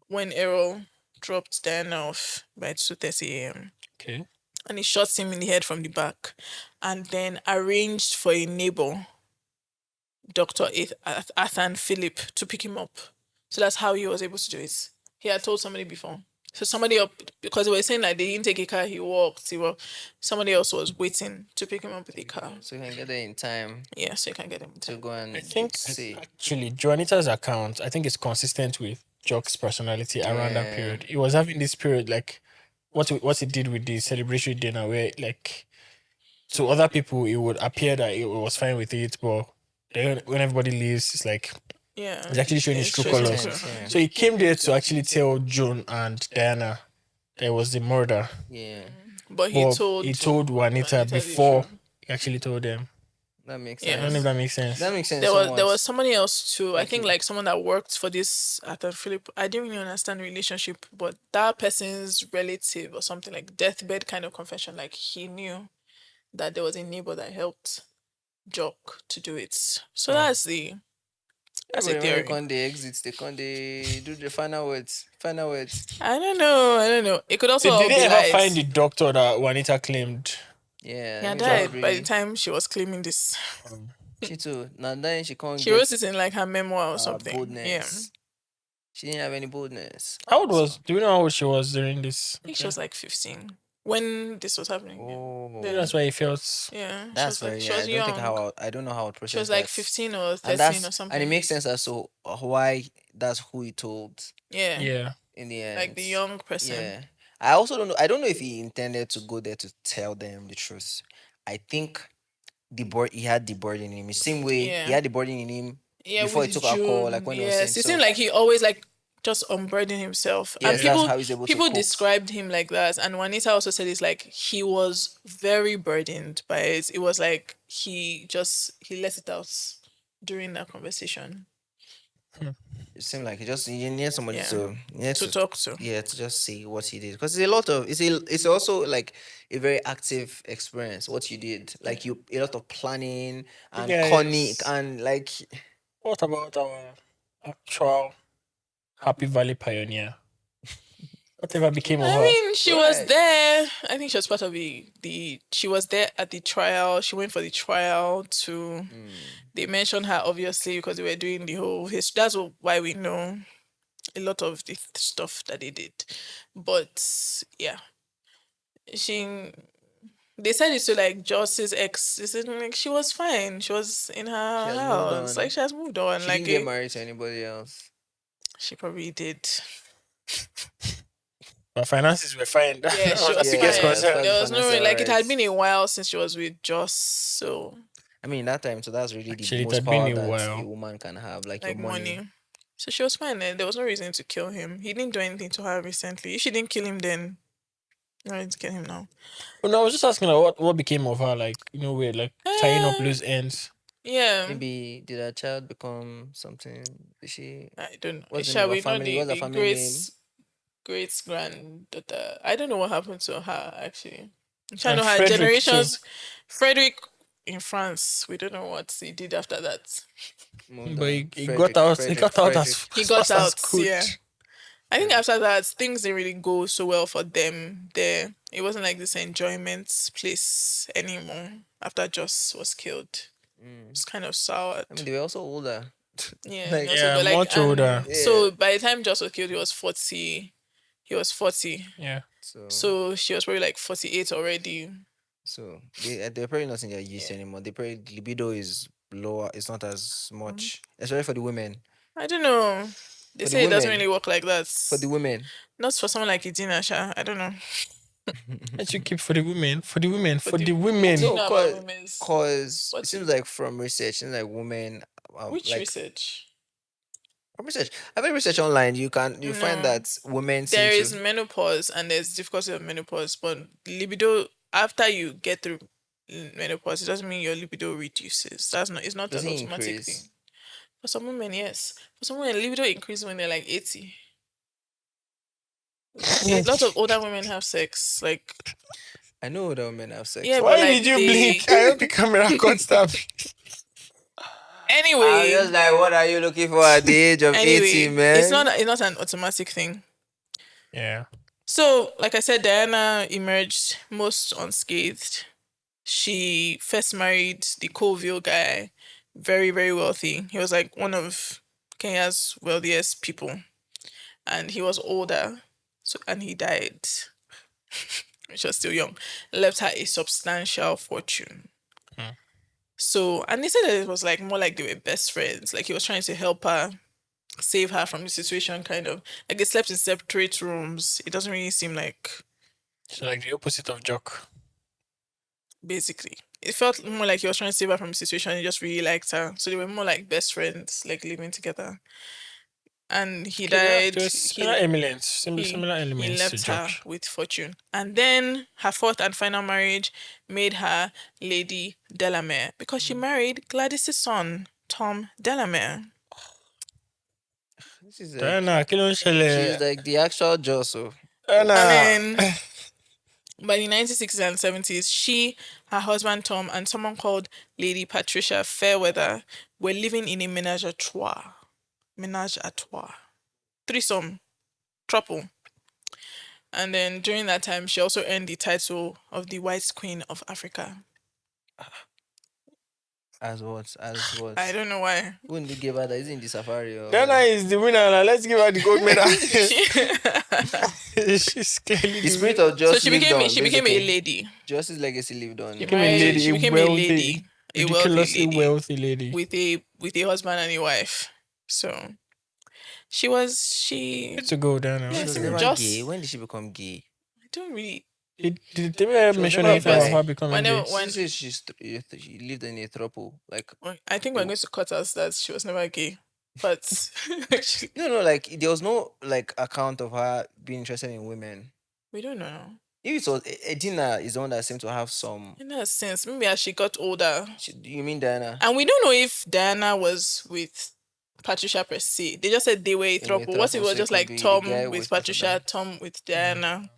when Earl dropped Diana off by 2:30 a.m. Okay. And he shot him in the head from the back, and then arranged for a neighbor, Dr. Athan Philip, to pick him up. So that's how he was able to do it. He had told somebody before. So somebody up, because they were saying like they didn't take a car, he walked. Somebody else was waiting to pick him up with a car. So you can get there in time Yeah, so you can get him. to go and I think see. actually Juanita's account, I think it's consistent with Jock's personality around that Yeah. period. He was having this period like what he did with the celebratory dinner where like to other people it would appear that it was fine with it, but then when everybody leaves, it's like Yeah. it's actually showing his It's true showing colors. his true Yeah. So he came there to actually tell June and Diana that it was the murder. Yeah, But But he told Juanita Juanita the before truth. he actually told them. that makes Yeah. I don't know sense. if that makes sense. That makes sense. there was somewhat. somebody else too. I Like think he- like someone that worked for this Arthur Philip. I didn't really understand the relationship, but that person's relative or something like deathbed kind of confession. Like he knew that there was a neighbor that helped Jock to do it. So that's the That's a Everybody when they theory. come the exits, they come they do the final words. Final words. I don't know. It could also Did all they be ever find lies. the doctor that Juanita claimed? Yeah, He I had think that was died by the really time she was claiming this. she too. Now then she can't She wrote get it in like her memoir or something. Yeah. boldness. She didn't have any boldness. How old So- was? Do we know how old she was during this? I think she was like 15 when this was happening. Yeah. Oh, Then- That's why he felt. Yeah, that's she was like, very. she Yeah, was I don't think young. how I don't know how I would process She was like that. 15 or 13 and that's or something. and it makes sense as to why that's who he told Yeah. Yeah. in the end. Like the young person. Yeah. I also don't know. I don't know if he intended to go there to tell them the truth. I think he had the burden in him. The same way Yeah. he had the burden in him Yeah, before he with took alcohol, like June. when he was saying. Yes, it So, seemed like he always like just unburdened himself. yes, And that's how he's able to people cope. described him like that. And Juanita also said it's like he was very burdened by it. It was like he let it out during that conversation It seemed like he needed somebody Yeah. to to talk to. yeah, to just see what he did, because it's a lot of it's also like a very active experience what you did, like you a lot of planning and Yes. cunning and like What about our actual Happy Valley pioneer? Whatever became of I her? mean, she was Right. there. I think she was part of the. She was there at the trial. She went for the trial to. They mentioned her obviously because they were doing the whole history. That's why we know a lot of the stuff that they did. But yeah, she. They said it to like Joss's ex. They said like she was fine. She was in her has moved house. on. Like she has moved on. she like didn't get married to anybody else. she probably did. Her finances were fine. Yeah, she That was the yeah, biggest fine. yeah, concern. There was no financial like it had rights. been a while since she was with Joss, so I mean that time, so that's really Actually, the it most had been power a that while. a woman can have, like like your money. So she was fine. There was no reason to kill him. He didn't do anything to her recently. If she didn't kill him then, no reason to kill him now. Well, no, I was just asking like, what became of her? Like, we're like tying up loose ends. Yeah. Maybe did her child become something? Did she? I don't know. What's the Shall name of we her know family? the, What's her the family great granddaughter? I don't know what happened to her actually. I'm trying And to know her Frederick, too. generations. Frederick in France. We don't know what he did after that. But he got out. He got out as He as got fast as out. could. Yeah. I think after that, things didn't really go so well for them there. It wasn't like this enjoyment place anymore after Joss was killed. It's kind of sour. I mean, they were also older. Yeah, Like- also, Yeah, but like, much older. So by the time Joss was killed, he was 40. He was 40. Yeah. So she was probably like 48 already. So they're probably not in their youth anymore. They probably libido is lower. It's not as much, especially for the women. I don't know. They For the say it doesn't women. really work like that. For the women, Not for someone like Idina Sha. I don't know. Let you keep for the women. For the women. For the- the women. Do you No, know about women's- cause it What's seems like from research, it seems like women. Which like, research? From research, I mean research online. You find No. that women seem There to. is menopause and there's difficulty of menopause, but libido after you get through menopause, it doesn't mean your libido reduces. It's not Does an it automatic increase? thing. For some women, yes. For some women, libido increases when they're like 80. A lot of older women have sex. Like I know that women have sex. Yeah, but but Why like did you they- blink? I hope the camera caught that. anyway. I'm just like, what are you looking for at the age of 80, man? It's not an automatic thing. Yeah. So, like I said, Diana emerged most unscathed. She first married the Colville guy, very, very wealthy. He was like one of Kenya's wealthiest people. And he was older. And he died. She was still young. Left her a substantial fortune. So, and they said that it was like more like they were best friends. Like he was trying to help her, save her from the situation, kind of. Like they slept in separate rooms. It doesn't really seem like, So like the opposite of Jock. basically. It felt more like he was trying to save her from the situation. He just really liked her. So they were more like best friends, like living together. And he died. There's similar elements. Similar He elements to left her Jock. with fortune. And then her fourth and final marriage made her Lady Delamere because she married Gladys's son, Tom Delamere. This is Diana, kí ló ń she's ṣẹlẹ̀? like the actual Josso. Diana. And then by the 1960s and 70s, she, her husband Tom, and someone called Lady Patricia Fairweather were living in a menage a trois. Ménage à trois. Threesome. Trouble. And then during that time, she also earned the title of the White Queen of Africa. As what? As what? I don't know why. Wouldn't you give her that? Is it in the safari or? Ghana is the winner. Now. Let's give her the gold medal. She- She's clearly The spirit of so just she lived became on. she became a basically. lady. Justice legacy lived on. She became a married- lady, she a became wealthy, a lady, a wealthy ridiculously lady wealthy lady. with a husband and a wife. So she Good to go down. She Yes, was it never just- gay. When did she become gay? I don't really. Did they ever mention never anything about bi. her becoming Whenever- gay? When- She says she lived in a throuple. Like I think we're going to cut us that she was never gay, but actually, no, like there was no like account of her being interested in women. we don't know. If it was Edina is the one that seemed to have some. In that sense, maybe as she got older, You mean Diana? and we don't know if Diana was with Patricia per se. They just said they were a They were a throuple. What if it throuple, was so it just could like be the Tom guy with with both of Patricia, them. Tom with Diana?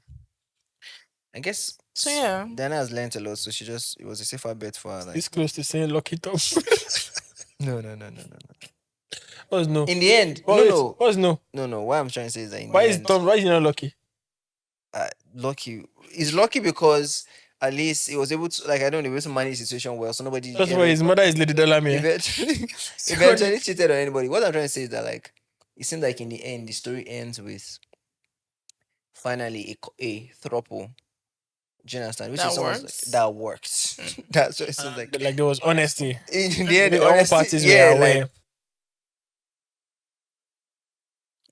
I guess. So yeah. Diana has learned a lot, so it was a safer bet for her. Like, This close to saying lucky top. no. What's no? In the end, Oh, no. What's no? No. What I'm trying to say is that in Why the is end, Tom? Why is he not lucky? lucky. He's lucky because at least he was able to, like, I don't know, able to manage the situation well, so nobody That's why his mother is Lady Delamy. eventually cheated on anybody. What I'm trying to say is that, like, it seems like in the end, the story ends with finally a throuple. Do you understand? Which That is almost works. like, that works. That's what it seems like. Like there was honesty. In the end, All honestly, parties yeah, were aware. like,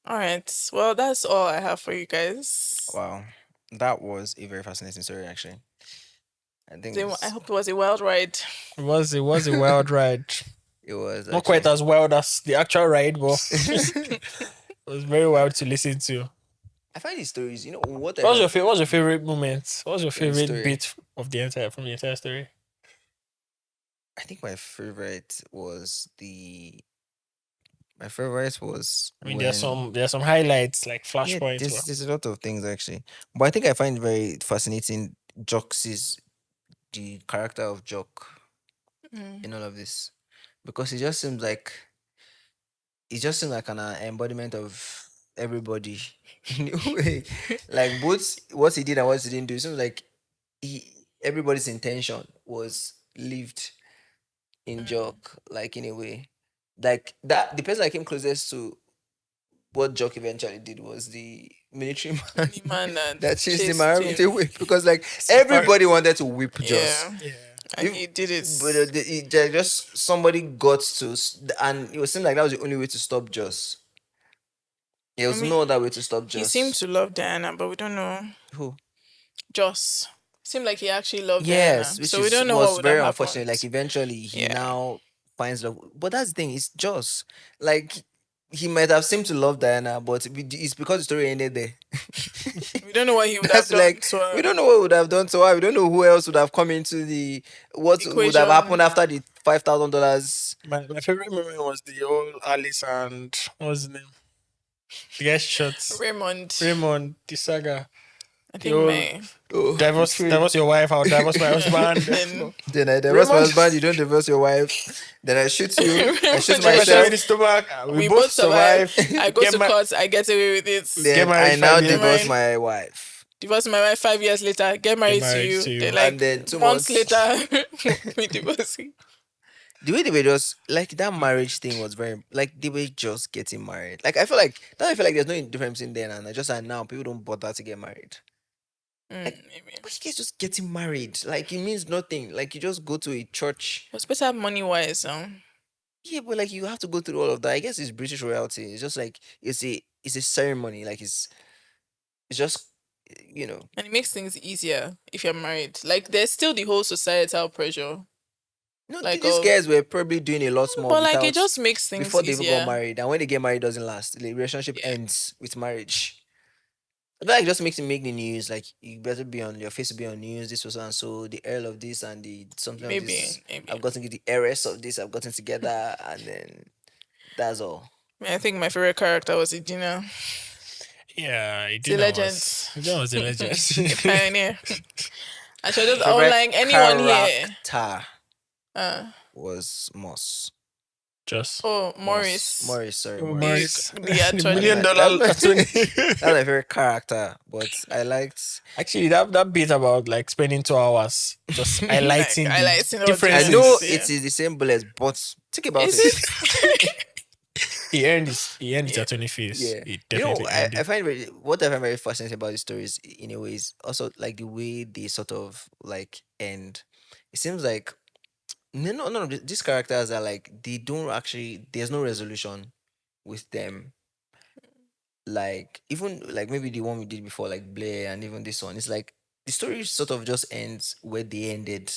All right. Well, that's all I have for you guys. wow, that was a very fascinating story, actually. I think I hope it was a wild ride. It was a wild ride. it was Not quite actually- as wild as the actual ride, but it was very wild to listen to. I find these stories, you know, What was your favorite moment? What was your favorite story? bit of the entire story? I think my favorite was My favorite was. I mean, when- there are some highlights like Yeah, flashpoints. there's a lot of things actually, but I think I find very fascinating the character of Jock in all of this, because it just seems like an embodiment of everybody in a way. Like both what he did and what he didn't do. It seems like everybody's intention was lived in Jock, like in a way. Like that, the person that came closest to what Jock eventually did was the military man The man that chased chased him around with a him. whip, because like everybody wanted to whip Joss. Yeah. Yeah. And If- he did it. But just somebody got to, and it seemed like that was the only way to stop Joss. There was I mean, no other way to stop Joss. He seemed to love Diana, but we don't know. Who? Joss. Seemed like he actually loved Yes, Diana. which So we don't know was what would very have unfortunate. happened. Like eventually, he Yeah. now finds love. But that's the thing. It's Joss. Like he might have seemed to love Diana, but it's because the story ended there. We don't know what he would have That's done. like to her. we don't know what would have done to her. We don't know who else would have come into what would have Equation. happened after the $5,000. My favorite moment was the old Alice and what was his name? The guy shot Raymond, the saga. I think Yo. May. Oh, Divorce your wife, I'll divorce my husband. Then Then I divorce my Raymond- husband. You don't divorce your wife. Then I shoot you. I shoot Raymond- Myself myself. in the stomach. we both survive. I go Get to ma- court. I get away with it. Then Get married I now 5 years. divorce my wife. Divorce my wife 5 years later. Get married, married to to you. you. Then, like And then 2 months months. later, we divorcing. The way they were just like that marriage thing was very like they were just getting married. Like I feel like there's no difference in then and I just like now people don't bother to get married. Maybe. But you guys just getting married. Like it means nothing. Like you just go to a church. It was better money wise. Yeah, but like you have to go through all of that. I guess it's British royalty. It's just like it's a ceremony. Like it's just you know. And it makes things easier if you're married. Like there's still the whole societal pressure. No, Like, these of- guys were probably doing a lot more. But like it without- just makes things before they even easier. got married, and when they get married, it doesn't last. The relationship ends with marriage. I feel like it just makes it make the news. Like you better be on your face to be on news. This was and so the Earl of this and the something of Maybe, this. maybe. I've gotten the heiress of this. I've gotten together, and then that's all. I think my favorite character was Idina, Yeah, the legend, That was a legend. the pioneer. I should just Favorite outline anyone here. character Uh, was Moss. Just Oh, Morris. Morris, sorry, Morris, The the attorney. $1 million attorney. That's my favorite character, but I liked. Actually, that bit about like spending 2 hours just highlighting Like, highlighting the all I differences. know differences. Yeah. it is the same bullets, but think about Is it. it? He earned his Yeah. attorney fees. Yeah, He you know, definitely earned I it. find what I find very fascinating about the stories in a way is also like the way they sort of like end. It seems like none of these characters are like they don't actually. There's no resolution with them. Like even like maybe the one we did before, like Blair, and even this one. It's like the story sort of just ends where they ended,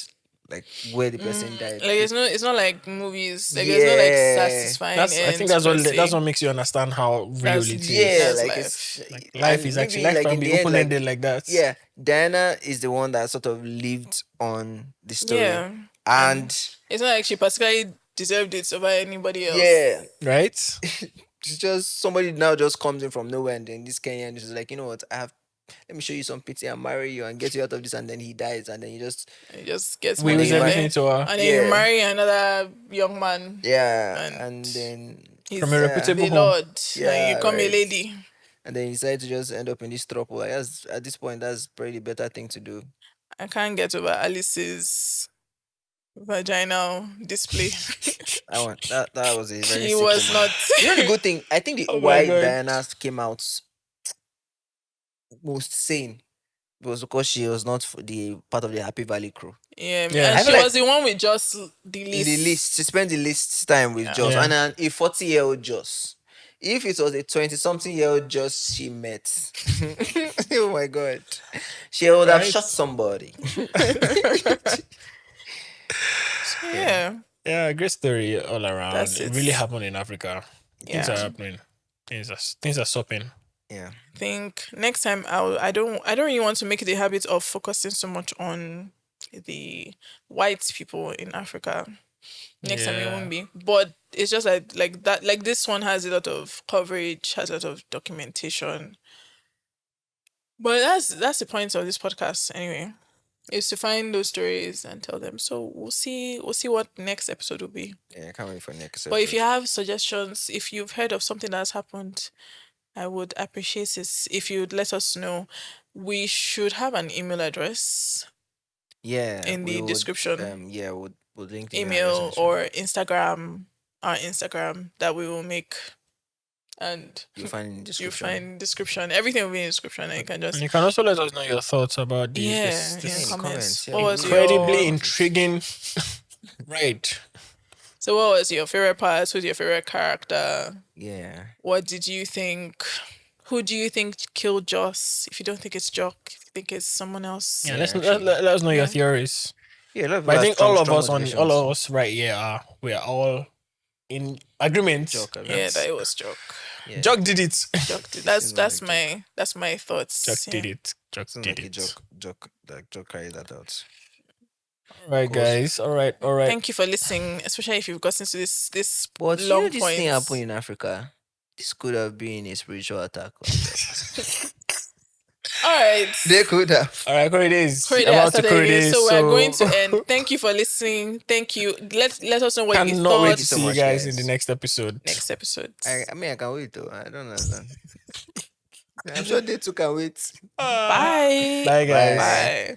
like where the person died. Like it's not like movies. Like there's no like Yeah, satisfying I think ends that's per what se. makes you understand how real That's- it yeah, is. That's like life. it's Like life and is actually maybe life like can in be the end, open ended like that. yeah, Diana is the one that sort of lived on the story, Yeah. and It's not like she particularly deserved it over anybody else. yeah, Right? it's just somebody now just comes in from nowhere, and then this Kenyan is like, you know what, let me show you some pity and marry you and get you out of this, and then he dies, and then you just It just gets We money lose you might- everything to her. and then you Yeah. marry another young man. yeah, And and then He's From a reputable the home. Lord. Yeah, and you come a right. lady. and then you decide to just end up in this trouble. Like at this point, that's probably the better thing to do. I can't get over Alice's vaginal display. That was a very She sick was woman. not. You know the good thing, I think Oh my why God. Diana came out most sane was because she was not the part of the Happy Valley crew. Yeah, Yeah. and I she feel like- was the one with just the least. The least, she spent the least time with Joss, Yeah. and a 40-year-old Joss. If it was a 20-something-year-old Joss she met, oh my god, she would have Right. shot somebody. Yeah. Yeah, great story all around. That's It it. really happened in Africa. Things Yeah. are happening. Things are stopping. Yeah, I think next time I don't really want to make it a habit of focusing so much on the white people in Africa. Next time it Yeah. won't be. But it's just like that like this one has a lot of coverage, has a lot of documentation. But that's the point of this podcast anyway. Is to find those stories and tell them. So we'll see what next episode will be. yeah, I can't wait for next. But if you episode. have suggestions, if you've heard of something that's happened, I would appreciate it if you'd let us know. We should have an email address, yeah, in the we would, description. yeah, we'll link the email address or Instagram, our Instagram that we will make, and you'll find in the you description. find description. Everything will be in description, and you can just And you can also let us know your thoughts about this. yeah, this in in comments. comments, yeah. What was incredibly your intriguing. Right. so? What was your favorite part? Who's your favorite character? Yeah, What did you think? Who do you think killed Joss? If you don't think it's Jock, if you think it's someone else, Yeah, Yeah, let actually. let us know your Yeah. theories. yeah. A lot of But I people think have all of strong us motivations. all of us right here we are all in agreement. Joker, yeah, that it was Jock. yeah. Jock did it. Jock did. Seems That's like that's my thoughts. Jock yeah. did it. Jock Sounds did like a it. joke carried that out. All right, course. guys. All right. Thank you for listening, especially if you've gotten to this But you long know this point. thing happened in Africa. This could have been a spiritual attack. All right. They could have. All right, Corridors. Corridor, About to Saturday, Corridors. so we're going to end. Thank you for listening. Thank you. Let us know what you Cannot thought. wait to so see you much, guys guys. in the next episode. Next episode. I mean, I can wait though. I don't understand. I'm sure they too can wait. Bye. Bye, guys. Bye. Bye.